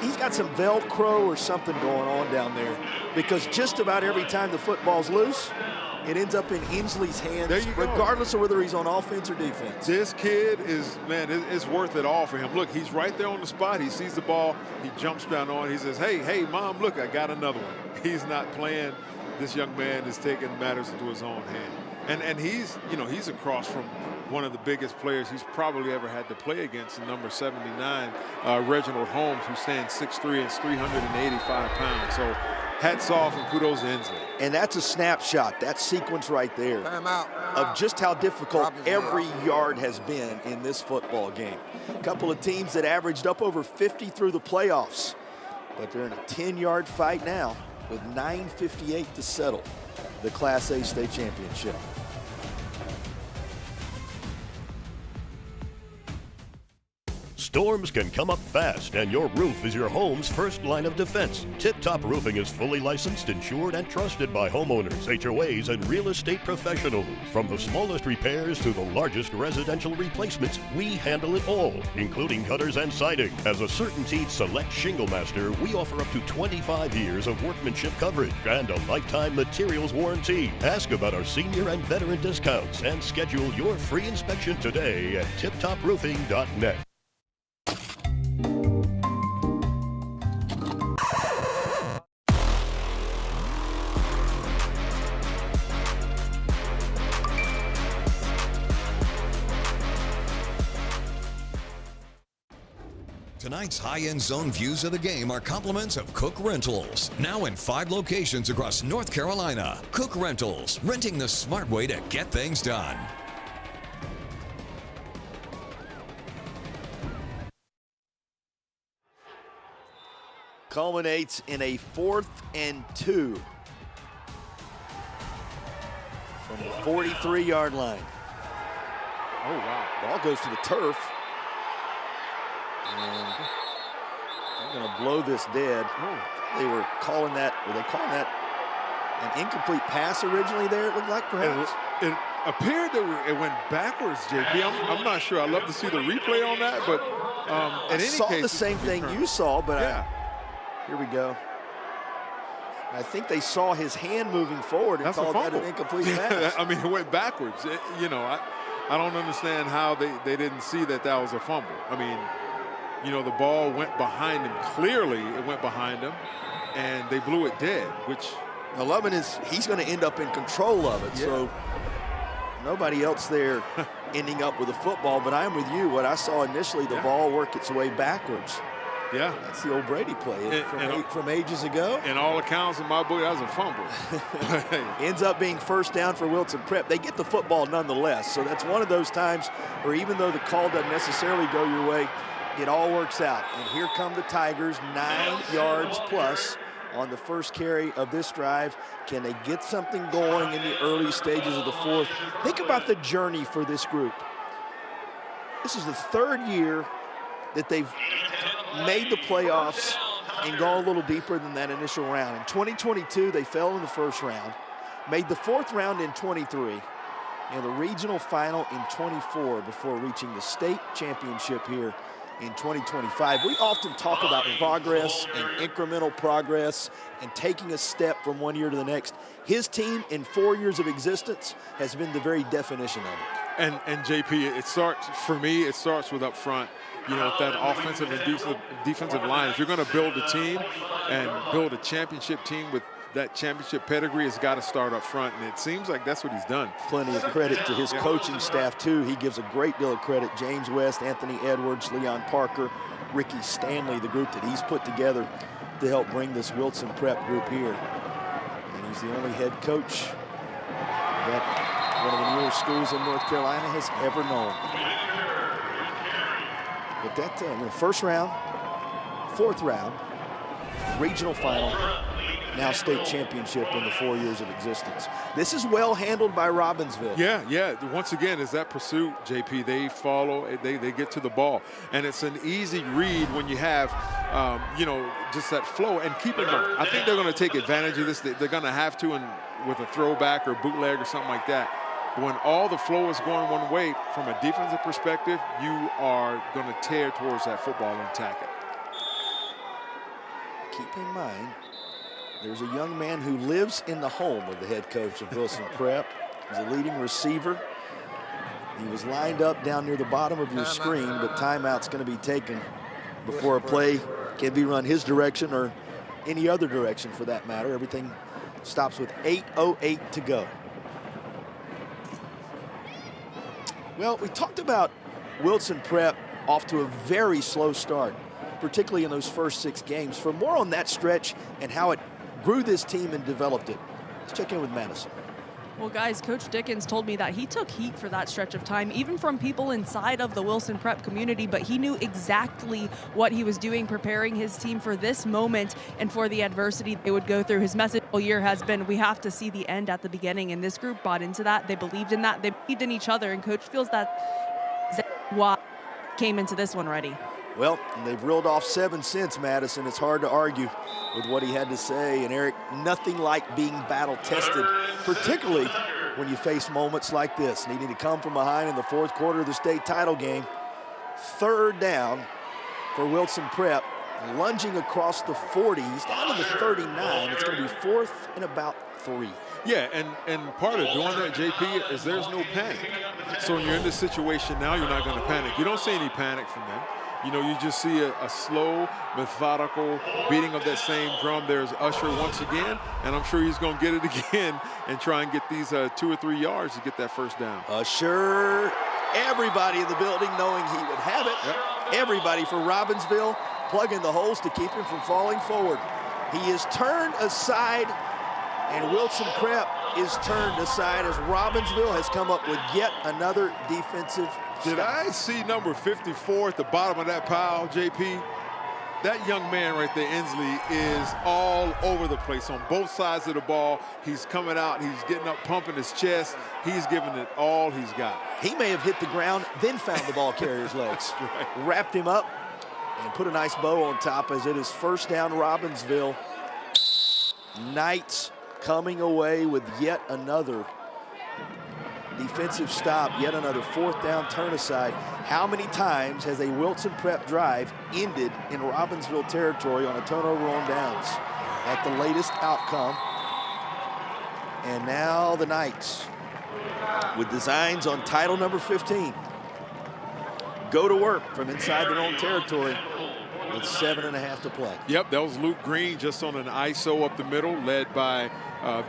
He's got some Velcro or something going on down there, because just about every time the football's loose, it ends up in Inslee's hands, regardless of whether he's on offense or defense. This kid is, man, it's worth it all for him. Look, he's right there on the spot. He sees the ball. He jumps down on it. He says, hey, Mom, look, I got another one. He's not playing. This young man is taking matters into his own hand. And he's, he's across from one of the biggest players he's probably ever had to play against, in number 79, Reginald Holmes, who stands 6'3" and is 385 pounds. So hats off and kudos to Inslee. And that's a snapshot, that sequence right there, of just how difficult every yard has been in this football game. A couple of teams that averaged up over 50 through the playoffs, but they're in a 10-yard fight now with 9:58 to settle the Class A state championship. Storms can come up fast, and your roof is your home's first line of defense. Tip Top Roofing is fully licensed, insured, and trusted by homeowners, HOAs, and real estate professionals. From the smallest repairs to the largest residential replacements, we handle it all, including gutters and siding. As a CertainTeed Select Shingle Master, we offer up to 25 years of workmanship coverage and a lifetime materials warranty. Ask about our senior and veteran discounts and schedule your free inspection today at tiptoproofing.net. Tonight's high-end zone views of the game are compliments of Cook Rentals. Now in 5 locations across North Carolina. Cook Rentals, renting the smart way to get things done. Culminates in a 4th and 2 from the 43-yard line. Oh, wow. Ball goes to the turf. And they're going to blow this dead. They were calling that, an incomplete pass originally there, it looked like, perhaps? It appeared that it went backwards, JP. I'm not sure. I'd love to see the replay on that, but in any case. I saw the same thing you saw, but here we go. I think they saw his hand moving forward and called that an incomplete pass. I mean, it went backwards. I don't understand how they didn't see that was a fumble. I mean, the ball went behind him. Clearly, it went behind him, and they blew it dead, which... The Lovin he's going to end up in control of it, so nobody else there ending up with a football, but I'm with you. What I saw initially, the ball work its way backwards. Yeah. That's the old Brady play from ages ago. In all accounts, in my book, that was a fumble. Ends up being first down for Wilson Prep. They get the football nonetheless, so that's one of those times where even though the call doesn't necessarily go your way, it all works out. And here come the Tigers, 9 yards plus on the first carry of this drive. Can they get something going in the early stages of the 4th? Think about the journey for this group. This is the 3rd year that they've made the playoffs and gone a little deeper than that initial round. In 2022, they fell in the first round, made the 4th round in 23, and the regional final in 24 before reaching the state championship here in 2025. We often talk about progress and incremental progress and taking a step from one year to the next. His team in 4 years of existence has been the very definition of it. And JP, it starts with up front, with that offensive and defensive line. If you're going to build a team and build a championship team with that championship pedigree, has got to start up front, and it seems like that's what he's done. Plenty of credit to his coaching staff, too. He gives a great deal of credit. James West, Anthony Edwards, Leon Parker, Ricky Stanley, the group that he's put together to help bring this Wilson Prep group here. And he's the only head coach that one of the newer schools in North Carolina has ever known. But that first round, 4th round, regional final, now state championship in the 4 years of existence. This is well handled by Robinsville. Yeah. Once again, is that pursuit, JP. They follow, they get to the ball. And it's an easy read when you have, just that flow. And keep in mind, I think they're going to take advantage of this. They're going to have to with a throwback or bootleg or something like that. When all the flow is going one way, from a defensive perspective, you are going to tear towards that football and attack it. keep in mind, there's a young man who lives in the home of the head coach of Wilson Prep. He's a leading receiver. He was lined up down near the bottom of your screen, but timeout's going to be taken before a play can be run his direction or any other direction for that matter. Everything stops with 8:08 to go. Well, we talked about Wilson Prep off to a very slow start, particularly in those first 6 games. For more on that stretch and how it grew this team and developed it, let's check in with Madison. Well, guys, Coach Dickens told me that he took heat for that stretch of time, even from people inside of the Wilson Prep community, but he knew exactly what he was doing, preparing his team for this moment and for the adversity they would go through. His message all year has been, we have to see the end at the beginning, and this group bought into that. They believed in that. They believed in each other, and Coach feels that's why came into this one ready. Well, they've reeled off 7 since, Madison. It's hard to argue with what he had to say. And Eric, nothing like being battle tested, particularly when you face moments like this, needing to come from behind in the 4th quarter of the state title game. 3rd down for Wilson Prep, lunging across the 40s down to the 39. It's going to be 4th and about 3. Yeah, and part of doing that, JP, is there's no panic. So when you're in this situation now, you're not going to panic. You don't see any panic from them. You know, you just see a slow, methodical beating of that same drum. There's Usher once again, and I'm sure he's going to get it again and try and get these 2 or 3 yards to get that first down. Usher, everybody in the building knowing he would have it. Yep. Everybody for Robinsville plugging the holes to keep him from falling forward. He is turned aside, and Wilson Prep is turned aside as Robinsville has come up with yet another defensive Did I see number 54 at the bottom of that pile, JP? That young man right there, Inslee, is all over the place on both sides of the ball. He's coming out, he's getting up, pumping his chest. He's giving it all he's got. He may have hit the ground, then found the ball carrier's legs. Right. Wrapped him up and put a nice bow on top as it is 1st down Robinsville. Knights coming away with yet another defensive stop, yet another 4th down turn aside. How many times has a Wilson Prep drive ended in Robinsville territory on a turnover on downs? At the latest outcome. And now the Knights with designs on title number 15. Go to work from inside their own territory with 7.5 to play. Yep, that was Luke Green just on an ISO up the middle, led by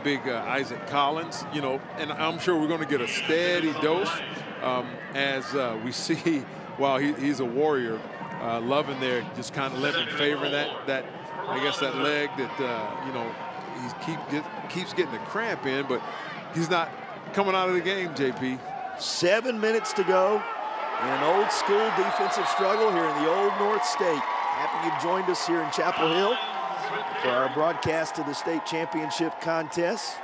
big Isaac Collins. You know, and I'm sure we're going to get a steady dose as we see, while he's a warrior, Lovin there just kind of limping, favoring that I guess that leg that you know, he keeps getting a cramp in, but he's not coming out of the game, JP. 7 minutes to go in an old school defensive struggle here in the Old North State. Happy you've joined us here in Chapel Hill for our broadcast of the state championship contest.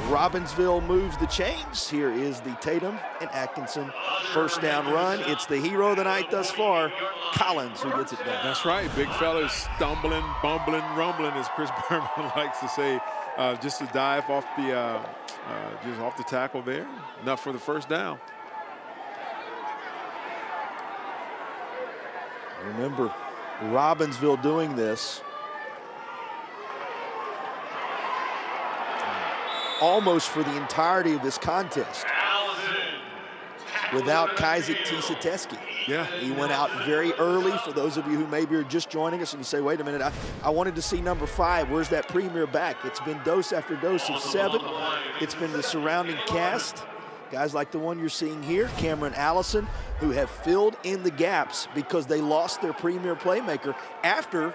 Robinsville moves the chains. Here is the Tatum and Atkinson 1st down run. It's the hero of the night thus far, Collins, who gets it done. That's right. Big fella's stumbling, bumbling, rumbling, as Chris Berman likes to say. Just a dive off the just off the tackle there. Enough for the 1st down. Remember, Robinsville doing this almost for the entirety of this contest without Kaizek Tisateski. Yeah. He went out very early. For those of you who maybe are just joining us and you say, wait a minute, I wanted to see number 5. Where's that premier back? It's been dose after dose of 7. It's been the surrounding cast. Guys like the one you're seeing here, Cameron Allison, who have filled in the gaps because they lost their premier playmaker after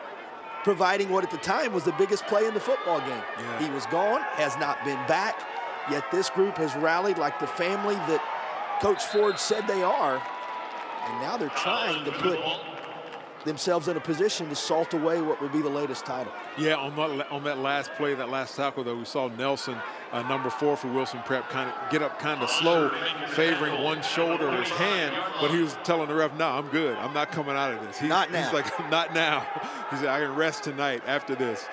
providing what at the time was the biggest play in the football game. Yeah. He was gone, has not been back, yet this group has rallied like the family that Coach Ford said they are, and now they're trying to put themselves in a position to salt away what would be the latest title. Yeah, on that last play, that last tackle, though, we saw Nelson, number 4 for Wilson Prep, kind of get up kind of slow, favoring one shoulder or his hand, but he was telling the ref, no, I'm good. I'm not coming out of this. Not now. He's like, not now. He said, I can rest tonight after this.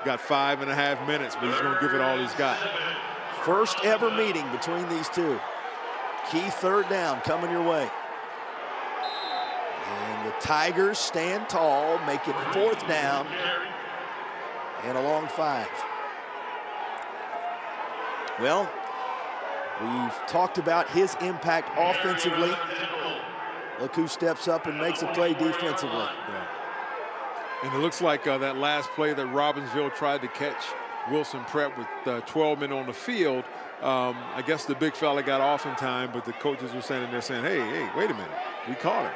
Got 5.5 minutes, but he's going to give it all he's got. First ever meeting between these two. Key 3rd down coming your way. And the Tigers stand tall, make it 4th down. and a long 5. Well, we've talked about his impact offensively. Look who steps up and makes a play defensively. Yeah. And it looks like that last play that Robinsville tried to catch Wilson Prep with 12 men on the field. I guess the big fella got off in time, but the coaches were standing there saying, hey, wait a minute. We caught him.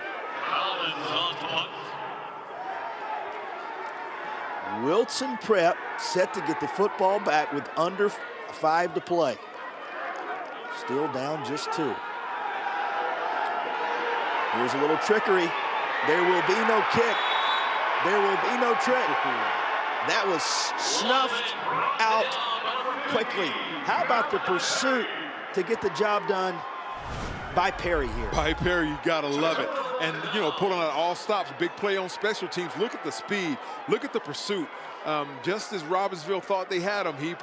Wilson Prep set to get the football back with under 5 to play. Still down just 2. Here's a little trickery. There will be no kick. There will be no trick. That was snuffed out quickly. How about the pursuit to get the job done by Perry here? By Perry, you gotta love it. And, you know, pulling out all stops, big play on special teams. Look at the speed. Look at the pursuit. Just as Robinsville thought they had him, he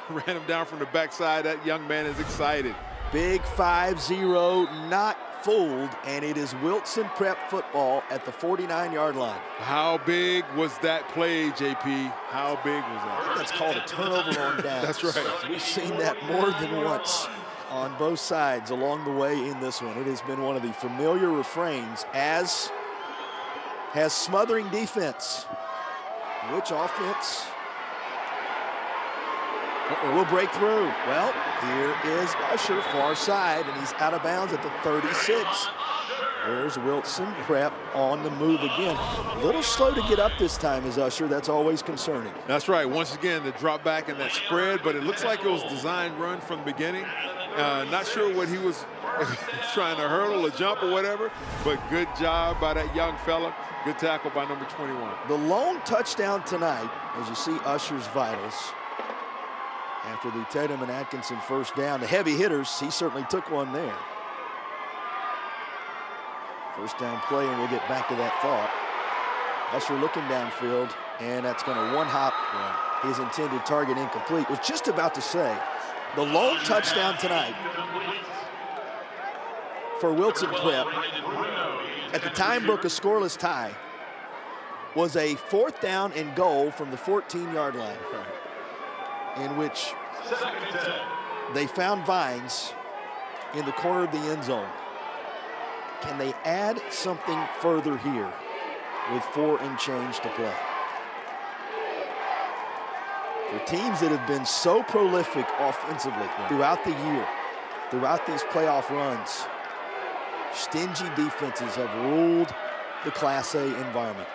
ran him down from the backside. That young man is excited. Big 5-0, not fooled, and it is Wilson Prep football at the 49-yard line. How big was that play, JP? How big was that? I think that's called a turnover on downs. That's right. We've seen that more than once on both sides along the way in this one. It has been one of the familiar refrains, as has smothering defense. Which offense will break through? Well, here is Usher, far side, and he's out of bounds at the 36. There's Wilson Prep on the move again. A little slow to get up this time is Usher. That's always concerning. That's right. Once again, the drop back and that spread, but it looks like it was designed run from the beginning. Not sure what he was trying to hurdle or jump or whatever, but good job by that young fella. Good tackle by number 21. The lone touchdown tonight, as you see Usher's vitals, after the Tatum and Atkinson first down. The heavy hitters, he certainly took one there. First down play, and we'll get back to that thought. Usher looking downfield, and that's going to one-hop his intended target incomplete. Was just about to say, the lone touchdown tonight for Wilson Prep, at the time book a scoreless tie, was a 4th down and goal from the 14-yard line, in which they found Vines in the corner of the end zone. Can they add something further here with 4 and change to play? For teams that have been so prolific offensively throughout the year, throughout these playoff runs, stingy defenses have ruled the Class A environment.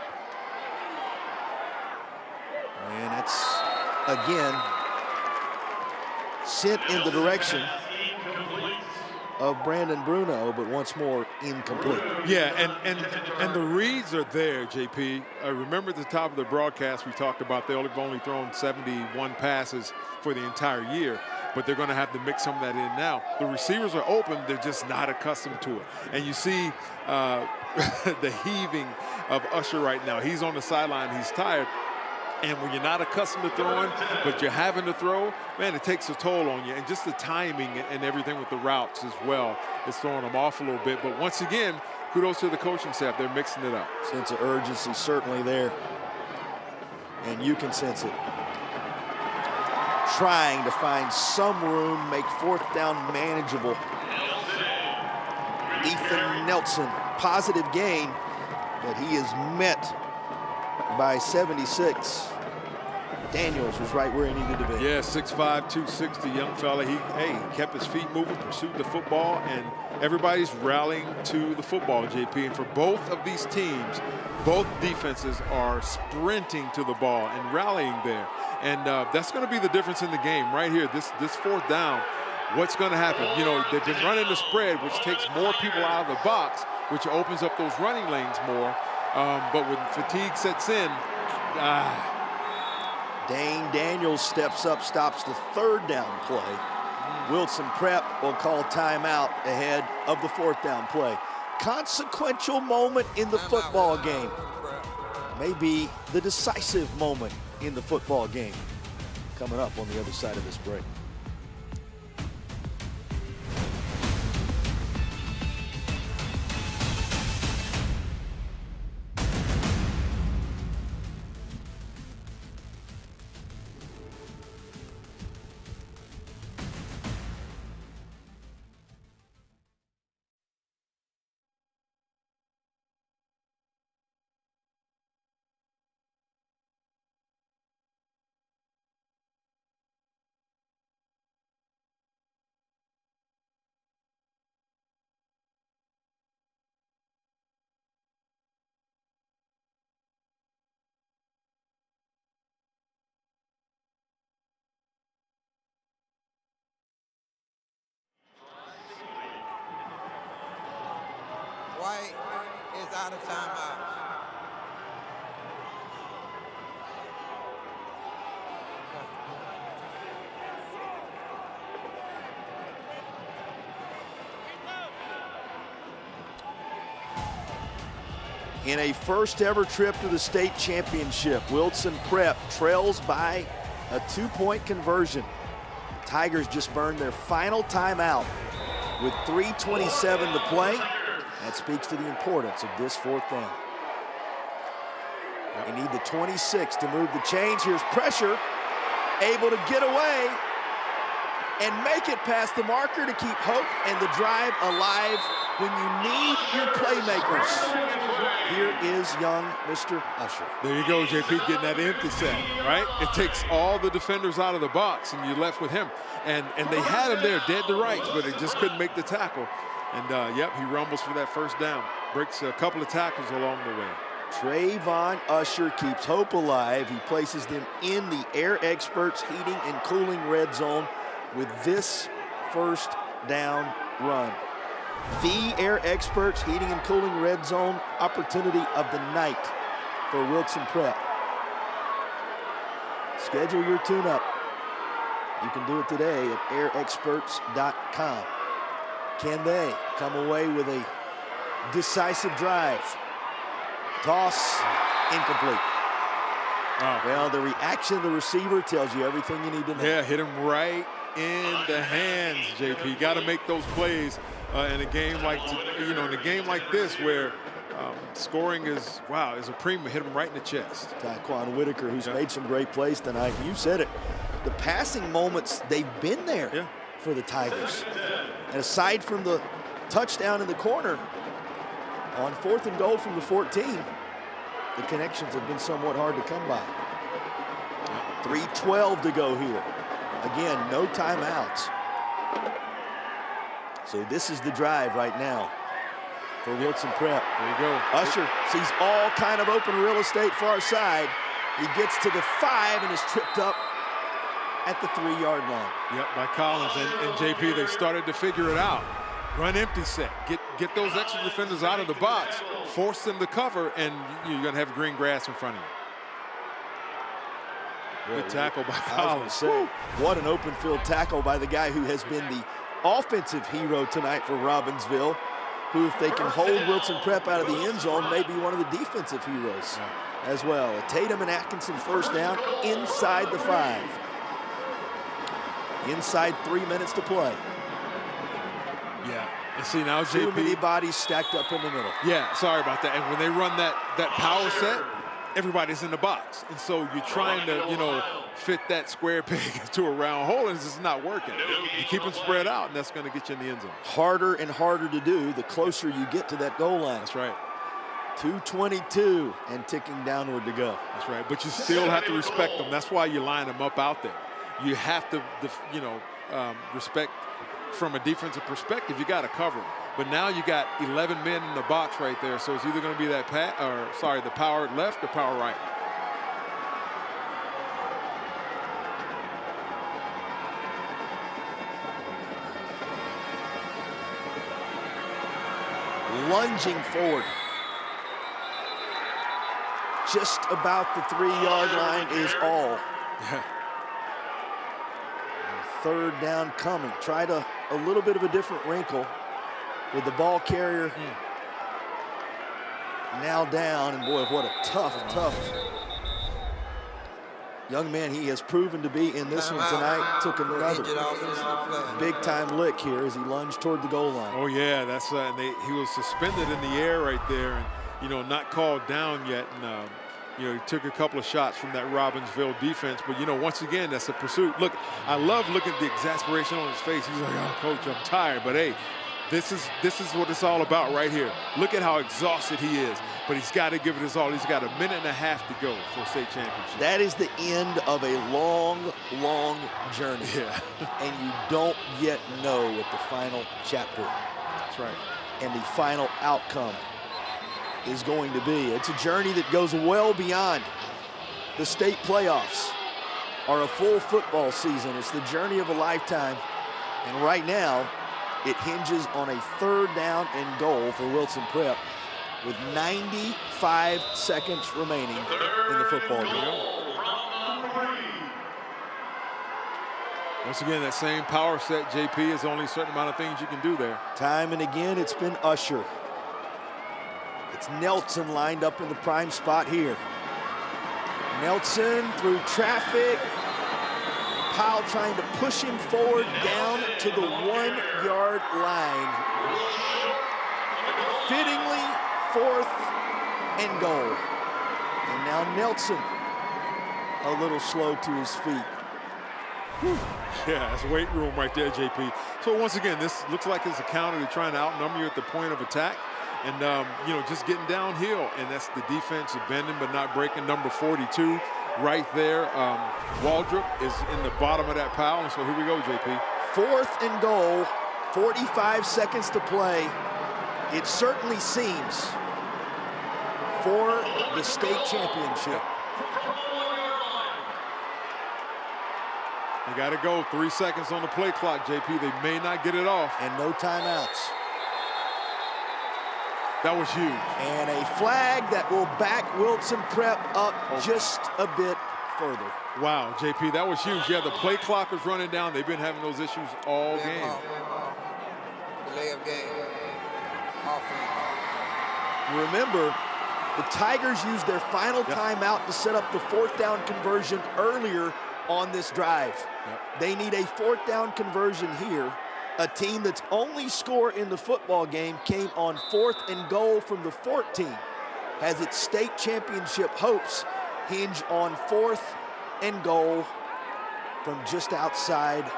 And it's, again, sent in the direction of Brandon Bruno, but once more incomplete. Yeah, and the reads are there, JP. Remember at the top of the broadcast we talked about they've only thrown 71 passes for the entire year, but they're going to have to mix some of that in now. The receivers are open, they're just not accustomed to it. And you see the heaving of Usher right now. He's on the sideline, he's tired. And when you're not accustomed to throwing, but you're having to throw, man, it takes a toll on you. And just the timing and everything with the routes as well is throwing them off a little bit. But once again, kudos to the coaching staff. They're mixing it up. Sense of urgency certainly there. And you can sense it. Trying to find some room, make 4th down manageable. Ethan Nelson, positive gain, but he is met by 76. Daniels was right where he needed to be. Yeah, 6'5", 260, young fella. He kept his feet moving, pursued the football, and everybody's rallying to the football, JP. And for both of these teams, both defenses are sprinting to the ball and rallying there. And that's going to be the difference in the game right here. This 4th down, what's going to happen? You know, they've been running the spread, which takes more people out of the box, which opens up those running lanes more. But when fatigue sets in, Dane Daniels steps up, stops the 3rd down play. Wilson Prep will call timeout ahead of the 4th down play. Consequential moment in the football game. Maybe the decisive moment in the football game. Coming up on the other side of this break. out of timeouts. In a first ever trip to the state championship, Wilson Prep trails by a 2-point conversion. The Tigers just burned their final timeout with 3:27 to play. That speaks to the importance of this 4th down. You need the 26 to move the chains. Here's pressure, able to get away and make it past the marker to keep hope and the drive alive when you need your playmakers. Here is young Mr. Usher. There you go, JP, getting that empty set, right? It takes all the defenders out of the box, and you're left with him. And they had him there dead to rights, but they just couldn't make the tackle. And, yep, he rumbles for that 1st down. Breaks a couple of tackles along the way. Trayvon Usher keeps hope alive. He places them in the Air Experts heating and cooling red zone with this 1st down run. The Air Experts heating and cooling red zone opportunity of the night for Wilson Prep. Schedule your tune-up. You can do it today at airexperts.com. Can they come away with a decisive drive? Toss, incomplete. Wow. Well, the reaction of the receiver tells you everything you need to know. Yeah, hit him right in the hands, JP. Got to make those plays in a game like, in a game like this where scoring is a premium. Hit him right in the chest. Taquan Whitaker, who's made some great plays tonight. You said it. The passing moments, they've been there for the Tigers. And aside from the touchdown in the corner, on 4th and goal from the 14, the connections have been somewhat hard to come by. 3:12 to go here. Again, no timeouts. So this is the drive right now for Wilson Prep. There you go. Usher sees all kind of open real estate far side. He gets to the 5 and is tripped up at the 3-yard line. Yep, by Collins. And JP, they started to figure it out. Run empty set. Get those extra defenders out of the box. Force them to cover, and you're going to have green grass in front of you. Good tackle by Collins. What an open field tackle by the guy who has been the offensive hero tonight for Robinsville, who, if they can hold Wilson Prep out of the end zone, may be one of the defensive heroes as well. Tatum and Atkinson 1st down inside the 5. Inside 3 minutes to play. Yeah, and see now, Too JP. many bodies stacked up in the middle. Yeah, sorry about that. And when they run that power set, everybody's in the box. And so you're trying to, fit that square peg to a round hole, and it's just not working. You keep them spread out, and that's going to get you in the end zone. Harder and harder to do the closer you get to that goal line. That's right. 2:22 and ticking downward to go. That's right, but you still have to respect them. That's why you line them up out there. You have to, respect from a defensive perspective. You got to cover them. But now you got 11 men in the box right there, so it's either going to be that the power left or power right. Lunging forward. Just about the 3-yard line is all. 3rd down coming. Tried a little bit of a different wrinkle with the ball carrier now down. And boy, what a tough young man he has proven to be in this one tonight. Took another big-time lick here as he lunged toward the goal line. Oh, yeah, that's and he was suspended in the air right there and, not called down yet. And, he took a couple of shots from that Robinsville defense. But, once again, that's a pursuit. Look, I love looking at the exasperation on his face. He's like, oh, Coach, I'm tired. But, hey, this is what it's all about right here. Look at how exhausted he is. But he's got to give it his all. He's got a minute and a half to go for a state championship. That is the end of a long, long journey. Yeah. And you don't yet know what the final chapter That's right. and the final outcome is going to be. It's a journey that goes well beyond the state playoffs or a full football season. It's the journey of a lifetime. And right now, it hinges on a 3rd down and goal for Wilson Prep with 95 seconds remaining in the football game. Once again, that same power set, JP, is only a certain amount of things you can do there. Time and again, it's been Usher. It's Nelson lined up in the prime spot here. Nelson through traffic. Powell trying to push him forward down to the 1-yard line. Fittingly, 4th and goal. And now Nelson a little slow to his feet. Whew. Yeah, that's weight room right there, JP. So once again, this looks like it's a counter to trying to outnumber you at the point of attack. And, you know, just getting downhill. And that's the defense bending but not breaking. Number 42 right there. Waldrop is in the bottom of that pile. And so here we go, JP. 4th and goal, 45 seconds to play. It certainly seems for the state championship. They got to go. 3 seconds on the play clock, JP. They may not get it off. And no timeouts. That was huge. And a flag that will back Wilson Prep up just a bit further. Wow, JP, that was huge. Yeah, the play clock was running down. They've been having those issues all game. Delay of game. Offense. Remember, the Tigers used their final timeout to set up the 4th down conversion earlier on this drive. They need a 4th down conversion here. A team that's only score in the football game came on 4th and goal from the 14. Has its state championship hopes hinge on 4th and goal from just outside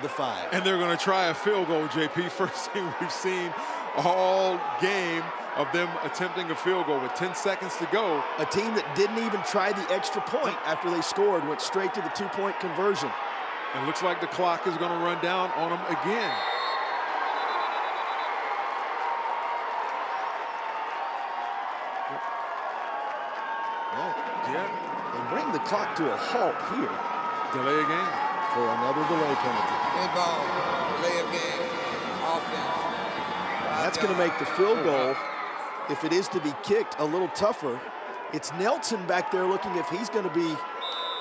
the 5. And they're going to try a field goal, JP. First thing we've seen all game of them attempting a field goal with 10 seconds to go. A team that didn't even try the extra point after they scored, went straight to the 2-point conversion. It looks like the clock is going to run down on them again. Well, they bring the clock to a halt here. Delay a game. For another delay penalty. Good ball. Delay of game. Offense. That's going to make the field goal, if it is to be kicked, a little tougher. It's Nelson back there looking if he's going to be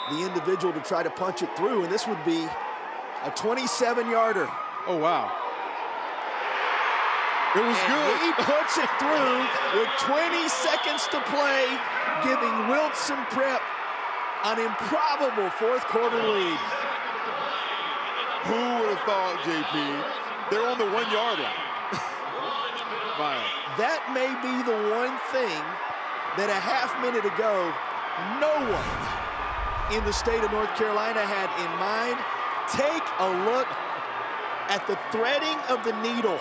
the individual to try to punch it through, and this would be a 27-yarder. Oh, wow. It was good. He puts it through with 20 seconds to play, giving Wilson Prep an improbable 4th quarter lead. Who would have thought, JP? They're on the 1-yard line. Wow. That may be the one thing that a half minute ago, no one in the state of North Carolina had in mind. Take a look at the threading of the needle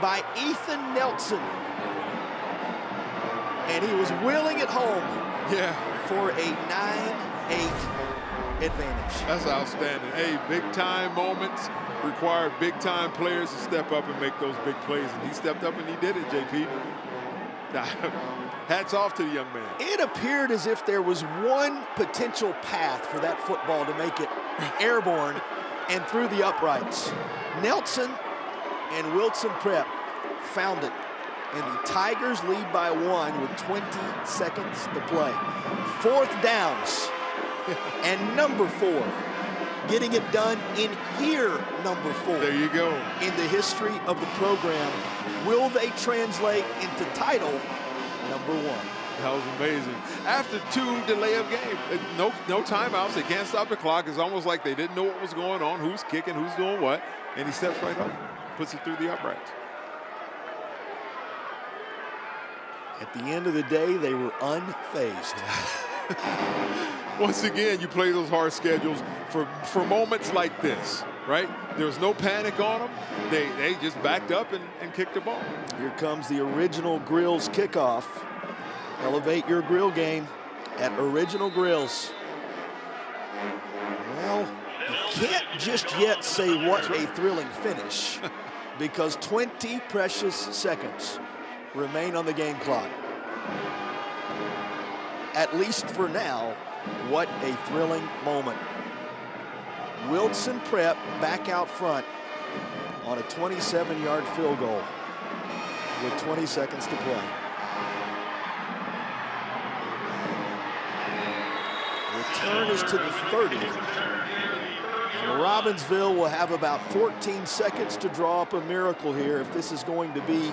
by Ethan Nelson. And he was wheeling it home for a 9-8 advantage. That's outstanding. Hey, big-time moments require big-time players to step up and make those big plays. And he stepped up and he did it, JP. Hats off to the young man. It appeared as if there was one potential path for that football to make it airborne and through the uprights. Nelson and Wilson Prep found it. And the Tigers lead by 1 with 20 seconds to play. 4th downs. And number 4. Getting it done in year number 4. There you go. In the history of the program. Will they translate into title number 1? That was amazing. After 2 delay of game, no timeouts. They can't stop the clock. It's almost like they didn't know what was going on, who's kicking, who's doing what. And he steps right up, puts it through the uprights. At the end of the day, they were unfazed. Once again, you play those hard schedules for moments like this, right? There was no panic on them. They just backed up and kicked the ball. Here comes the Original Grills kickoff. Elevate your grill game at Original Grills. Well, you can't just yet say what a thrilling finish because 20 precious seconds remain on the game clock. At least for now, what a thrilling moment. Wilson Prep back out front on a 27-yard field goal. with 20 seconds to play. Return is to the 30. And Robinsville will have about 14 seconds to draw up a miracle here if this is going to be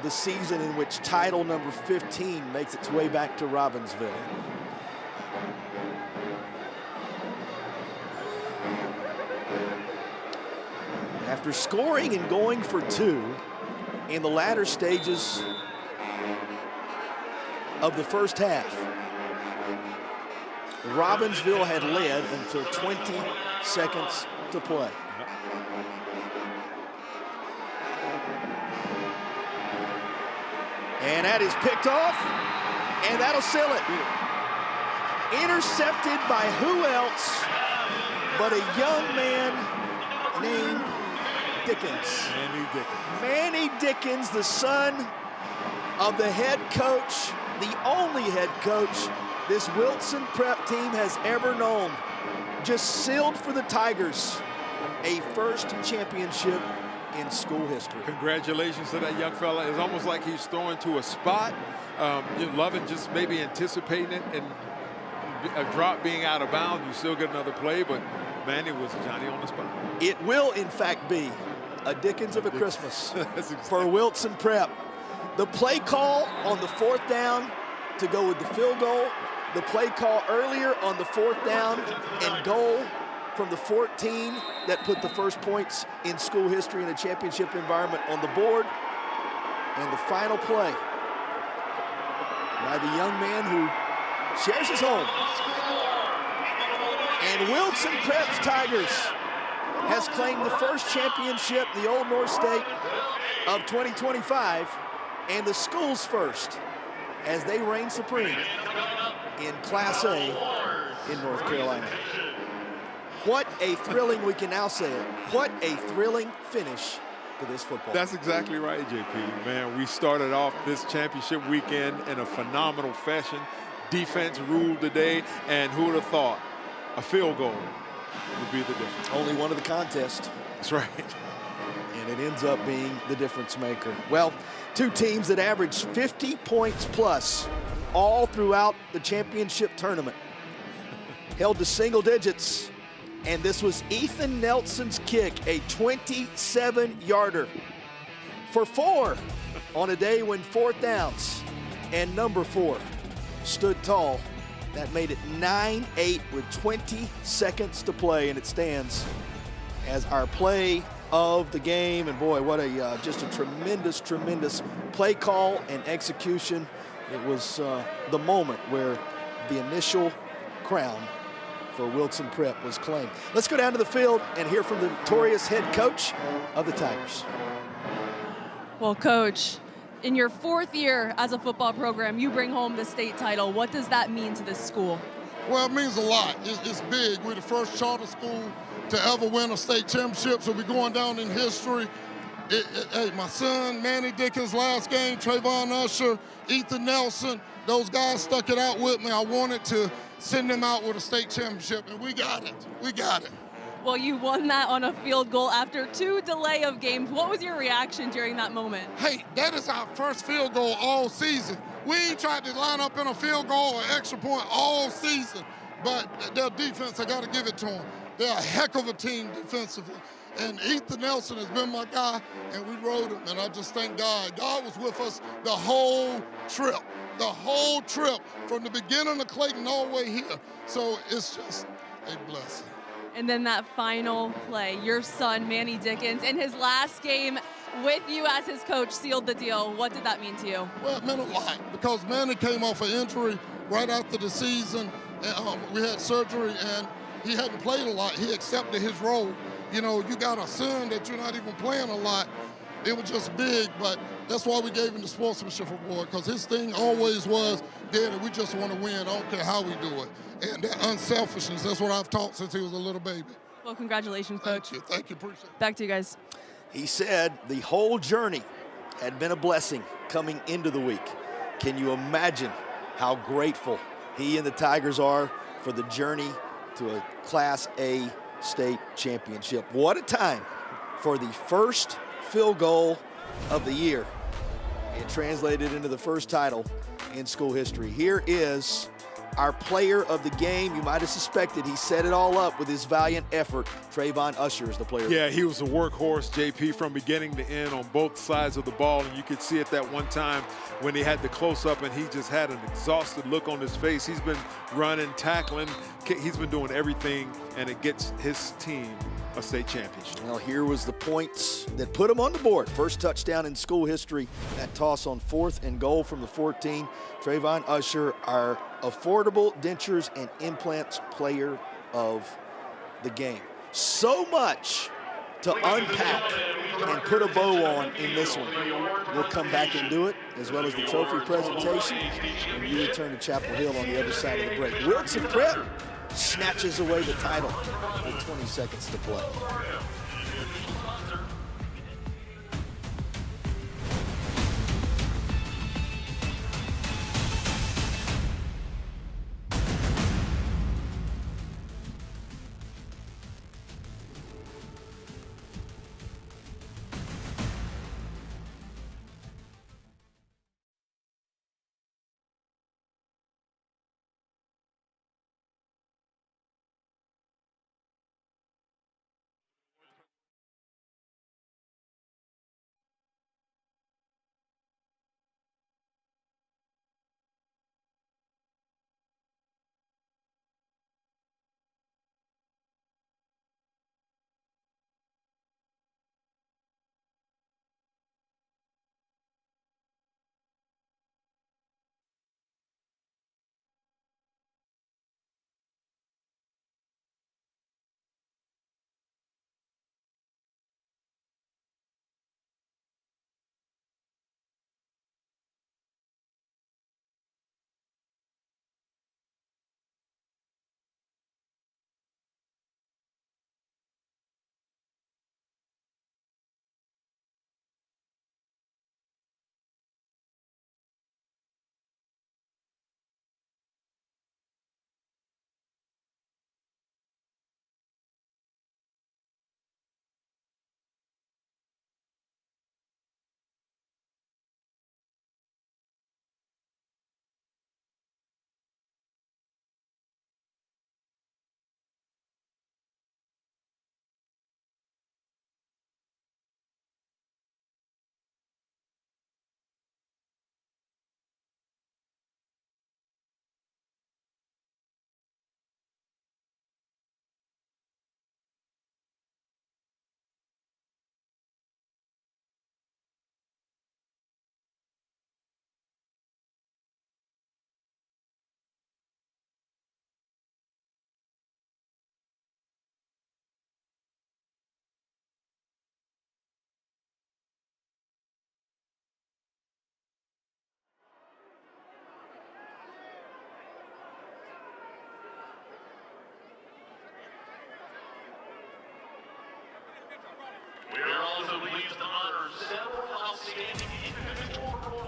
the season in which title number 15 makes its way back to Robinsville. After scoring and going for 2 in the latter stages of the first half, Robinsville had led until 20 seconds to play. And that is picked off, and that'll seal it. Intercepted by who else but a young man named Dickens. Manny Dickens, the son of the head coach, the only head coach this Wilson Prep team has ever known. Just sealed for the Tigers a first championship in school history. Congratulations to that young fella. It's almost like he's throwing to a spot. You're loving just maybe anticipating it, and a drop being out of bounds, you still get another play, but man, it was Johnny on the spot. It will, in fact, be a Dickens of a Christmas for Wilson Prep. The play call on the 4th down to go with the field goal, the play call earlier on the 4th down and goal from the 14 that put the first points in school history in a championship environment on the board, and the final play by the young man who shares his home. And Wilson Prep's Tigers has claimed the first championship in the Old North State of 2025, and the school's first, as they reign supreme in Class A in North Carolina. What a thrilling, we can now say it, what a thrilling finish to this football. That's exactly right, JP. Man, we started off this championship weekend in a phenomenal fashion. Defense ruled the day, and who would have thought a field goal would be the difference. Only one of the contest. That's right. And it ends up being the difference maker. Well, two teams that averaged 50 points plus all throughout the championship tournament. Held to single digits. And this was Ethan Nelson's kick, a 27-yarder for 4 on a day when 4th downs and number 4 stood tall. That made it 9-8 with 20 seconds to play, and it stands as our play of the game. And boy, what a just a tremendous, tremendous play call and execution. It was the moment where the initial crown for Wilson Prep was claimed. Let's go down to the field and hear from the notorious head coach of the Tigers. Well, Coach, in your 4th year as a football program, you bring home the state title. What does that mean to this school? Well, it means a lot. It's big. We're the first charter school to ever win a state championship, so we're going down in history. Hey, my son, Manny Dickens, last game, Trayvon Usher, Ethan Nelson, those guys stuck it out with me. I wanted to send them out with a state championship, and we got it. We got it. Well, you won that on a field goal after 2 delay of games. What was your reaction during that moment? Hey, that is our first field goal all season. We ain't tried to line up in a field goal or extra point all season, but their defense, I got to give it to them. They're a heck of a team defensively. And Ethan Nelson has been my guy, and we rode him, and I just thank God. God was with us the whole trip from the beginning of Clayton all the way here. So it's just a blessing. And then that final play, your son, Manny Dickens, in his last game with you as his coach, sealed the deal. What did that mean to you? Well, it meant a lot because Manny came off an injury right after the season. We had surgery, and he hadn't played a lot. He accepted his role. You know, you got a son that you're not even playing a lot. It was just big, but that's why we gave him the sportsmanship award, because his thing always was, Daddy, we just want to win. I don't care how we do it. And that unselfishness, that's what I've taught since he was a little baby. Well, congratulations, Coach. Thank you, appreciate it. Back to you guys. He said the whole journey had been a blessing coming into the week. Can you imagine how grateful he and the Tigers are for the journey to a Class A state championship? What a time for the first field goal of the year. It translated into the first title in school history. Here is our player of the game. You might have suspected he set it all up with his valiant effort. Trayvon Usher is the player. Yeah, he was a workhorse, JP, from beginning to end on both sides of the ball. And you could see it that one time when he had the close-up and he just had an exhausted look on his face. He's been running, tackling. He's been doing everything, and it gets his team a state championship. Well, here was the points that put him on the board. First touchdown in school history. That toss on 4th and goal from the 14. Trayvon Usher, our affordable dentures and implants player of the game. So much to unpack and put a bow on in this one. We'll come back and do it, as well as the trophy presentation, when you return to Chapel Hill on the other side of the break. Wilson Prep snatches away the title with 20 seconds to play.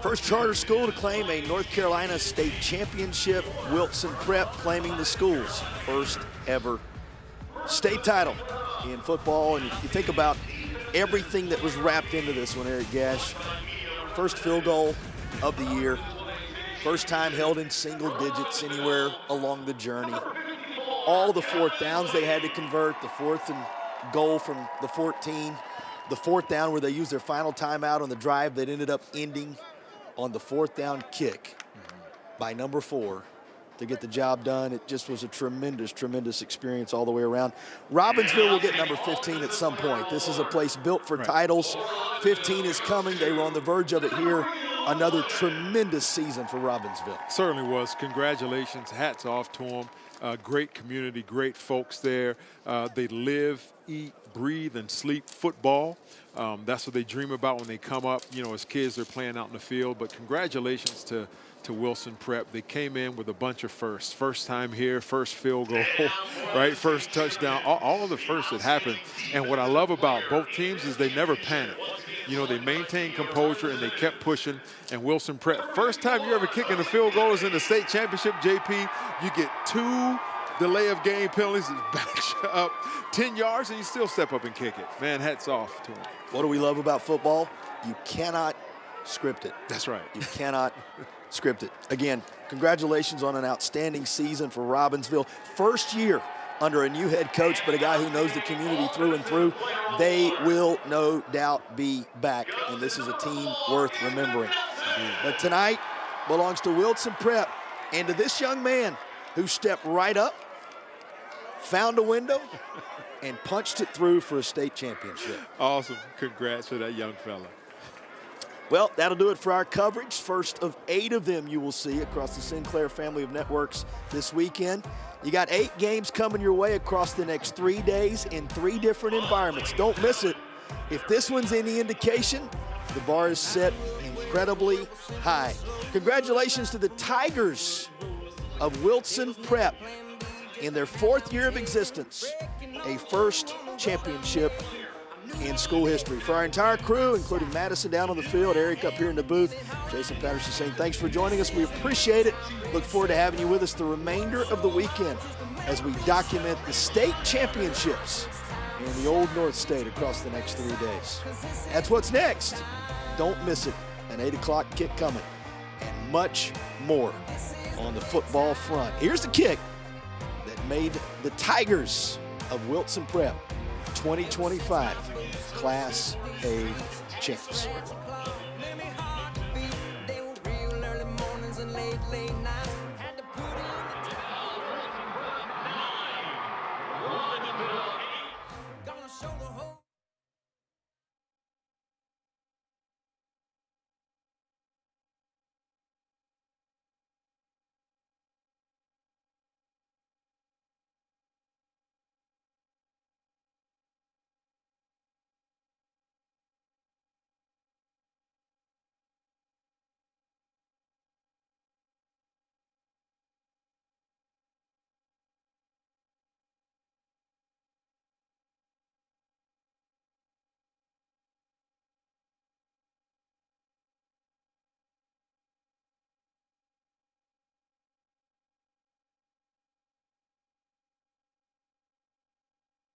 First charter school to claim a North Carolina state championship. Wilson Prep claiming the school's first ever state title in football. And you think about everything that was wrapped into this one, Eric Gash. First field goal of the year. First time held in single digits anywhere along the journey. All the 4th downs they had to convert. The 4th and goal from the 14. The 4th down where they used their final timeout on the drive that ended up ending on the 4th down kick by number 4 to get the job done. It just was a tremendous, tremendous experience all the way around. Robinsville will get number 15 at some point. This is a place built for titles. 15 is coming. They were on the verge of it here. Another tremendous season for Robinsville. Certainly was. Congratulations. Hats off to them. Great community, great folks there. They live, eat, breathe, and sleep football. That's what they dream about when they come up. You know, as kids, they're playing out in the field. But congratulations to Wilson Prep. They came in with a bunch of firsts. First time here, first field goal, right? First touchdown, all of the firsts that happened. And what I love about both teams is they never panicked. You know, they maintained composure and they kept pushing. And Wilson Prep, first time you ever kicking a field goal is in the state championship, JP. You get 2 delay of game penalties, it backs you up 10 yards, and you still step up and kick it. Man, hats off to him. What do we love about football? You cannot script it. That's right. You cannot script it. Again, congratulations on an outstanding season for Robinsville. First year under a new head coach, but a guy who knows the community through and through. They will no doubt be back, and this is a team worth remembering. But tonight belongs to Wilson Prep and to this young man who stepped right up, found a window, and punched it through for a state championship. Awesome. Congrats to that young fella. Well, that'll do it for our coverage. First of 8 of them you will see across the Sinclair family of networks this weekend. You got 8 games coming your way across the next 3 days in 3 different environments. Don't miss it. If this one's any indication, the bar is set incredibly high. Congratulations to the Tigers of Wilson Prep in their 4th year of existence, a first championship in school history. For our entire crew, including Madison down on the field, Eric up here in the booth, Jason Patterson saying thanks for joining us. We appreciate it. Look forward to having you with us the remainder of the weekend as we document the state championships in the Old North State across the next 3 days. That's what's next. Don't miss it. An 8 o'clock kick coming, and much more on the football front. Here's the kick that made the Tigers of Wilson Prep 2025 Class A champs.